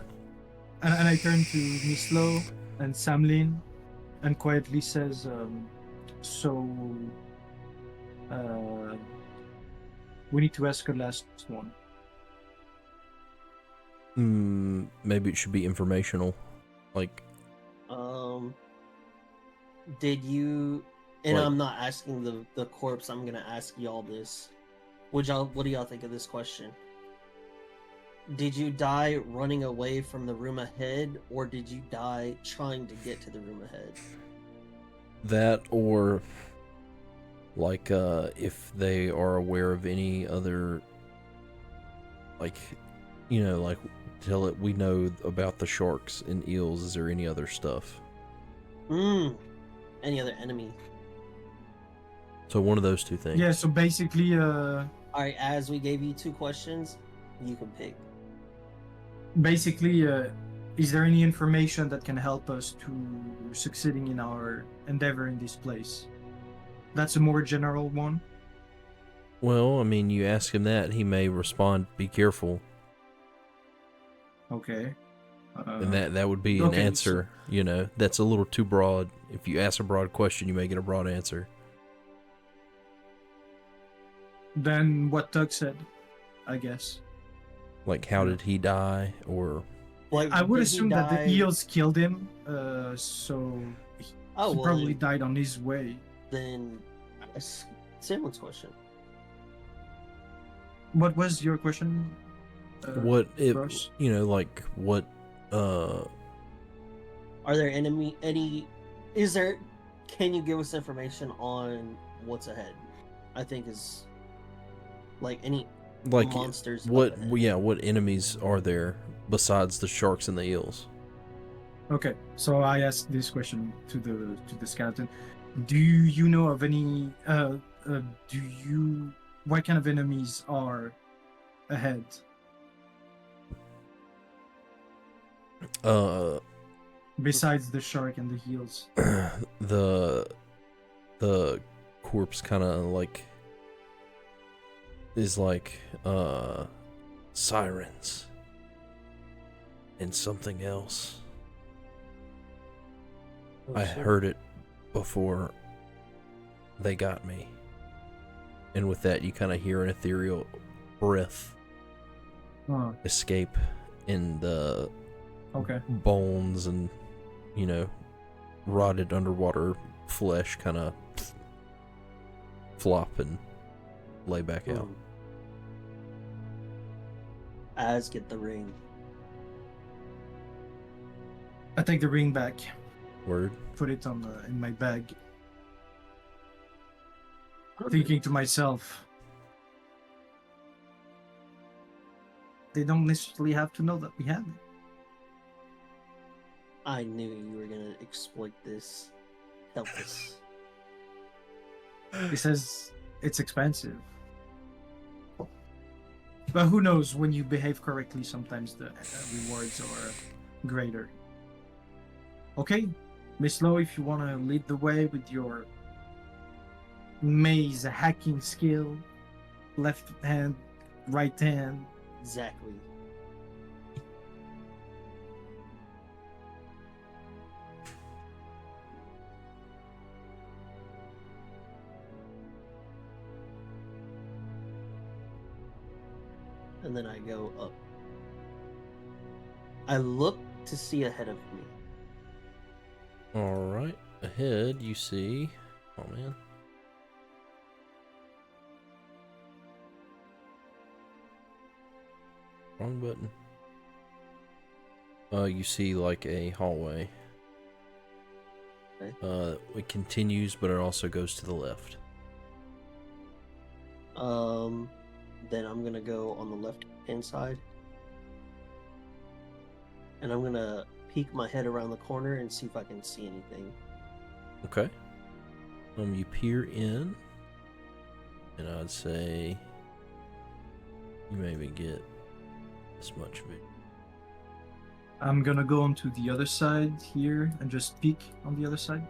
And I turn to Mislo and Samlin and quietly says, we need to ask a last one. Maybe it should be informational. Like, did you, and Like- I'm not asking the corpse, I'm gonna ask y'all this. What do y'all think of this question? Did you die running away from the room ahead, or did you die trying to get to the room ahead? that, or like if they are aware of any other, like, you know, like, tell it we know about the sharks and eels. Is there any other stuff? Any other enemy? So one of those two things. Yeah, so basically, Alright, as we gave you 2 questions, you can pick. Is there any information that can help us to succeeding in our endeavor in this place? That's a more general one. Well, I mean, you ask him that, he may respond, be careful. Okay. And that would be an okay, answer, you know. That's a little too broad. If you ask a broad question, you may get a broad answer. Then what Tug said, I guess. Like, how did he die, or... Like, I would did he assume that the die- eels killed him, so he Oh, well, probably then- died on his way. Then ask Samuel's question. What was your question? what it, Bruce? you know, like, what, Are there is there, can you give us information on what's ahead? I think is, like, any like, monsters. what, up ahead. yeah, what enemies are there besides the sharks and the eels? Okay, so I asked this question to the skeleton. Do you know of any? What kind of enemies are ahead? Besides the shark and the heels. the corpse kind of like is like sirens and something else. Oh, I shit. heard it before they got me. And with that, you kind of hear an ethereal breath Oh, escape in the okay. bones and, you know, rotted underwater flesh kind of flop and lay back out. Az, get the ring. I take the ring back. Word. Put it on in my bag. Thinking to myself, they don't necessarily have to know that we have it. I knew you were gonna exploit this. Help us. It says it's expensive. But who knows, when you behave correctly, sometimes the rewards are greater. Okay, Miss Lowe, if you want to lead the way with your maze hacking skill, left hand, right hand. Exactly. And then I go up. I look to see ahead of me. Alright. Ahead, you see. Oh, man. Wrong button. You see like a hallway. Okay. It continues, but it also goes to the left. Then I'm gonna go on the left-hand side, and I'm gonna peek my head around the corner and see if I can see anything. Okay. You peer in, and I'd say you maybe get this much of it. I'm gonna go onto the other side here and just peek on the other side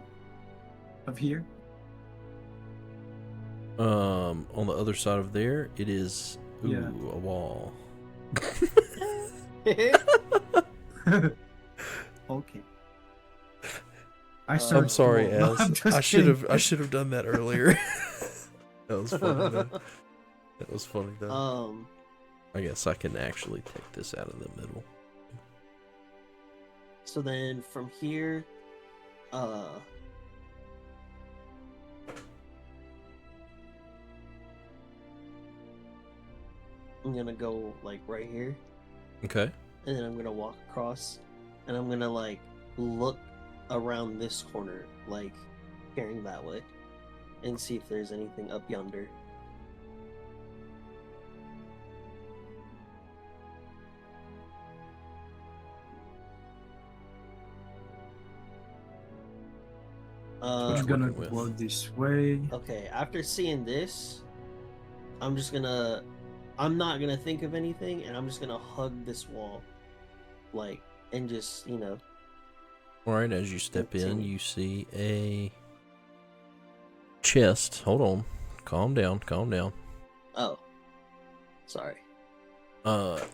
of here. On the other side of there, it is Yeah. a wall. Okay. I'm sorry, No, Az. I'm just I should kidding. have done that earlier. That was funny though. That was funny though. I guess I can actually take this out of the middle. So then from here, I'm gonna go like right here, Okay. and then I'm gonna walk across, and I'm gonna like look around this corner, like peering that way, and see if there's anything up yonder. I'm gonna go this way. Okay, after seeing this, I'm not gonna think of anything, and I'm just gonna hug this wall, like, and just, All right. As you step in, you see a chest. Hold on. Calm down. Calm down. Oh, sorry.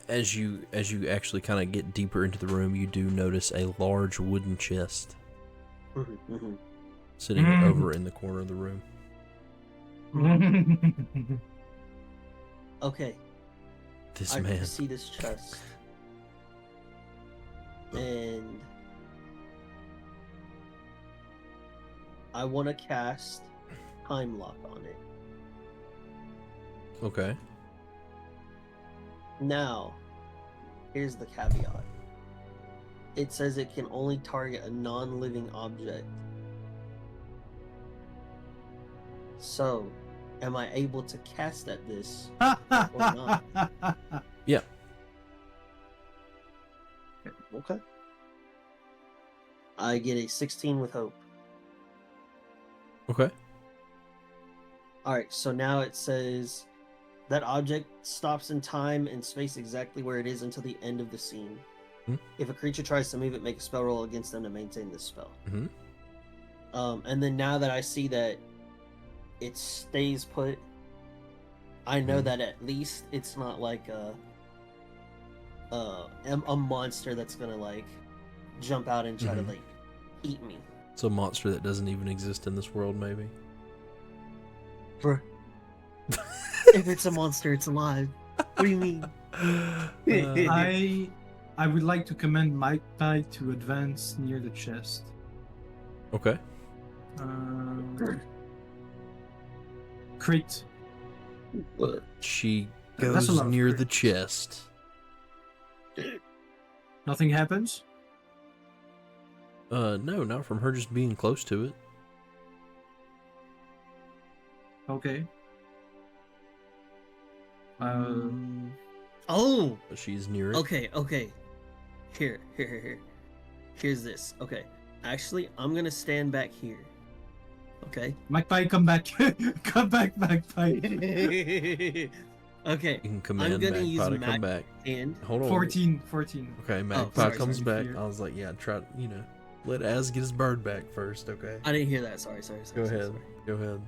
As you actually kind of get deeper into the room, you do notice a large wooden chest sitting over in the corner of the room. Okay. This I man. can see this chest, and I want to cast Time Lock on it. Okay. Now, here's the caveat. It says it can only target a non-living object. So, am I able to cast at this or not? Yeah. Okay. I get a 16 with hope. Okay. Alright, so now it says that object stops in time and space exactly where it is until the end of the scene. If a creature tries to move it, make a spell roll against them to maintain this spell. And then now that I see that it stays put, I know that at least it's not like a monster that's gonna like jump out and try to like eat me. It's a monster that doesn't even exist in this world, maybe. Bruh. If it's a monster, it's alive. What do you mean? I would like to command my Pie to advance near the chest. Okay. Crit. She That's a goes lot of near crits. the chest. Nothing happens? No, not from her just being close to it. Okay. Oh! But she's near it. Okay. Here. Here's this. Okay. Actually, I'm gonna stand back here. Okay? Magpie, come back. Come back, Magpie. Okay. You can command I'm gonna Magpie use to come back. And Hold on. 14. Okay, Magpie sorry, comes sorry. back. I was like, yeah, try, let Az get his bird back first, okay? I didn't hear that. Sorry. Go ahead. Go ahead.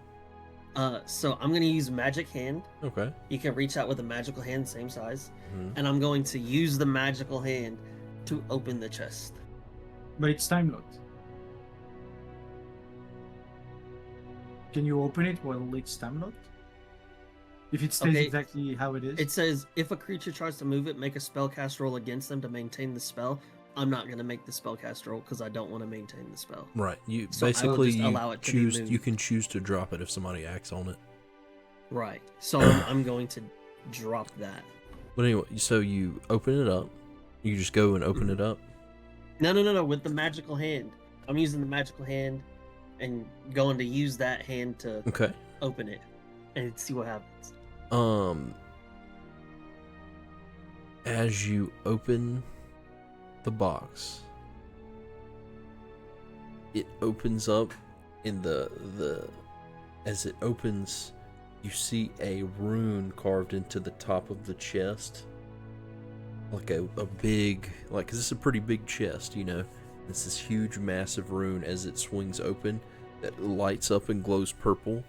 So I'm gonna use Magic Hand. Okay. You can reach out with a magical hand, same size, Mhm. and I'm going to use the magical hand to open the chest. But it's time locked. Can you open it while it's time locked? If it stays Okay. exactly how it is? It says if a creature tries to move it, make a spellcast roll against them to maintain the spell. I'm not gonna make the spellcast roll because I don't want to maintain the spell. Right. You So I will basically just allow it to be moved. you can choose to drop it if somebody acts on it. Right. So I'm going to drop that. But anyway, so you open it up. You just go and open it up. No. With the magical hand. I'm using the magical hand and going to use that hand to Okay. open it and see what happens. As you open the box, it opens up in as it opens, you see a rune carved into the top of the chest. Like a big, like, 'cause it's a pretty big chest, you know. It's this huge, massive rune as it swings open that lights up and glows purple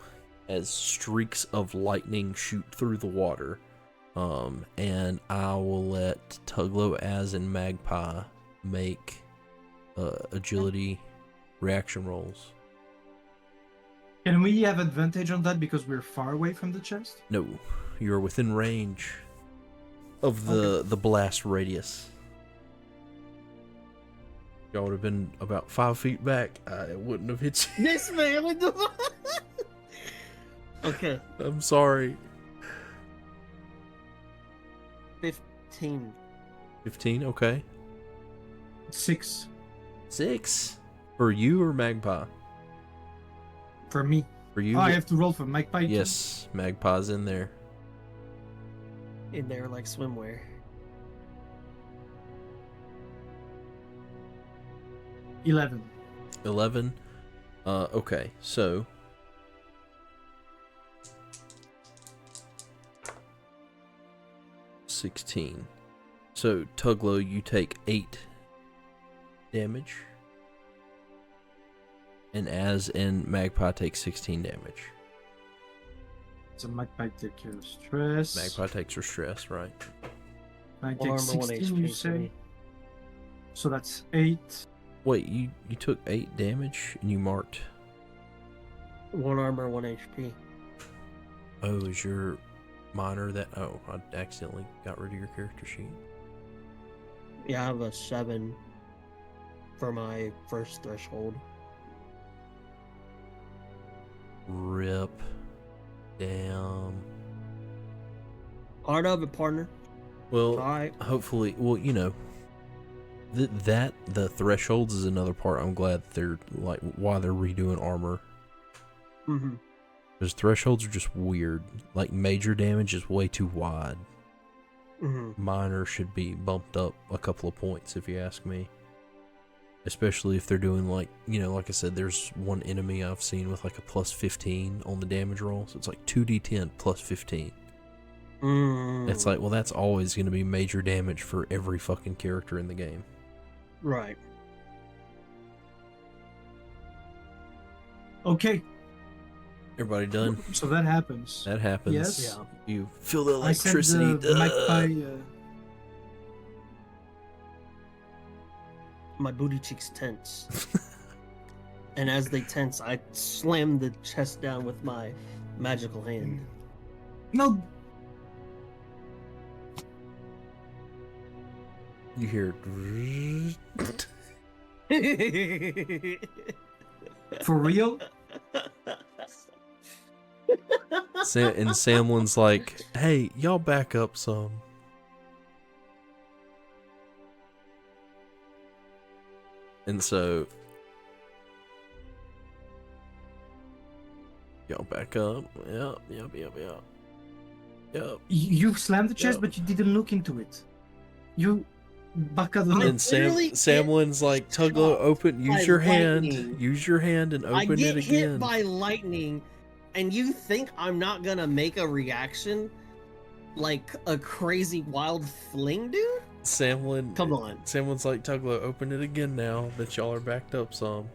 as streaks of lightning shoot through the water. And I will let Tuglow, Az, and Magpie make agility reaction rolls. Can we have advantage on that because we're far away from the chest? No, you're within range of the blast radius. Y'all would have been about 5 feet back. I wouldn't have hit you. This man with the. Okay. I'm sorry. 15. 15, okay. 6 6 for you or Magpie? for me. For you? Oh, I have to roll for Magpie. Yes, Magpie's in there. In there like swimwear. 11. 11. Okay, so 16. So Tuglow, you take 8 damage, and Az and Magpie take 16 damage. So Magpie take your stress. Magpie takes her stress, right? I One take armor, 16, 1 you HP for say? me. So that's 8. Wait, you took 8 damage and you marked. 1 armor, 1 HP. Oh, is your minor that? Oh, I accidentally got rid of your character sheet. Yeah, I have a 7 for my first threshold. Rip. Damn. Part of it, partner. Well, Alright. hopefully, well, you know, the thresholds is another part. I'm glad they're like why they're redoing armor. Mm-hmm. Because thresholds are just weird. Like major damage is way too wide. Mm-hmm. Minor should be bumped up a couple of points, if you ask me. Especially if they're doing like, you know, like I said, there's one enemy I've seen with like a plus 15 on the damage roll. So it's like 2d10 plus 15. Mm. It's like, well, that's always going to be major damage for every fucking character in the game. Right. Okay, Everybody done? so that happens. That happens. Yes. Yeah. You feel the I sent electricity. the Magpie. My booty cheeks tense. And as they tense, I slam the chest down with my magical hand. No, You hear. for real? And Samlin's like, hey, y'all back up some. And so y'all back up. Yep. You slammed the chest, Yep. but you didn't look into it. You back out the And literally Samlin's like, Tuglow, open, by use your hand. lightning. Use your hand and I open get it hit again. by lightning, and you think I'm not gonna make a reaction like a crazy wild fling, dude? Samlin, Come on. Samlin's like, Tuglow, open it again now that y'all are backed up some.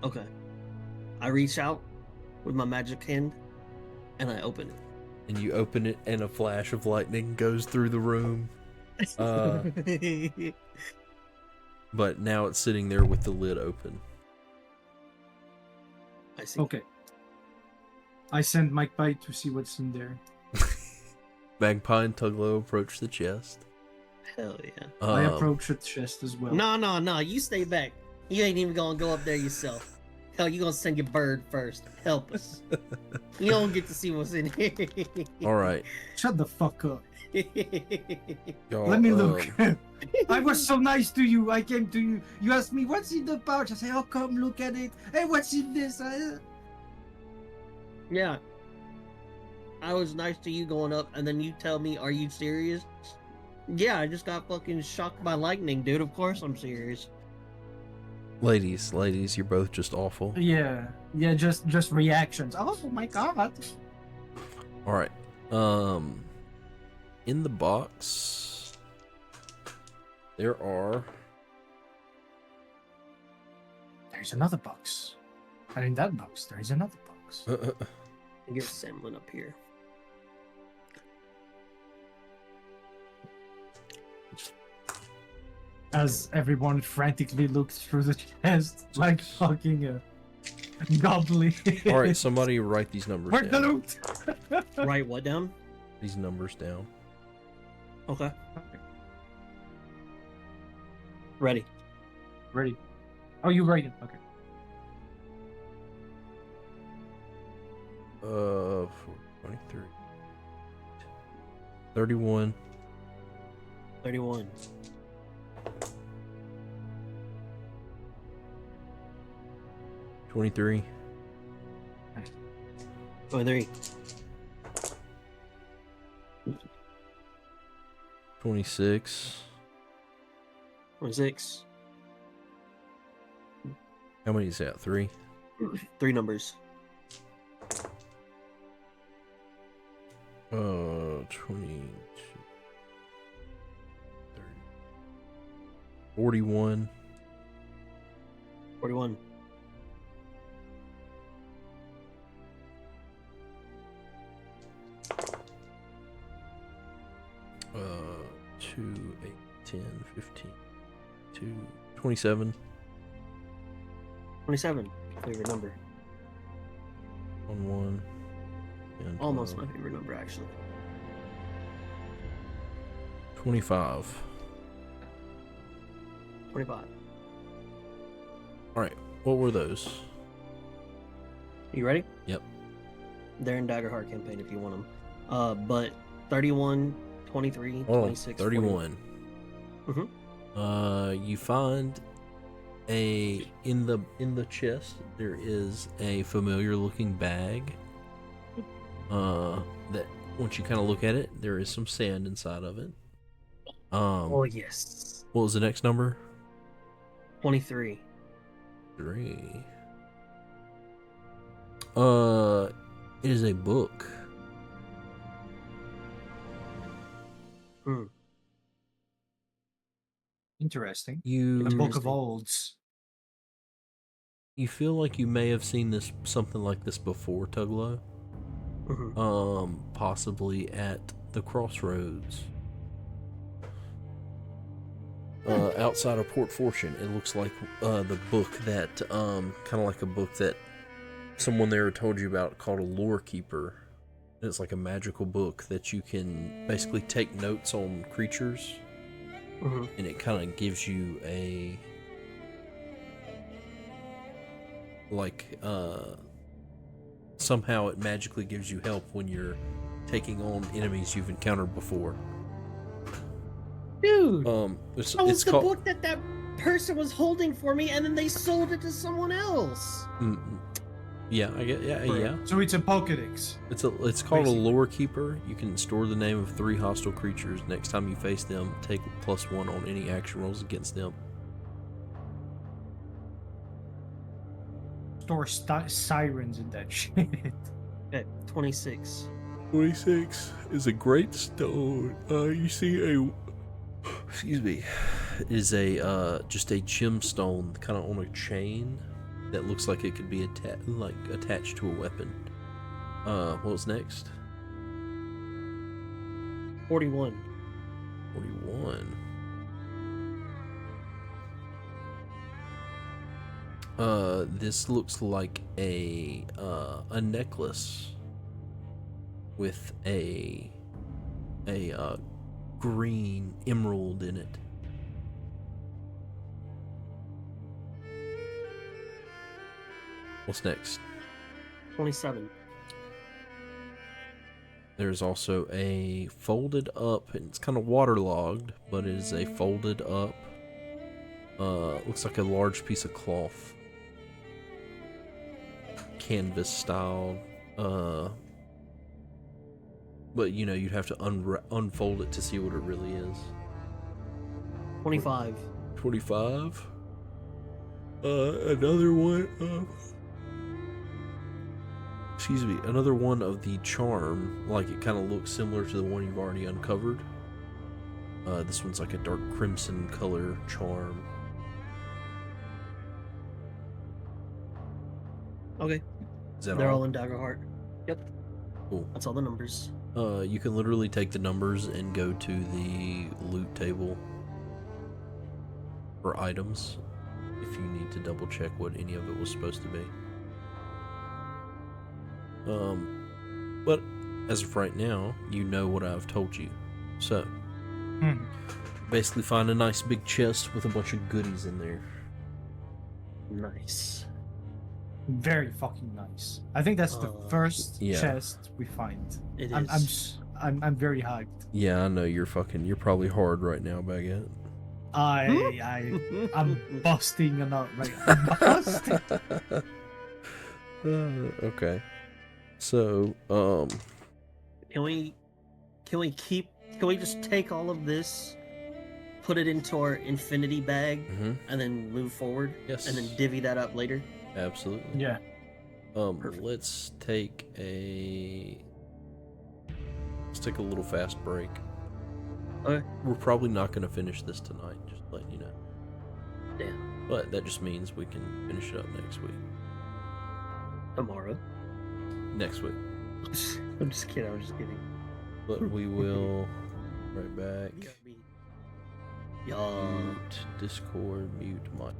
Okay. I reach out with my magic hand, and I open it. And you open it, and a flash of lightning goes through the room. But now it's sitting there with the lid open. I see. Okay. I send Magpie to see what's in there. Magpie and Tuglow approach the chest. Hell yeah. I approach the chest as well. No, you stay back. You ain't even gonna go up there yourself. Hell, you gonna send your bird first. Help us. You don't get to see what's in here. All right. Shut the fuck up. Y'all, Let me look. I was so nice to you. I came to you. You asked me, what's in the pouch? I say, oh, come look at it. Hey, what's in this? Yeah. I was nice to you going up, and then you tell me, are you serious? Yeah, I just got fucking shocked by lightning, dude. Of course I'm serious. Ladies, you're both just awful. Yeah, just reactions. Oh my god. All right. In the box, there are. There's another box, and in that box, there is another box. I get Semlin up here. As everyone frantically looks through the chest, like fucking gobbling. All right, somebody write these numbers Where's the down. loot? Write what down? These numbers down. Okay. Ready. Ready. Oh, you write it. Okay. 23. 31. 31. 23. 23. 26. 26. How many is that? 3? 3 numbers. 22. 30. 41. 41. 2, 8, 10, 15, 2, 27. 27. Favorite number. 1, and Almost my favorite number, actually. 25. 25. All right, what were those? You ready? Yep. They're in Daggerheart campaign if you want them. But 31, 23, 26, 31. 41. You find in the chest there is a familiar looking bag. That once you kind of look at it, there is some sand inside of it. Oh yes. What was the next number? 23. 3. It is a book. Interesting. You A book of olds. You feel like you may have seen something like this before, Tuglow. Possibly at the crossroads. Outside of Port Fortune, it looks like the book that kind of like a book that someone there told you about called a Lore Keeper. It's like a magical book that you can basically take notes on creatures, and it kind of gives you a somehow it magically gives you help when you're taking on enemies you've encountered before. Dude, it's the called book that person was holding for me, and then they sold it to someone else. Yeah, I get. Yeah. So it's a Pokédex. It's called a Lore Keeper. You can store the name of 3 hostile creatures. Next time you face them, take +1 on any action rolls against them. Store sirens in that shit. Okay, 26. 26 is a great stone. You see excuse me, is just a gemstone kind of on a chain that looks like it could be attached to a weapon. What was next? 41. 41. This looks like a necklace with a green emerald in it. What's next? 27. There's also a folded up, and it's kind of waterlogged, but it is a folded up. Looks like a large piece of cloth, canvas style. But you know, you'd have to unfold it to see what it really is. 25. 25. Another one of. Excuse me, another one of the charm. Like, it kind of looks similar to the one you've already uncovered. This one's like a dark crimson color charm. Okay. Is that They're all in Daggerheart. Yep. Cool. That's all the numbers. You can literally take the numbers and go to the loot table for items if you need to double check what any of it was supposed to be. But as of right now, you know what I've told you. So, basically find a nice big chest with a bunch of goodies in there. Nice. Very fucking nice. I think that's the first chest we find. It is. I'm very hyped. Yeah, I know you're probably hard right now, Baguette. I'm busting a nut right now. I'm busting. Okay. So, Can we just take all of this, put it into our infinity bag, and then move forward? Yes. And then divvy that up later? Absolutely. Yeah. Perfect. Let's take a little fast break. Okay. We're probably not going to finish this tonight, just letting you know. Damn. But that just means we can finish it up next week. Tomorrow? Next week. I'm just kidding. I'm just kidding. But we will right back. Mute Discord, mute mic.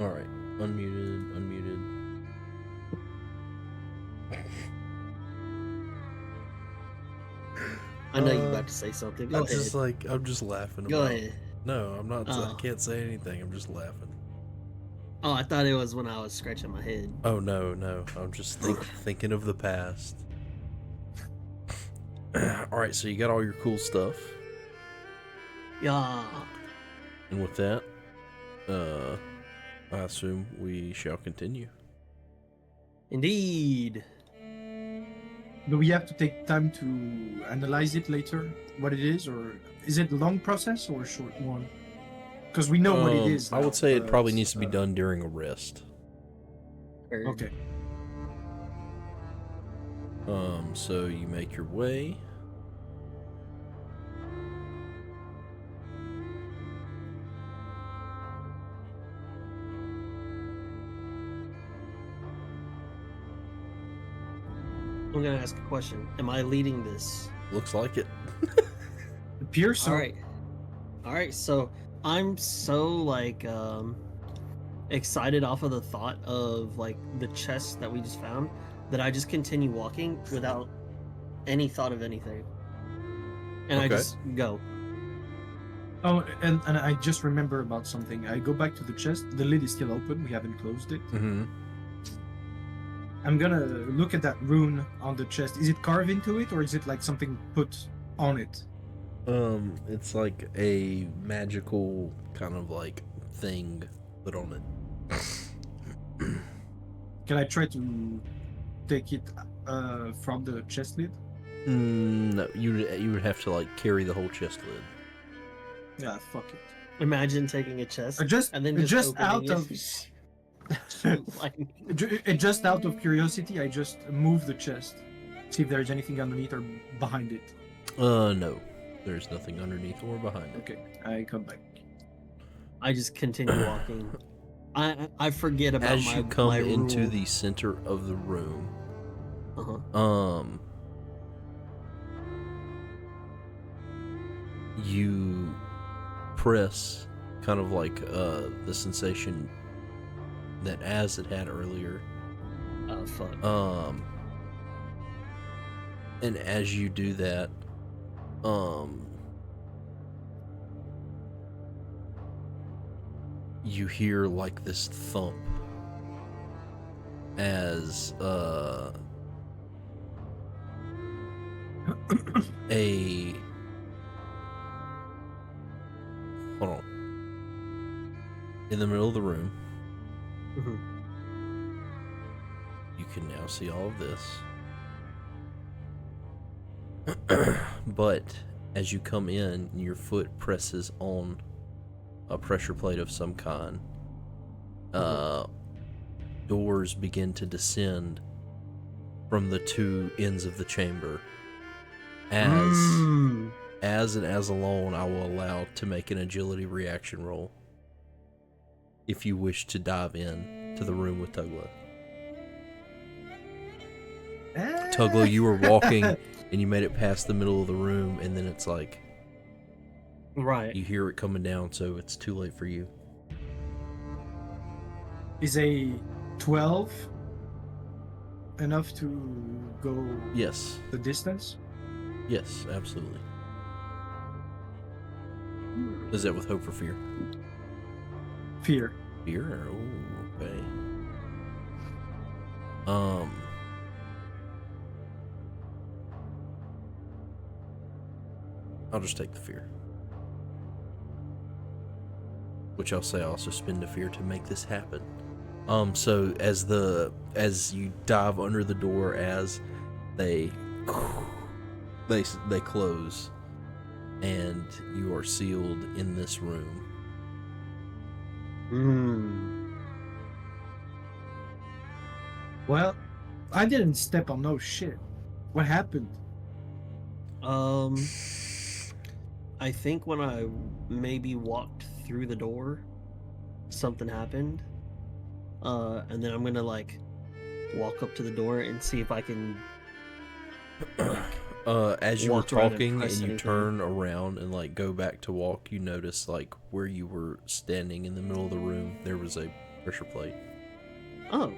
All right, unmuted. I know you're about to say something. Go ahead. I'm just laughing. Go ahead. No, I'm not. I Oh. can't say anything. I'm just laughing. Oh, I thought it was when I was scratching my head. Oh no. I'm just thinking of the past. All right, so you got all your cool stuff. Yeah. And with that, I assume we shall continue. Indeed. Do we have to take time to analyze it later, what it is, or is it a long process or a short one? Because we know what it is. I would say it probably needs to be done during a rest. Okay. So you make your way. I'm gonna ask a question. Am I leading this? Looks like it. Appears so. All right. So I'm so like excited off of the thought of like the chest that we just found that I just continue walking without any thought of anything, and I just go. Oh, and I just remember about something. I go back to the chest. The lid is still open. We haven't closed it. Mm-hmm. I'm gonna look at that rune on the chest. Is it carved into it, or is it like something put on it? It's like a magical kind of like thing put on it. Can I try to take it from the chest lid? No, you would have to like carry the whole chest lid. Yeah, fuck it. Imagine taking a chest and then just out of like... just out of curiosity, I just move the chest, see if there's anything underneath or behind it. No, there's nothing underneath or behind it. Okay, I come back. I just continue walking. I forget about as you come into rule. the center of the room. You press kind of like the sensation that Az had had earlier. Oh fuck. And as you do that, you hear like this thump as hold on. In the middle of the room, you can now see all of this. But as you come in, your foot presses on a pressure plate of some kind. Doors begin to descend from the two ends of the chamber. As and as alone, I will allow to make an agility reaction roll if you wish to dive in to the room with Tuglow. Tuglow, you were walking and you made it past the middle of the room, and then it's like, right, you hear it coming down, so it's too late for you. Is a 12 enough to go? Yes. The distance? Yes, absolutely. Is that with hope for fear? Fear. Fear? Oh, okay. I'll just take the fear. Which I'll say I also spend a fear to make this happen. So as you dive under the door, as they close, and you are sealed in this room. Well, I didn't step on no shit. What happened? I think when I maybe walked through the door, something happened. And then I'm gonna like walk up to the door and see if I can. As you were talking and you anything. turn around and like go back to walk, you notice like where you were standing in the middle of the room, there was a pressure plate. Oh,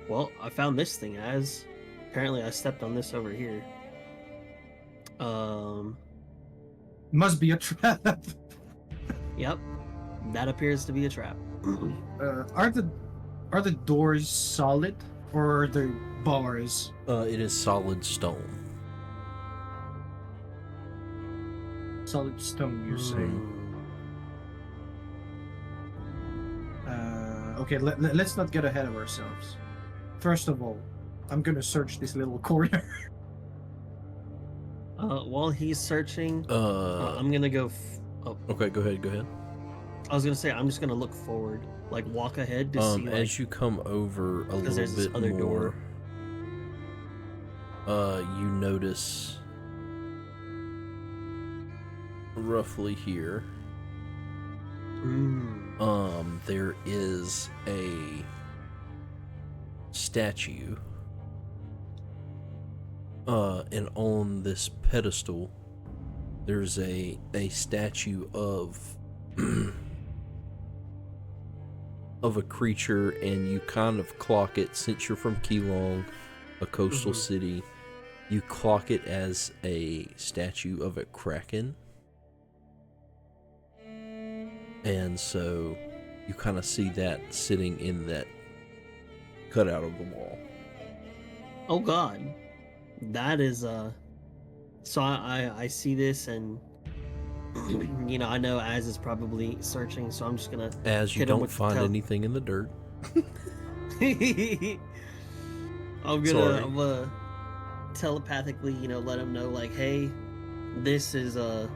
well, I found this thing as. Apparently, I stepped on this over here. Must be a trap. Yep, that appears to be a trap. Are the doors solid or are they bars? It is solid stone. Solid stone, you're saying? Okay, let's not get ahead of ourselves. First of all, I'm gonna search this little corner. While he's searching, I'm gonna go. Okay, go ahead. I was gonna say I'm just gonna look forward, like walk ahead to see. As you come over a little there's this bit other more, door. You notice roughly here. There is a statue. And on this pedestal, there's a statue of of a creature, and you kind of clock it, since you're from Keelong, a coastal city, you clock it as a statue of a kraken. And so you kind of see that sitting in that cutout of the wall. Oh God, that is So I see this, and you know, I know Az is probably searching, so I'm just gonna. As you don't find anything in the dirt. I'm gonna telepathically, you know, let him know, like, hey, this is a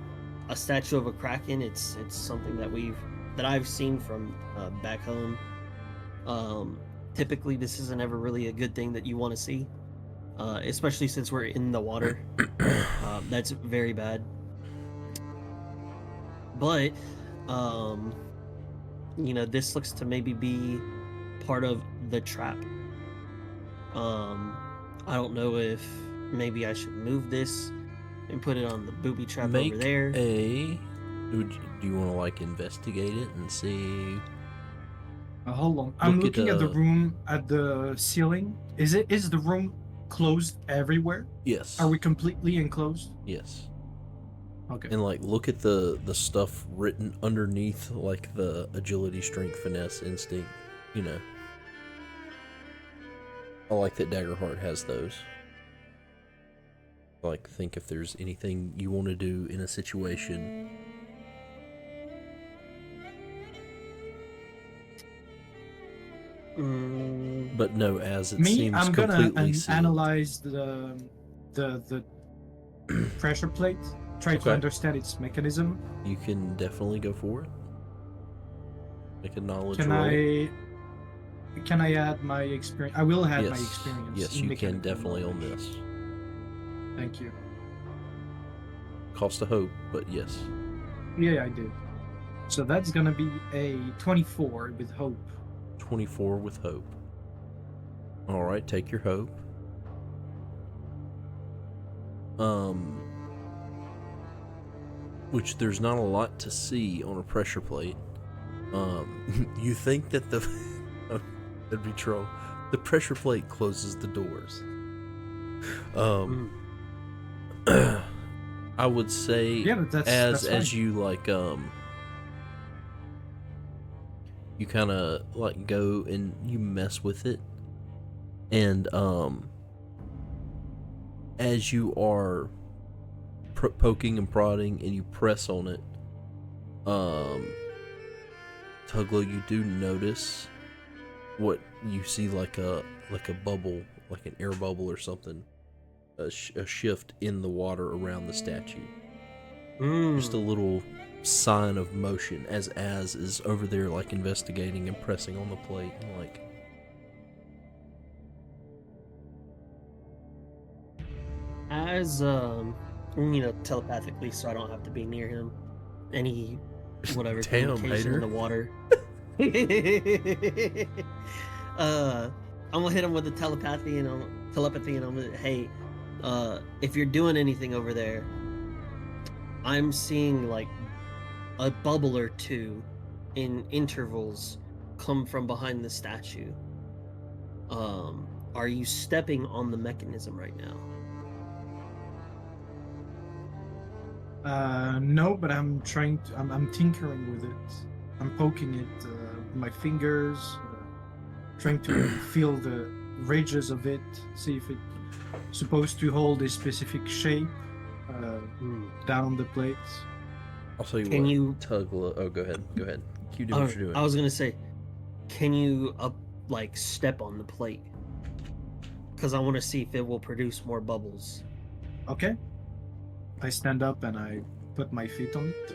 statue of a kraken. It's something that I've seen from back home. Typically, this isn't ever really a good thing that you want to see, especially since we're in the water. That's very bad. But you know, this looks to maybe be part of the trap. I don't know if maybe I should move this and put it on the booby trap over there. Do you want to like investigate it and see? Hold on. I'm looking at the room at the ceiling. Is the room closed everywhere? Yes. Are we completely enclosed? Yes. Okay. And like look at the stuff written underneath, like the agility, strength, finesse, instinct, you know. I like that Daggerheart has those. Like, think if there's anything you want to do in a situation. But no, as it seems I'm completely gonna sealed. analyze the pressure plate. Try to understand its mechanism. You can definitely go for it. Make a knowledge roll. Can I add my experience? I will add my experience. Yes, you can definitely on this. Thank you. Cost a hope, but yes. Yeah, I did. So that's gonna be a 24 with hope. 24 with hope. All right, take your hope. Which there's not a lot to see on a pressure plate. You think that that'd be troll. The pressure plate closes the doors. I would say, yeah, but that's as you like you kind of like go and you mess with it, and as you are poking and prodding and you press on it, Tuglow, you do notice what you see, like a bubble, like an air bubble or something, a shift in the water around the statue. Just a little sign of motion as is over there, like investigating and pressing on the plate, and like. As you know, telepathically, so I don't have to be near him. Any whatever communication in the water. I'm gonna hit him with the telepathy, and I'm gonna, hey, if you're doing anything over there, I'm seeing like a bubble or two in intervals come from behind the statue. Are you stepping on the mechanism right now? No, but I'm trying to. I'm tinkering with it. I'm poking it with my fingers, trying to feel the ridges of it, see if it's supposed to hold a specific shape down the plate. I'll tell you Can what. you Tuglow. Oh, go ahead. Go ahead. Keep doing what you're doing. I was gonna say, can you step on the plate? Because I want to see if it will produce more bubbles. Okay. I stand up and I put my feet on it.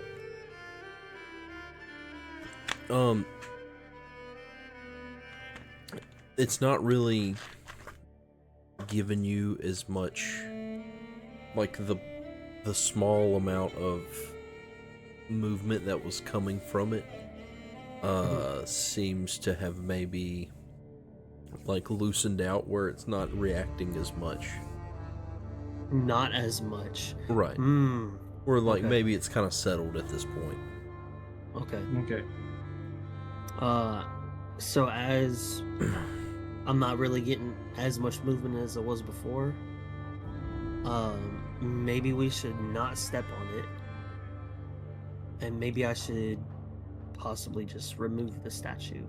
It's not really giving you as much, like the small amount of movement that was coming from it seems to have maybe like loosened out where it's not reacting as much. Not as much. Right. Or like maybe it's kind of settled at this point. Okay. Okay. So as I'm not really getting as much movement as I was before, maybe we should not step on it. And maybe I should possibly just remove the statue.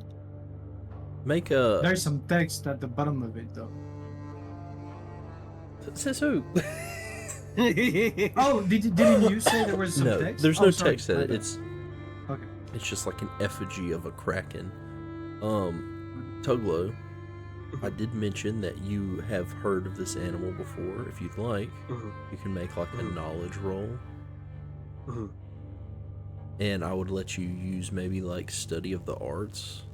Make a... There's some text at the bottom of it, though. Says who? Oh, didn't you say there was some no, text? There's no text in it. It's it's just like an effigy of a kraken. Tuglow, I did mention that you have heard of this animal before. If you'd like, you can make like a knowledge roll. And I would let you use maybe like study of the arts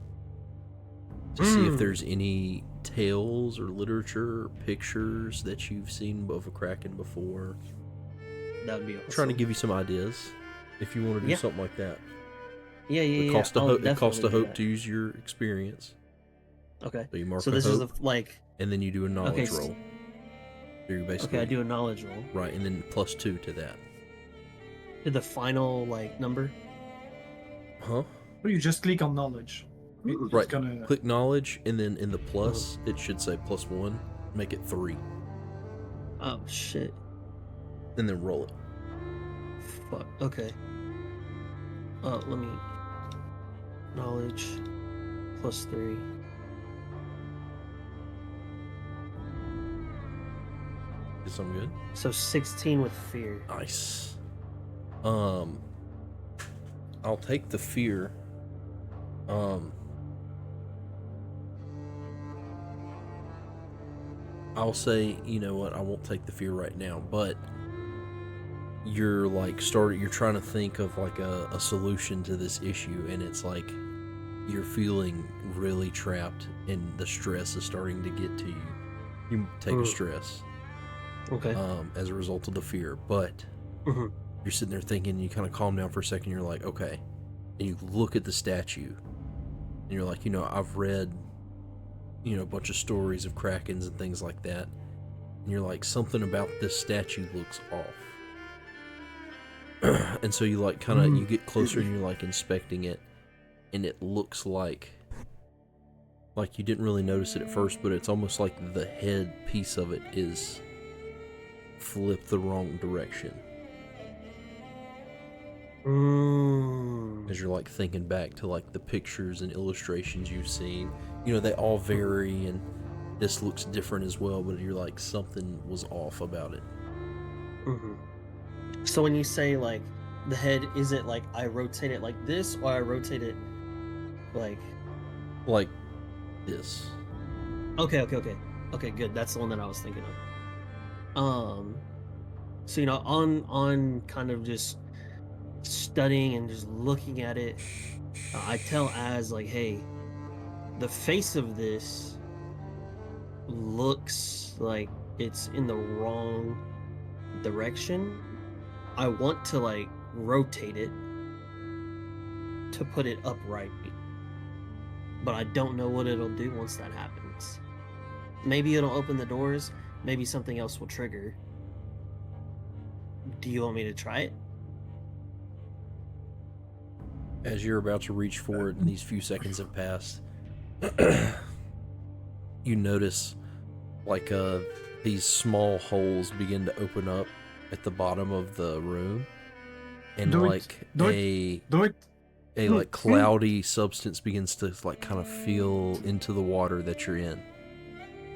to see if there's any tales or literature or pictures that you've seen of a kraken before. That would be awesome. I'm trying to give you some ideas if you want to do something like that. Yeah. It costs a hope to use your experience. Okay. So you mark so a this hope, is and then you do a knowledge roll. So you basically, I do a knowledge roll. Right, and then +2 to that. To the final number? Huh? Or you just click on knowledge. Right. Click knowledge, and then in the plus, it should say +1. Make it 3. Oh shit. And then roll it. Fuck. Okay. Let me. Knowledge +3. Is something good? So 16 with fear. Nice. I'll take the fear. I'll say, you know what, I won't take the fear right now, but you're you're trying to think of like a solution to this issue, and it's like you're feeling really trapped and the stress is starting to get to you. You take a stress. Okay. As a result of the fear, but you're sitting there thinking, you kind of calm down for a second, you're like, okay. And you look at the statue, and you're like, I've read, a bunch of stories of krakens and things like that. And you're like, something about this statue looks off. And so you you get closer and you're inspecting it, and it looks like you didn't really notice it at first, but it's almost like the head piece of it is flipped the wrong direction. As you're thinking back to the pictures and illustrations you've seen, they all vary, and this looks different as well, but you're something was off about it. So when you say the head, is it I rotate it like this, or I rotate it like this? Okay, good. That's the one that I was thinking of. So on kind of just studying and just looking at it, I tell Az hey, the face of this looks like it's in the wrong direction. I want to rotate it to put it upright, but I don't know what it'll do once that happens. Maybe it'll open the doors, maybe something else will trigger. Do you want me to try it? As you're about to reach for it and these few seconds have passed, you notice like these small holes begin to open up at the bottom of the room, and a like cloudy substance begins to like kind of feel into the water that you're in.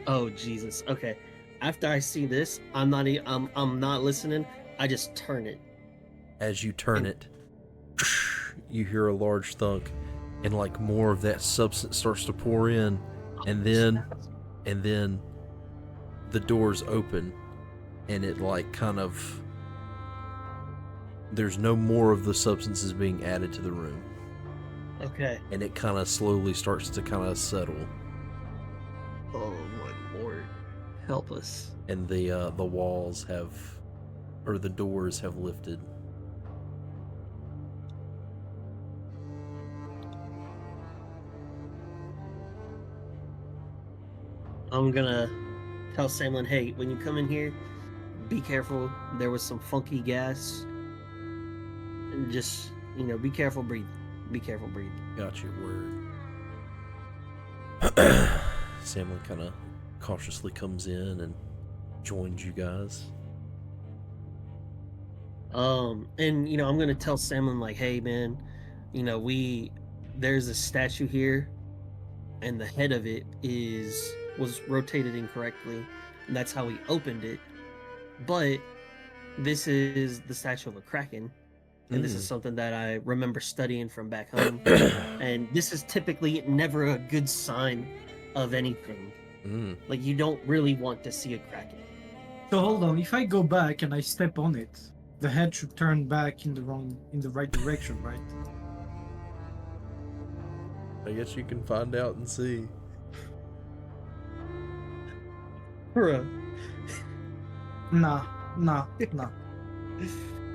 Oh Jesus. Okay. After I see this, I'm not listening. I just turn it. As you turn it, you hear a large thunk, and like more of that substance starts to pour in, and then the doors open, and it like kind of, there's no more of the substances being added to the room. Okay. And it kind of slowly starts to kind of settle. Oh my Lord, help us! And the walls have, or the doors have lifted. I'm gonna tell Samlin, hey, when you come in here, be careful. There was some funky gas. And just, be careful breathing. Be careful breathing. Got your word. Samlin kind of cautiously comes in and joins you guys. And I'm gonna tell Samlin like, hey man, there's a statue here, and the head of it was rotated incorrectly, and that's how we opened it. But this is the statue of a kraken, and this is something that I remember studying from back home. And this is typically never a good sign of anything. Like, you don't really want to see a kraken. So hold on, if I go back and I step on it, the head should turn back in the right direction, right? I guess you can find out and see. Bruh. Nah.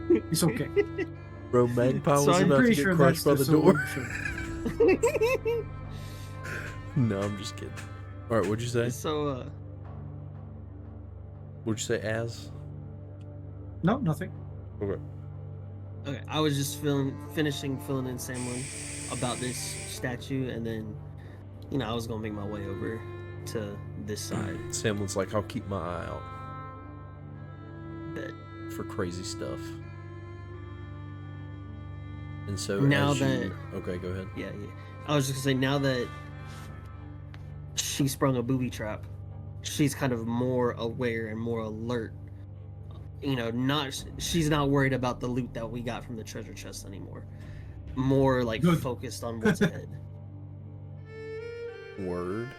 It's okay. Bro, Magpie was So I'm about to pretty get sure crushed by that's the door. solution. No, I'm just kidding. Alright, what'd you say? So, What'd you say, as? No, nothing. Okay, I was just finishing filling in Samlin about this statue, and then, I was gonna make my way over to this side. Samlin's like, I'll keep my eye out But for crazy stuff. And so okay, go ahead. yeah. I was just gonna say, now that she sprung a booby trap, she's kind of more aware and more alert. She's not worried about the loot that we got from the treasure chest anymore. More like Good. focused on what's ahead. Word.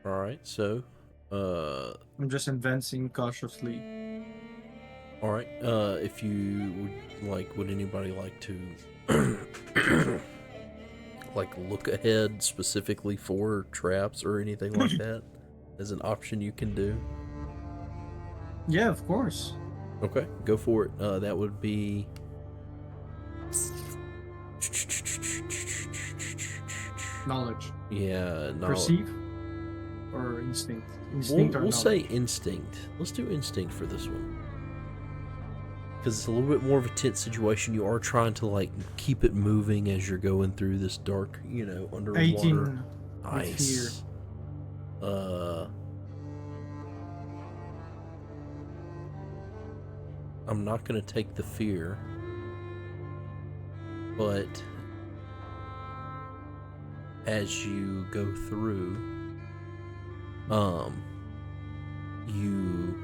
Alright, so I'm just advancing cautiously. alright, if you would anybody like to like look ahead specifically for traps or anything like that as an option you can do? Yeah, of course. Okay, go for it. That would be Knowledge. yeah, Perceive or instinct. Instinct or we'll knowledge. say instinct. Let's do instinct for this one. Because it's a little bit more of a tense situation. You are trying to like keep it moving as you're going through this dark, underwater 18 ice. I'm not gonna take the fear, but as you go through, you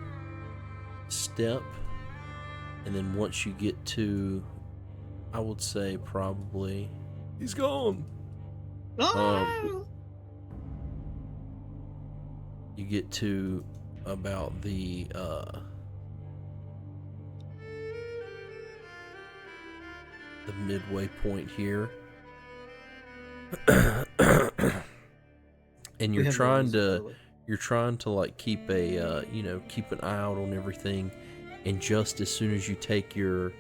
step, and then once you get to, I would say probably, he's gone. You get to about the midway point here. And you're trying to like keep a keep an eye out on everything, and just as soon as you take your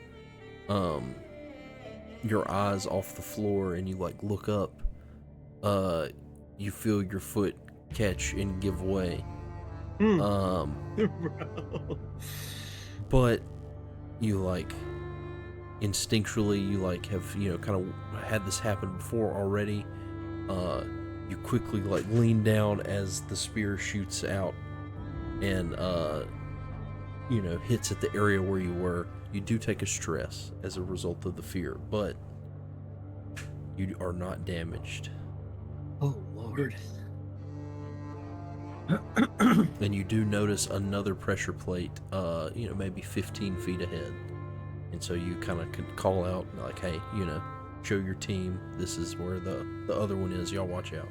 eyes off the floor and you like look up, you feel your foot catch and give way. but you like instinctually you like have kind of had this happen before already. You quickly like lean down as the spear shoots out and hits at the area where you were. You do take a stress as a result of the fear, but you are not damaged. Oh Lord. And you do notice another pressure plate, maybe 15 feet ahead. And so you kind of could call out, like, hey, show your team, this is where the other one is, y'all watch out.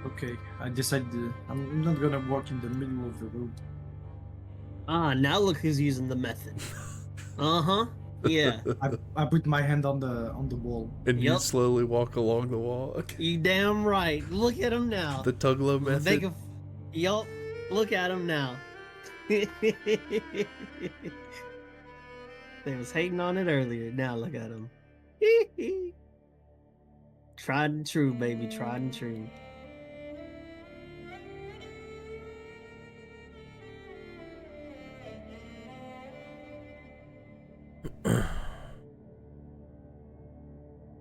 Okay, I decided I'm not gonna walk in the middle of the road. Now look who's using the method. Yeah. I put my hand on the wall. And you slowly walk along the wall. You damn right. Look at him now. The Tuglow method. Yup. Look at him now. They was hating on it earlier. Now look at him. Tried and true, baby. Tried and true.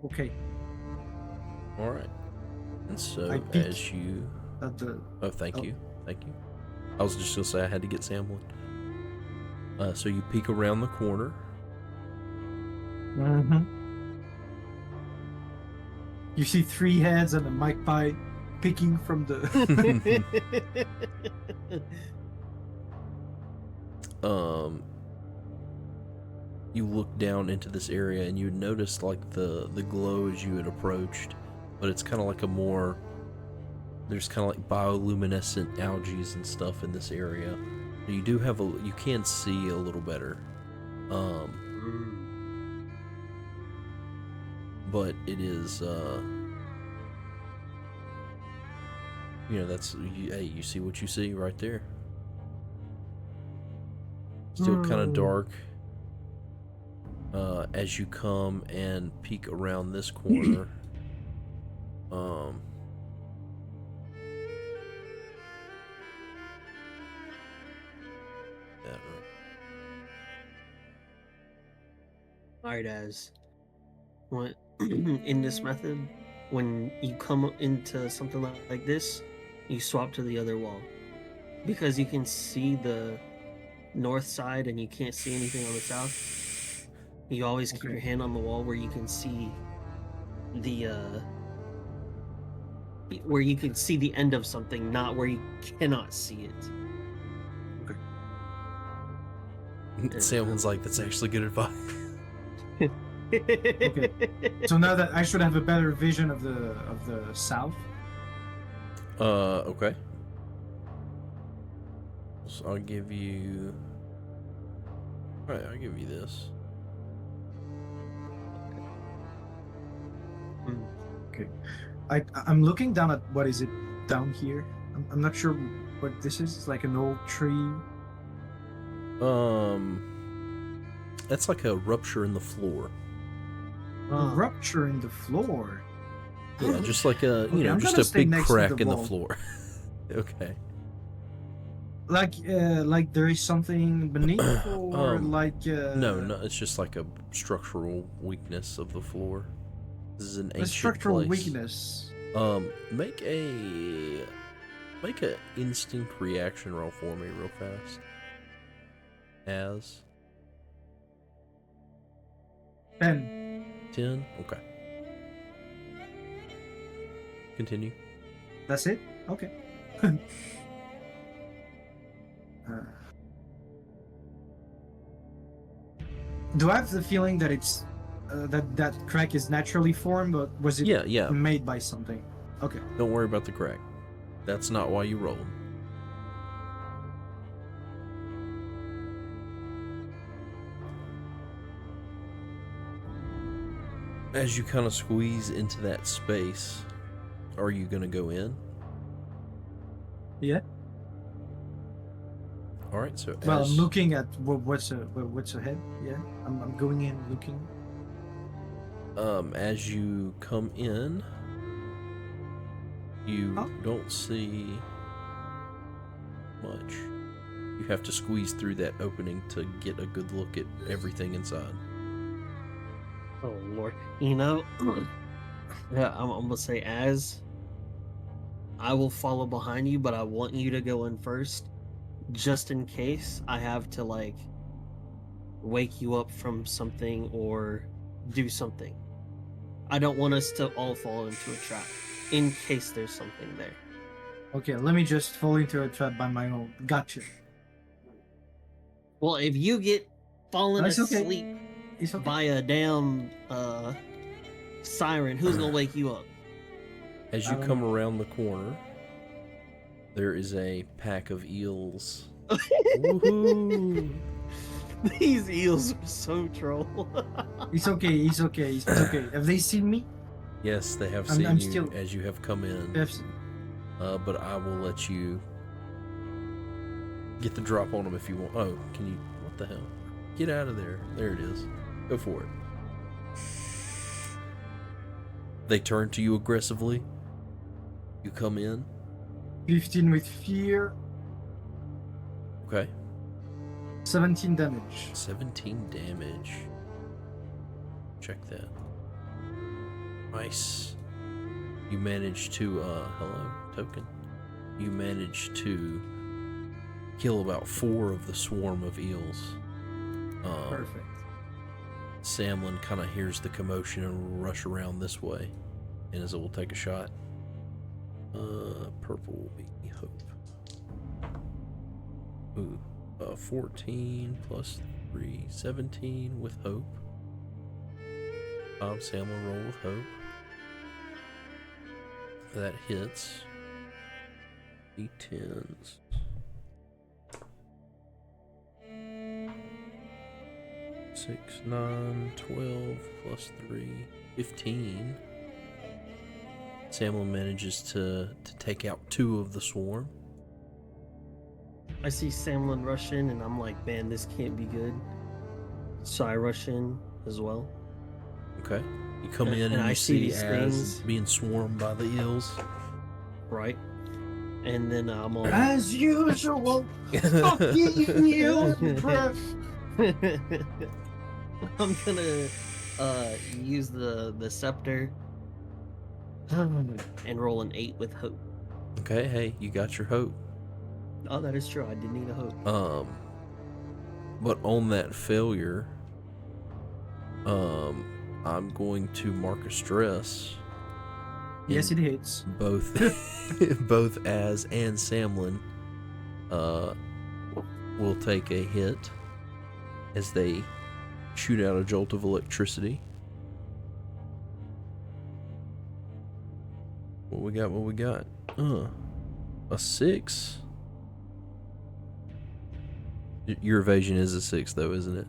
Okay. All right. And so as you... Oh, thank you. Thank you. I was just going to say I had to get Sam one. So you peek around the corner. Mm-hmm. You see 3 heads and a magpie picking from the... You look down into this area and you notice like the glow as you had approached, but it's kind of like there's kind of like bioluminescent algae and stuff in this area. You do have you can see a little better, but it is hey, you see what you see right there. Still kind of dark. As you come and peek around this corner, yeah, right. Alright, as when in this method, when you come into something like this, you swap to the other wall because you can see the north side and you can't see anything on the south. You always keep your hand on the wall where you can see the end of something, not where you cannot see it. Okay. Someone's like, that's actually good advice. Okay. So now that I should have a better vision of the south. Okay. So I'll give you. All right, I'll give you this. Okay. I'm looking down at what is it down here? I'm not sure what this is. It's like an old tree. That's like a rupture in the floor. A rupture in the floor. Yeah, just like a just a big crack in the floor. Okay. Like there is something beneath, or no, it's just like a structural weakness of the floor. This is an ancient structural place. weakness. Make a instinct reaction roll for me real fast. As 10. Okay. Continue. That's it? Okay. Do I have the feeling that it's that crack is naturally formed, or was it made by something? Okay. Don't worry about the crack. That's not why you rolled. As you kind of squeeze into that space, are you going to go in? Yeah. All right. So I'm looking at what's ahead. Yeah, I'm going in looking. As you come in, you don't see much. You have to squeeze through that opening to get a good look at everything inside. Oh Lord, you know, yeah, I'm gonna say as I will follow behind you, but I want you to go in first, just in case I have to like wake you up from something or do something. I don't want us to all fall into a trap in case there's something there. Okay, let me just fall into a trap by my own. Gotcha. Well, if you get fallen It's okay. asleep It's okay. by a damn siren, who's gonna wake you up? As you come around the corner, there is a pack of eels. Woohoo! These eels are so troll. It's okay. It's okay. It's okay. Have they seen me? Yes, they have seen I'm you still... as you have come in. But I will let you get the drop on them if you want. Oh, can you? What the hell? Get out of there. There it is. Go for it. They turn to you aggressively. You come in. 15 with fear. Okay. 17 damage. 17 damage. Check that. Nice. You managed to, hello, token. You managed to kill about 4 of the swarm of eels. Perfect. Samlin kind of hears the commotion and will rush around this way. And as it will take a shot. Purple will be hope. Ooh. 14 plus 3, 17 with hope. Sam will roll with hope. That hits. D10s. 6, 9, 12 plus 3, 15. Samuel manages to take out 2 of the swarm. I see Samlin rush in, and I'm like, man, this can't be good. So I rush in as well. Okay. You come in and I you see these Az things. being swarmed by the eels. Right. And then I'm all... As usual. Fucking you, bro. I'm gonna use the scepter and roll an 8 with hope. Okay, hey, you got your hope. Oh, that is true. I did need a hope. But on that failure, I'm going to mark a stress. Yes, it hits. Both, both Az and Samlin, will take a hit as they shoot out a jolt of electricity. What we got? What we got? A 6. Your evasion is a 6, though, isn't it?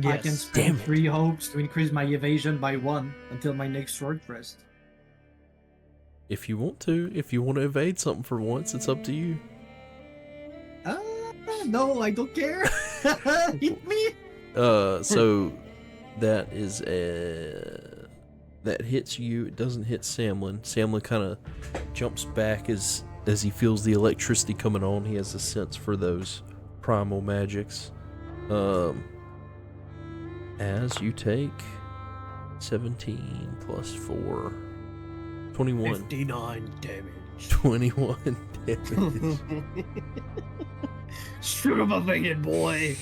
Yes. I can spend 3 hopes to increase my evasion by 1 until my next short rest. If you want to. If you want to evade something for once, it's up to you. No, I don't care. Hit me. So that is that hits you. It doesn't hit Samlin. Samlin kind of jumps back as he feels the electricity coming on. He has a sense for those primal magics. As you take 17 plus 4, 21. 59 damage. 21 damage. Shoot him a vegan boy.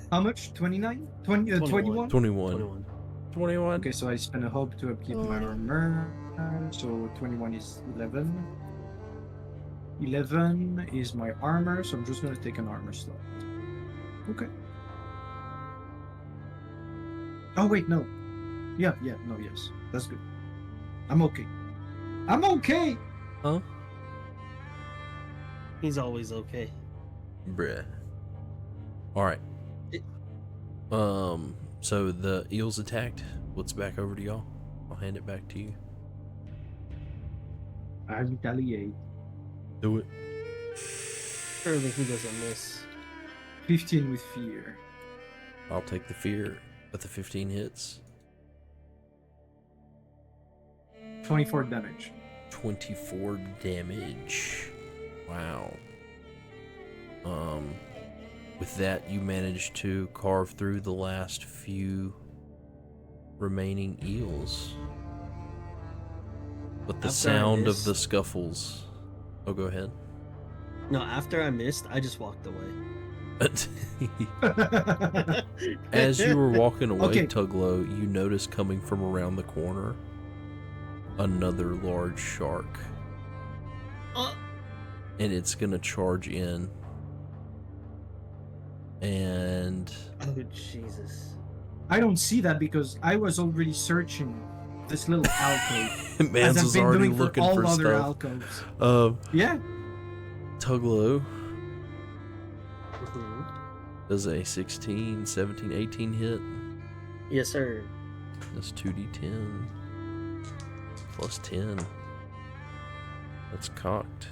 How much? 29? 21? 21. 21. Okay, so I spend a hope to upkeep my armor. So 21 is 11. 11 is my armor, so I'm just gonna take an armor slot. Okay. Oh wait, no. Yeah, no, yes. That's good. I'm okay. I'm okay! Huh? He's always okay. Bruh. Alright. So the eels attacked. What's back over to y'all? I'll hand it back to you. I retaliate. Do it. Surely he doesn't miss. 15 with fear. I'll take the fear, but the 15 hits. 24 damage. 24 damage. Wow. With that, you manage to carve through the last few remaining eels. But the After I sound of the missed- scuffles. Oh, go ahead. No, after I missed, I just walked away. As you were walking away, Okay. Tuglow, you notice coming from around the corner another large shark. And it's gonna charge in. And Oh, Jesus. I don't see that because I was already searching this little alcove. Mans as I've was been already doing for looking all for other stuff. alcoves. Yeah. Tuglow Mhm. does a 16, 17, 18 hit. Yes, sir. That's 2d10 plus 10. That's cocked.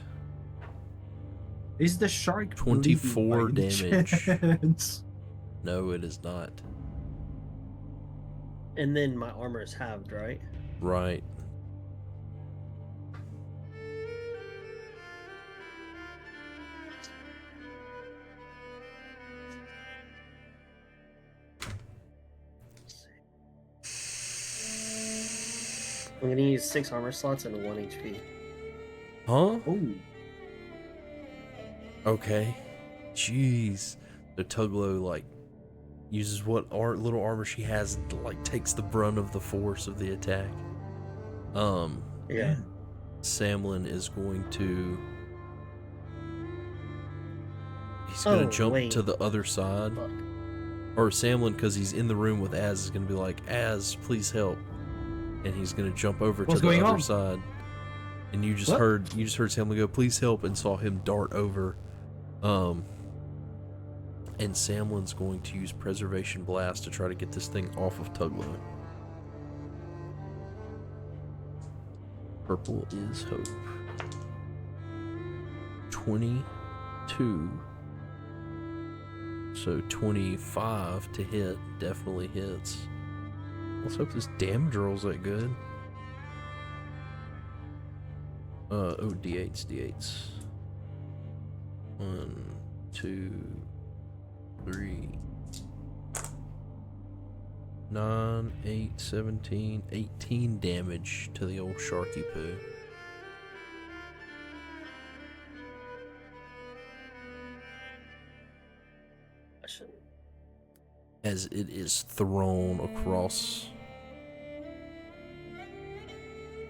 Is the shark 24 bleeding by any damage. chance? No, it is not. And then my armor is halved, right? Right. I'm gonna use 6 armor slots and 1 HP. Huh? Oh. Okay. Jeez. The Tuglow, like, uses what little armor she has and, like, takes the brunt of the force of the attack. Yeah. Samlin is going to... He's gonna Oh, jump wait. to the other side. Fuck. Or Samlin, because he's in the room with Az, is gonna be like, Az, please help. And he's gonna jump over What's to the going other on? side. And you just What? heard Samlin go, please help, and saw him dart over. And Samlin's going to use Preservation Blast to try to get this thing off of Tuglow. Purple is hope. 22. So 25 to hit. Definitely hits. Let's hope this damage roll's that good. D8s. 1, 2, 3, 9, 8, 17, 18 damage to the old Sharky Poo. I shouldn't. As it is thrown across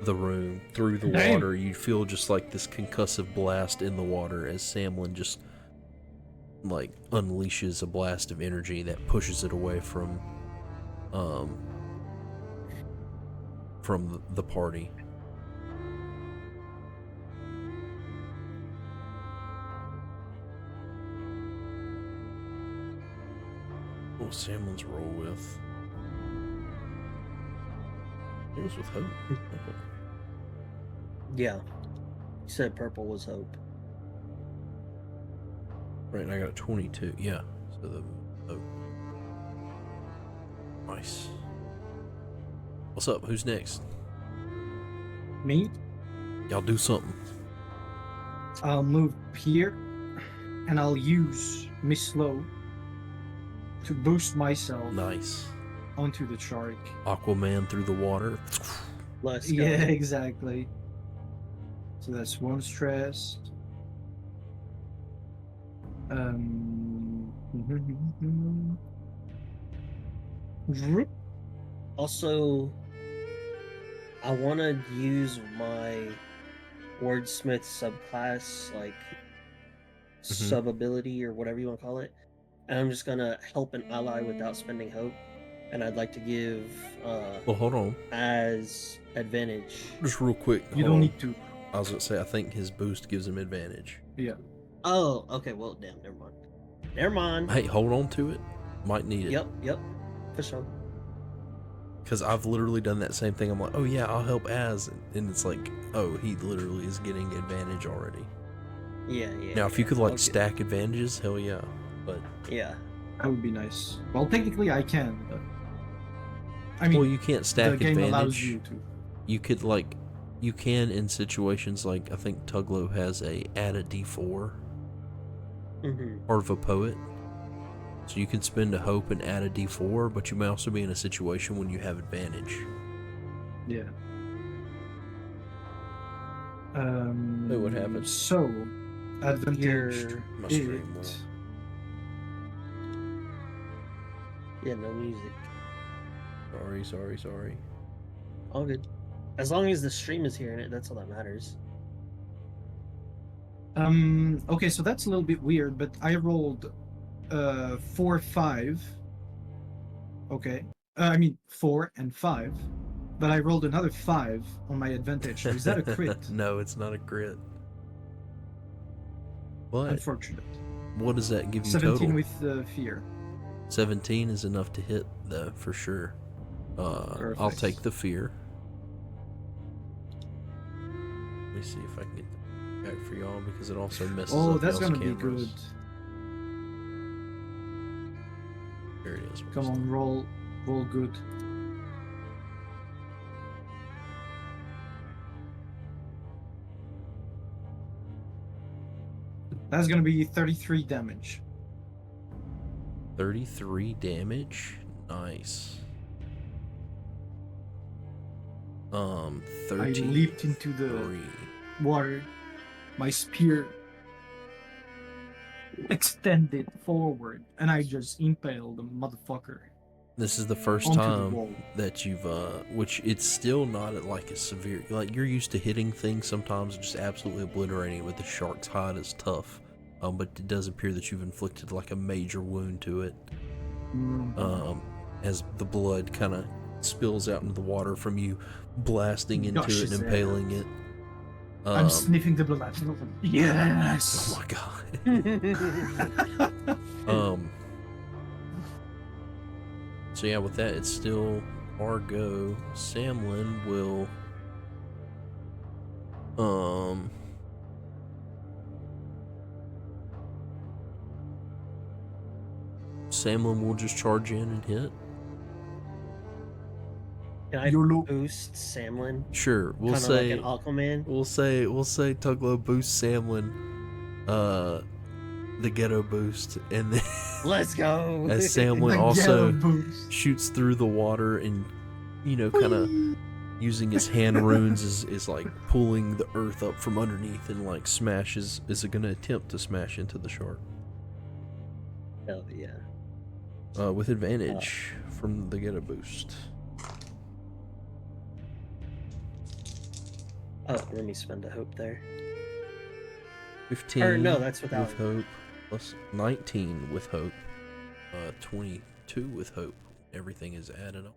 the room through the Damn. water. You feel just like this concussive blast in the water as Samlin just like unleashes a blast of energy that pushes it away from the party. What was Samlin's roll with? It was with hope. Okay. Yeah. You said purple was hope. Right, and I got a 22. Yeah. So the hope. Nice. What's up? Who's next? Me? Y'all do something. I'll move here and I'll use Miss Slow to boost myself Nice. onto the shark. Aquaman through the water. Let's go. Yeah, exactly. So that's 1 stress. Also, I want to use my wordsmith subclass, like sub ability or whatever you want to call it, and I'm just gonna help an ally without spending hope. And I'd like to give Well, hold on. as advantage. Just real quick. You hold don't on. need to. I was going to say, I think his boost gives him advantage. Yeah. Oh, okay. Well, damn. Never mind. Never mind. Hey, hold on to it. Might need it. Yep. For sure. Because I've literally done that same thing. I'm like, oh yeah, I'll help Az. And it's like, oh, he literally is getting advantage already. Yeah. Now, if you could like Okay. stack advantages, hell yeah. But Yeah. That would be nice. Well, technically I can, but I mean, well, you can't stack the game allows advantage. you to. You could like You can in situations like I think Tuglow has a add a D4 part of a poet. So you can spend a hope and add a D4, but you may also be in a situation when you have advantage. Yeah. Wait, what happened? So, advantage My stream will. Yeah, no music. Sorry. All good. As long as the stream is hearing it, that's all that matters. Okay, so that's a little bit weird, but I rolled 4, 5. Okay. I mean 4 and 5. But I rolled another 5 on my advantage. So is that a crit? No, it's not a crit. What? Unfortunate. What does that give you 17 total? with fear. 17 is enough to hit, though, for sure. I'll take the fear. Let me see if I can get that back for y'all, because it also messes up. Oh, that's y'all's gonna cameras. be good. There it is. Come on, roll good. That's gonna be 33 damage. 33 damage? Nice. 30. I leaped into the water. My spear extended forward, and I just impaled the motherfucker. This is the first time that you've, which it's still not at like a severe, like you're used to hitting things sometimes just absolutely obliterating it with the shark's hide is tough. But it does appear that you've inflicted like a major wound to it. As the blood kind of spills out into the water from you blasting into it and impaling it. I'm sniffing the blood. Yes! Oh my god. So yeah, with that, it's still our go. Samlin will just charge in and hit. Can I boost Samlin? Sure, we'll say like an Aquaman. We'll say Tuglow boosts Samlin, the ghetto boost, and then let's go. As Samlin also shoots through the water and kind of using his hand runes is like pulling the earth up from underneath and like smashes. Is it going to attempt to smash into the shark? Hell yeah. With advantage from the ghetto boost. Oh, let me spend a hope there. 15. Or no, that's without with hope. Plus 19 with hope. 22 with hope. Everything is added on.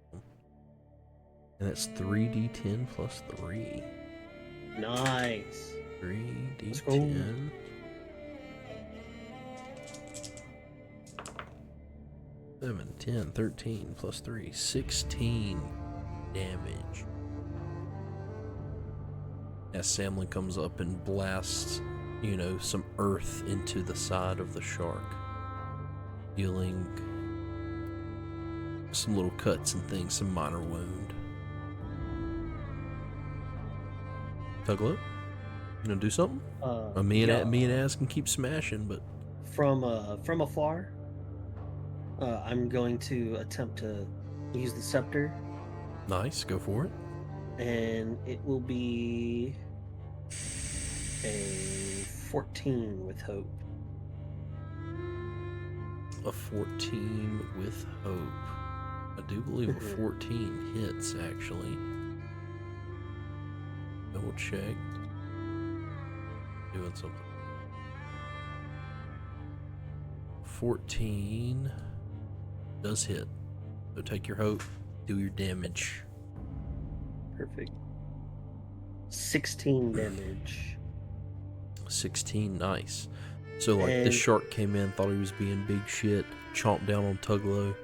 And that's 3d10 plus 3. Nice. 3d10. 7, 10, 13 plus 3. 16 damage. As Samlin comes up and blasts, some earth into the side of the shark, dealing some little cuts and things, some minor wound. Tuglow, you gonna do something? Me and Az can keep smashing, but from afar, I'm going to attempt to use the scepter. Nice, go for it. And it will be a 14 with hope. A 14 with hope. I do believe a 14 hits, actually. Double check. Doing something. 14 does hit. So take your hope, do your damage. Perfect. 16 damage. 16, nice. So the shark came in, thought he was being big shit, chomped down on Tuglow,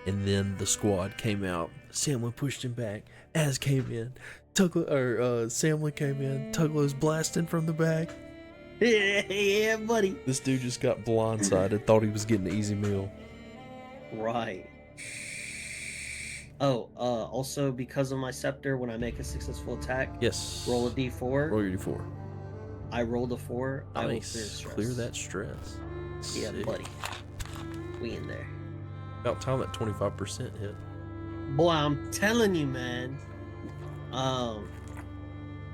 and then the squad came out. Samlin pushed him back. Az came in. Samlin came in. Tuglow's blasting from the back. Yeah, buddy. This dude just got blindsided, thought he was getting an easy meal. Right. Oh, also because of my scepter, when I make a successful attack, Yes. roll a d4. Roll your d4. I rolled a 4. Nice. I will clear stress. Clear that stress. Yeah, Sick. buddy. We in there. About time that 25% hit. Boy, I'm telling you, man.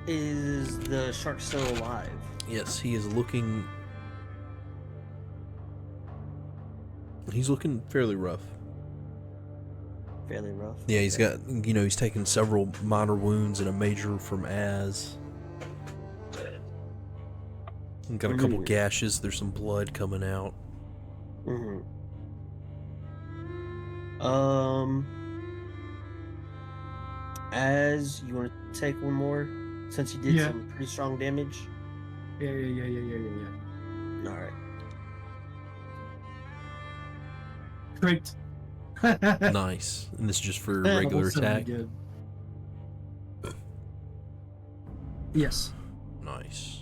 Is the shark still alive? Yes, he is looking. He's looking fairly rough. Fairly rough. Yeah, he's got, he's taken several minor wounds and a major from Az. He's got a couple gashes. There's some blood coming out. Mm-hmm. Az, you want to take one more? Since you did some pretty strong damage? Yeah. Alright. Great. Nice. And this is just for regular attack? Yes. Nice.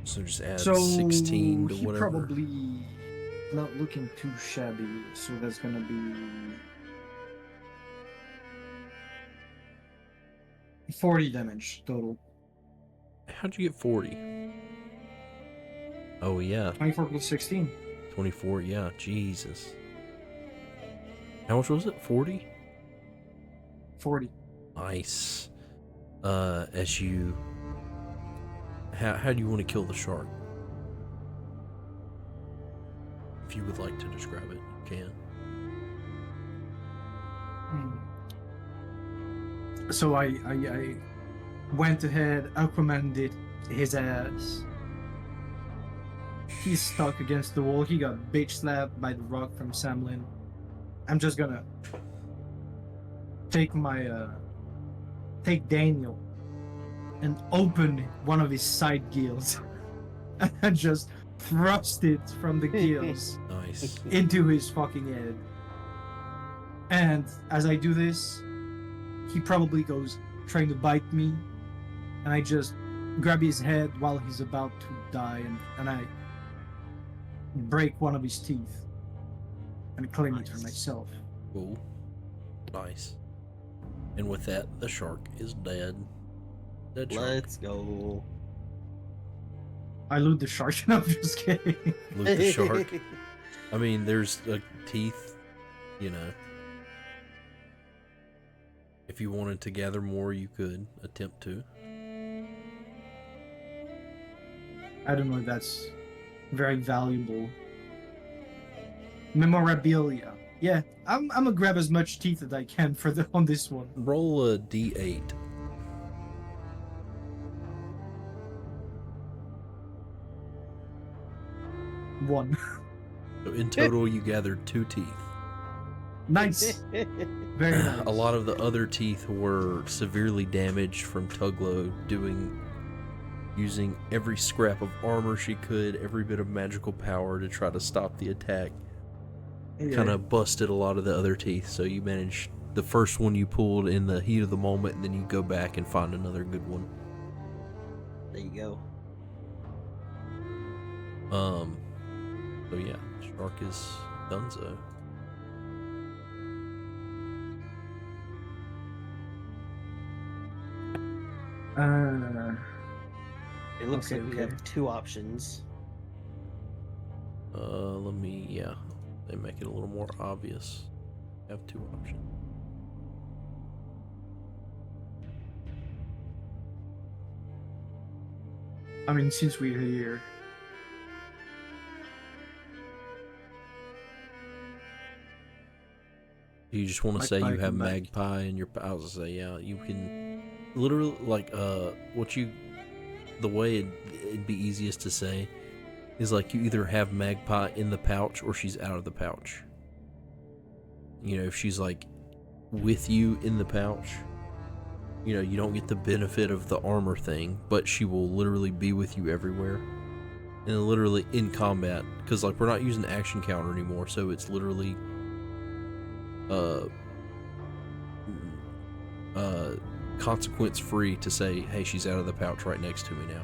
So just add So 16 to he whatever. probably not looking too shabby, so that's gonna be 40 damage total. How'd you get 40? Oh, yeah. 24 plus 16. 24, yeah. Jesus. How much was it? 40? 40. Nice. As you... How do you want to kill the shark? If you would like to describe it, you can. So I went ahead, Aquaman his ass. He's stuck against the wall. He got bitch slapped by the rock from Samlin. I'm just gonna take take Daniel and open one of his side gills and just thrust it from the gills Nice. into his fucking head. And as I do this, he probably goes trying to bite me, and I just grab his head while he's about to die, and I break one of his teeth and claim it for myself. Cool. Nice. And with that, the shark is dead. Dead shark. Let's go. I loot the shark. No, I'm just kidding. Loot the shark. I mean, there's teeth, If you wanted to gather more, you could attempt to. I don't know if that's very valuable. Memorabilia. Yeah, I'm gonna grab as much teeth as I can on this one. Roll a d8. One. So in total, you gathered 2 teeth. Nice. Very nice. A lot of the other teeth were severely damaged from Tuglow using every scrap of armor she could, every bit of magical power to try to stop the attack. Yeah. Kind of busted a lot of the other teeth, so you managed the first one you pulled in the heat of the moment, and then you go back and find another good one. There you go. So yeah, shark is donezo. It looks okay, like we have 2 options. They make it a little more obvious. We have 2 options. I mean, since we're here. You just want to say you have Magpie in your... I was going to say, yeah, you can... Literally, the way it'd be easiest to say is like you either have Magpie in the pouch or she's out of the pouch. If she's like with you in the pouch, you don't get the benefit of the armor thing, but she will literally be with you everywhere. And literally in combat, because we're not using action counter anymore, so it's literally consequence free to say, hey, she's out of the pouch right next to me now.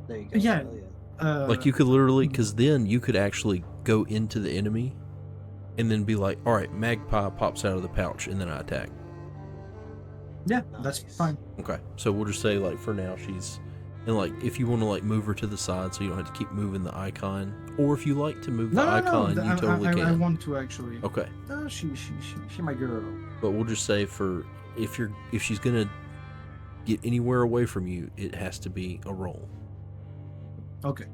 There you go. Yeah. You could literally, because then you could actually go into the enemy and then be like, all right, Magpie pops out of the pouch, and then I attack. Yeah, that's fine. Okay, so we'll just say, like, for now, she's... And, like, if you want to, like, move her to the side so you don't have to keep moving the icon, or if you like to move the icon, you totally can. I want to, actually. Okay. She my girl. But we'll just say if she's going to get anywhere away from you, it has to be a roll. Okay.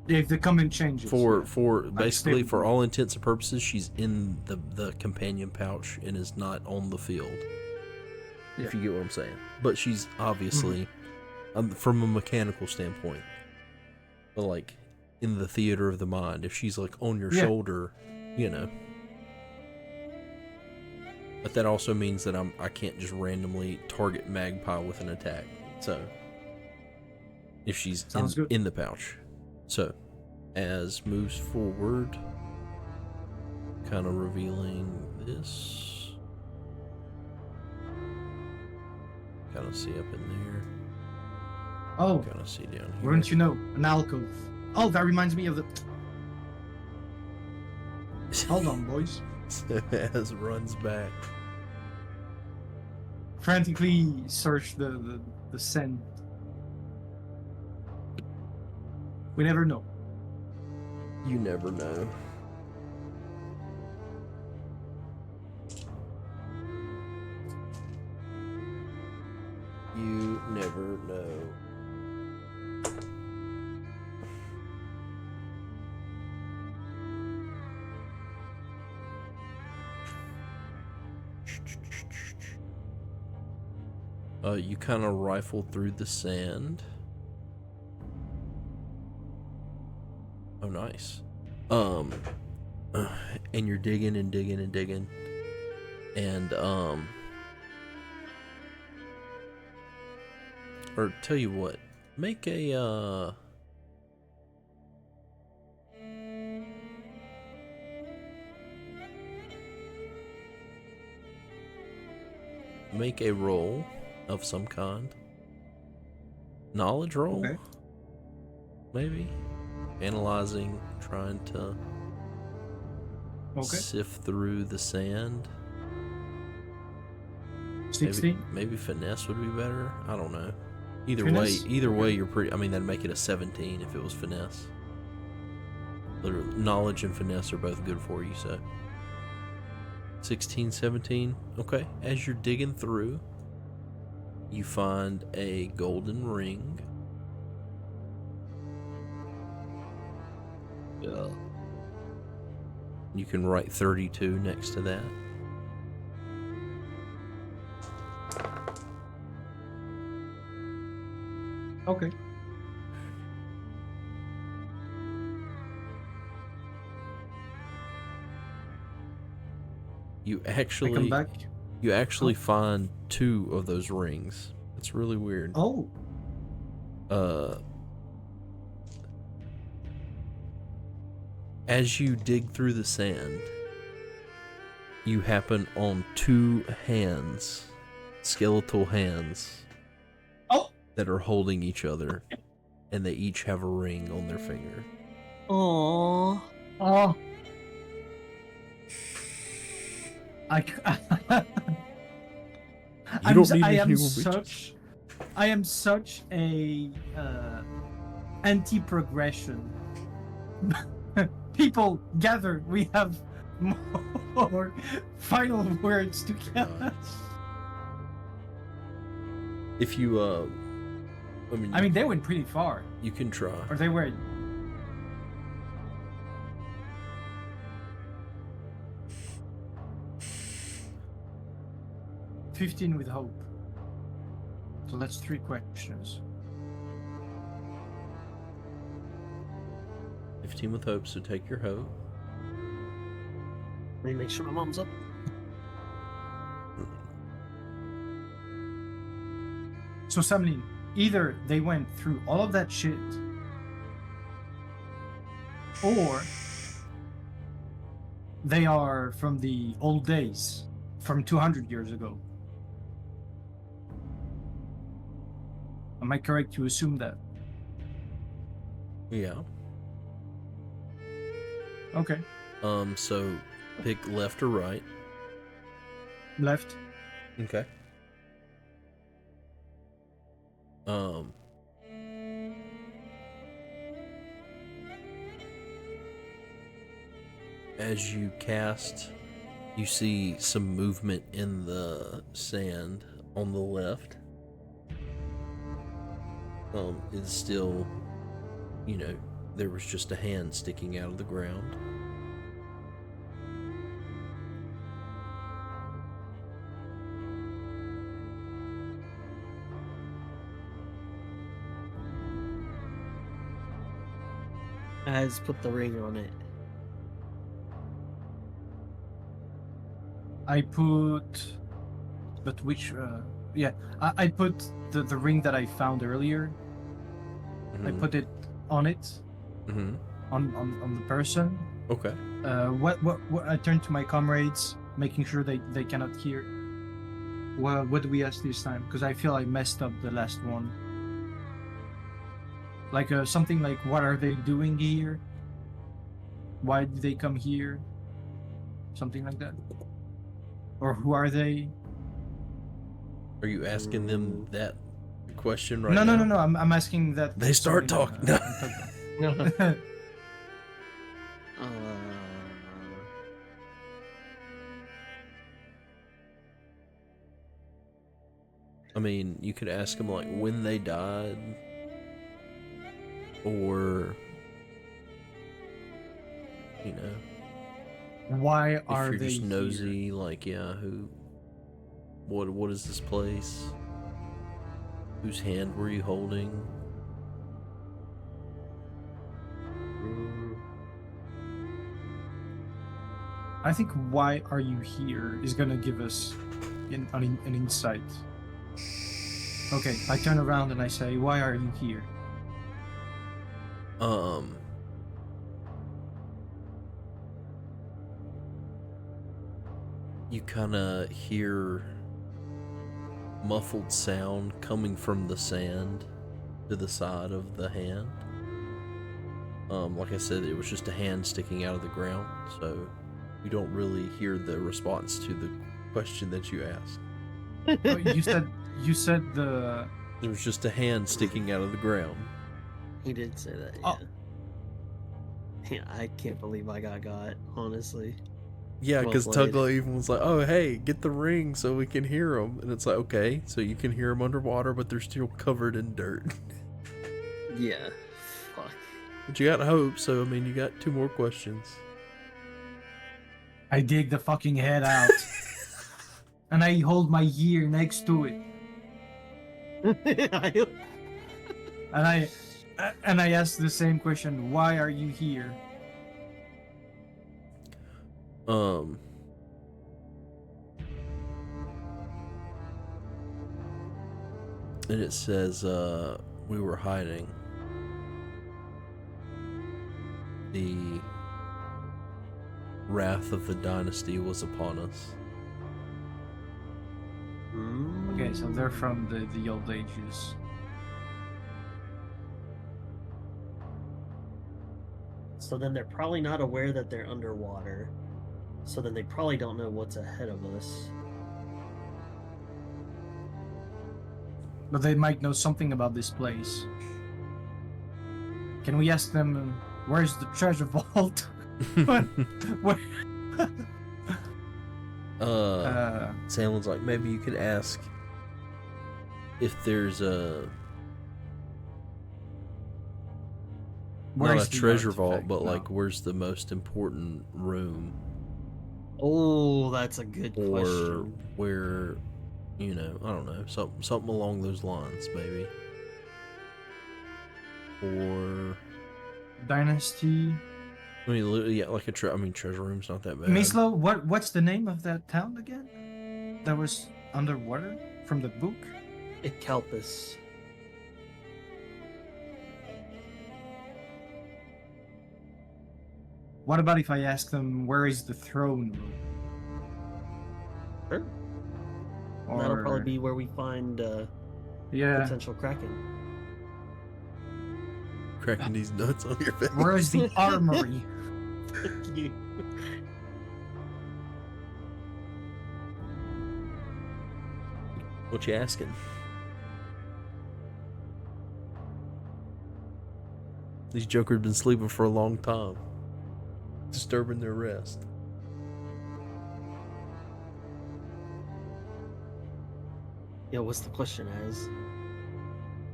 If the comment changes. For basically, for all intents and purposes, she's in the companion pouch and is not on the field. Yeah. If you get what I'm saying. But she's obviously, from a mechanical standpoint, but like in the theater of the mind, if she's like on your shoulder, you know. But that also means that I can't just randomly target Magpie with an attack. So if she's in the pouch. So as moves forward, kind of revealing this. Kind of see up in there. Oh. Kind of see down here. Wouldn't you know? An alcove. Oh, that reminds me of the... Hold on, boys. As runs back. Frantically search the scent. We never know. You never know. You never know. You kind of rifle through the sand. Oh, nice. And you're digging and digging and digging. And, or tell you what, make a, make a roll of some kind. Knowledge roll? Okay. Maybe. Analyzing, trying to sift through the sand. 16? Maybe finesse would be better. I don't know. Either Finesse? way, you're pretty. I mean, that'd make it a 17 if it was finesse. Literally, knowledge and finesse are both good for you, so 16, 17. Okay. As you're digging through, you find a golden ring. Yeah. You can write 32 next to that. Okay. You I actually come back. You actually find 2 of those rings. It's really weird. Oh. As you dig through the sand, you happen on 2 hands, skeletal hands, that are holding each other, and they each have a ring on their finger. Aww. Oh. I am such a anti-progression. People gather. We have more final words to cast. If you I mean, they went pretty far. You can try. Or they were. $15 with hope. So that's 3 questions. 15 with hope, so take your hope. Let me make sure my mom's up. So Samlin, either they went through all of that shit, or they are from the old days, from 200 years ago. Am I correct to assume that? Yeah. Okay. So pick left or right. Left. Okay. As you cast, you see some movement in the sand on the left. It's still, there was just a hand sticking out of the ground. As put the ring on it. I put, but which? Yeah, I put the ring that I found earlier. Mm-hmm. I put it on it. Mm-hmm. On the person. Okay. What? I turned to my comrades, making sure they cannot hear. What do we ask this time? Because I feel I messed up the last one. Like something like, what are they doing here? Why did they come here? Something like that. Or who are they? Are you asking them that question right now? No. I'm asking that they start talking. No. I mean, you could ask them like when they died, or why are if you're they just nosy, here? like what is this place? Whose hand were you holding? I think why are you here is gonna give us an insight. Okay, I turn around and I say, why are you here? You kind of hear muffled sound coming from the sand to the side of the hand. Like I said, it was just a hand sticking out of the ground, so you don't really hear the response to the question that you asked. Oh, you said the... There was just a hand sticking out of the ground. He did say that, yeah. Oh. Yeah, I can't believe I got, honestly. Yeah, because Tuglow even was like, oh, hey, get the ring so we can hear them. And it's like, okay, so you can hear them underwater, but they're still covered in dirt. Yeah, fuck. But you got hope, so, I mean, you got 2 more questions. I dig the fucking head out. And I hold my ear next to it. And I ask the same question, why are you here? And it says, we were hiding. The wrath of the dynasty was upon us. Okay, so they're from the old ages. So then they're probably not aware that they're underwater. So then they probably don't know what's ahead of us. But they might know something about this place. Can we ask them, where's the treasure vault? Where? Sandlin's like, maybe you could ask if there's not a treasure vault, but like, where's the most important room? Oh, that's a good question. Or where, I don't know, something along those lines, maybe. Or Dynasty. I mean, yeah, like treasure room's not that bad. Mislo, what's the name of that town again? That was underwater from the book? Ikalpus. What about if I ask them, where is the throne room? Sure. Or... That'll probably be where we find potential Kraken. Cracking these nuts on your face. Where is the armory? You. What you asking? These jokers been sleeping for a long time, disturbing their rest. Yeah, what's the question, Az?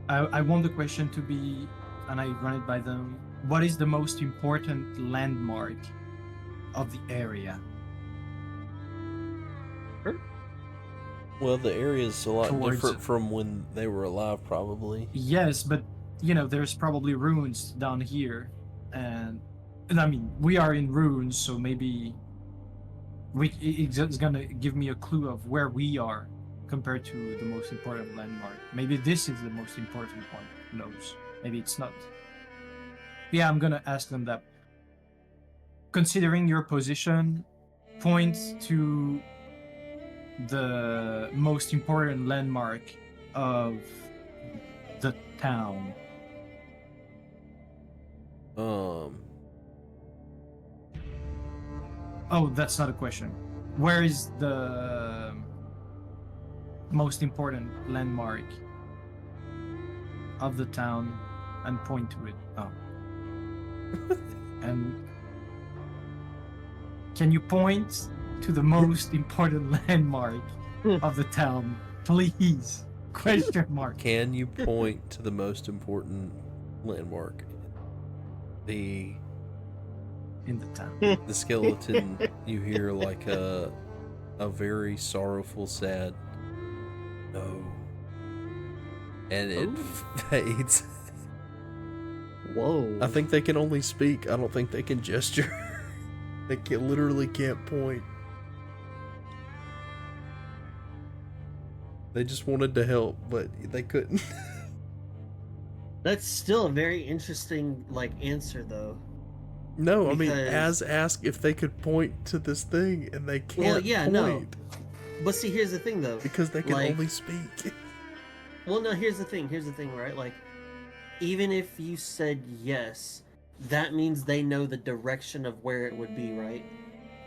I want the question to be, and I run it by them. What is the most important landmark of the area? Well, the area's a lot Towards- different from when they were alive, probably. Yes, but there's probably ruins down here, and I mean we are in ruins, so maybe it's gonna give me a clue of where we are compared to the most important landmark. Maybe this is the most important one. Who knows? Maybe it's not. Yeah, I'm gonna ask them that. Considering your position, point to the most important landmark of the town. Oh, that's not a question. Where is the most important landmark of the town, and point to it? Oh. And can you point to the most important landmark of the town, please? Question mark. Can you point to the most important landmark? The In the town. the skeleton, you hear like a very sorrowful, sad no, and it fades. Whoa. I think they can only speak. I don't think they can gesture. They literally can't point. They just wanted to help, but they couldn't. That's still a very interesting answer though. No, I mean, Because- Az asked if they could point to this thing, and they can't Well, yeah, point. no. But see, here's the thing though. Because they can Like- only speak. Well, no, here's the thing, right? Like, even if you said yes, that means they know the direction of where it would be, right?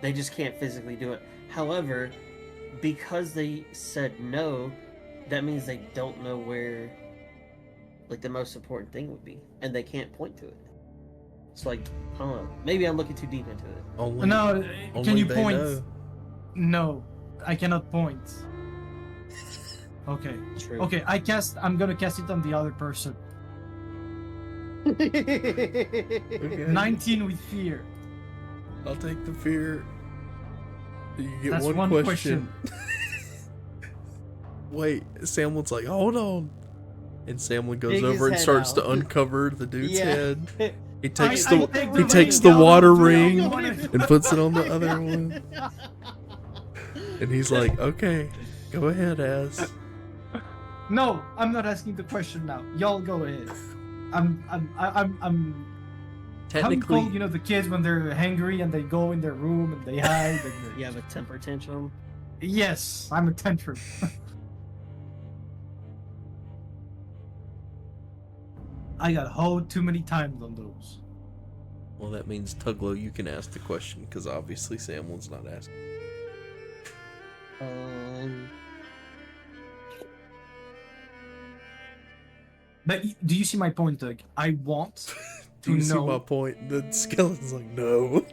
They just can't physically do it. However, because they said no, that means they don't know where, the most important thing would be, and they can't point to it. So, I don't know. Maybe I'm looking too deep into it. Only, No, only can you they point? know. No, I cannot point. Okay. True. Okay, I'm gonna cast it on the other person. Okay. 19 with fear. I'll take the fear. You get That's one one question. Wait, Samlin's like, hold on. And Samlin goes Dig his over and head starts out. to uncover the dude's Yeah. head. He takes I the take he the takes ring the out water of the- ring I don't wanna- and puts it on the other one. And he's like, okay, go ahead, Az. No, I'm not asking the question now. Y'all go ahead. I'm how you Technically, call, the kids when they're hangry and they go in their room and they hide. And You have a temper tantrum. Yes, I'm a tantrum. I got hoed too many times on those. well, that means Tuglow, you can ask the question because obviously Samlin's not asking. But do you see my point, Doug? I want Do you to see know. my point? The skeleton's like, no.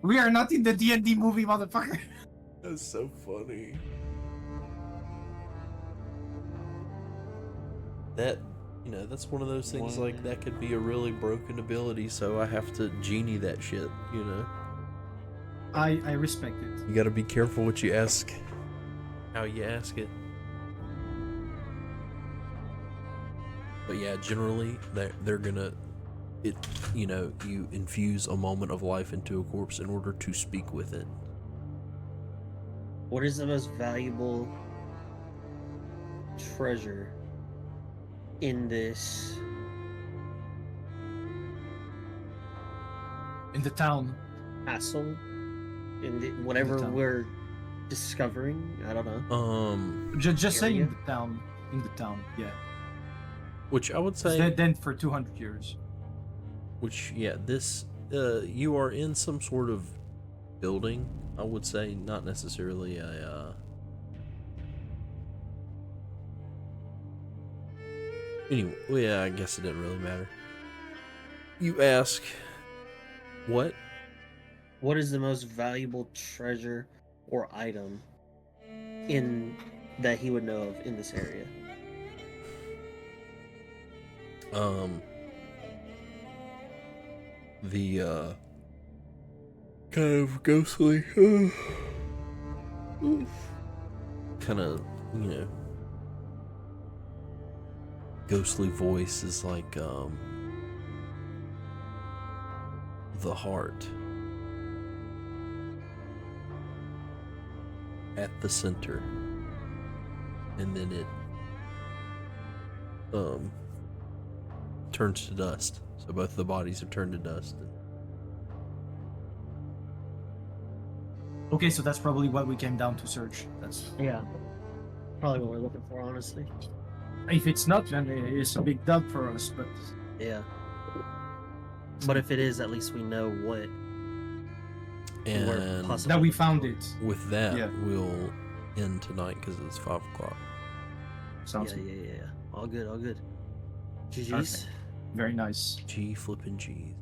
We are not in the D&D movie, motherfucker. That's so funny. That, that's one of those things like that could be a really broken ability, so I have to genie that shit, I respect it. You gotta be careful what you ask, how you ask it. But yeah, generally, they're gonna, you infuse a moment of life into a corpse in order to speak with it. What is the most valuable treasure in this? In the town. Castle? Whatever town. we're discovering? I don't know. Just say Area? in the town. in the town. Yeah. Which I would It's say. then for 200 years. Which, yeah, this, you are in some sort of building, I would say, not necessarily a, anyway, well, yeah, I guess it didn't really matter. You ask, what? What is the most valuable treasure or item in that he would know of in this area? The, kind of ghostly, kind of, ghostly voice is like, the heart at the center, and then it turns to dust. So both the bodies have turned to dust. Okay, so that's probably what we came down to search. That's Probably what we're looking for, honestly. if it's not, then it's a big dub for us. But Yeah. But if it is, at least we know what. And that we found it. with that, Yeah. we'll end tonight because it's 5 o'clock. Sounds Yeah. All good. GG's. Perfect. Very nice. G flippin' G's.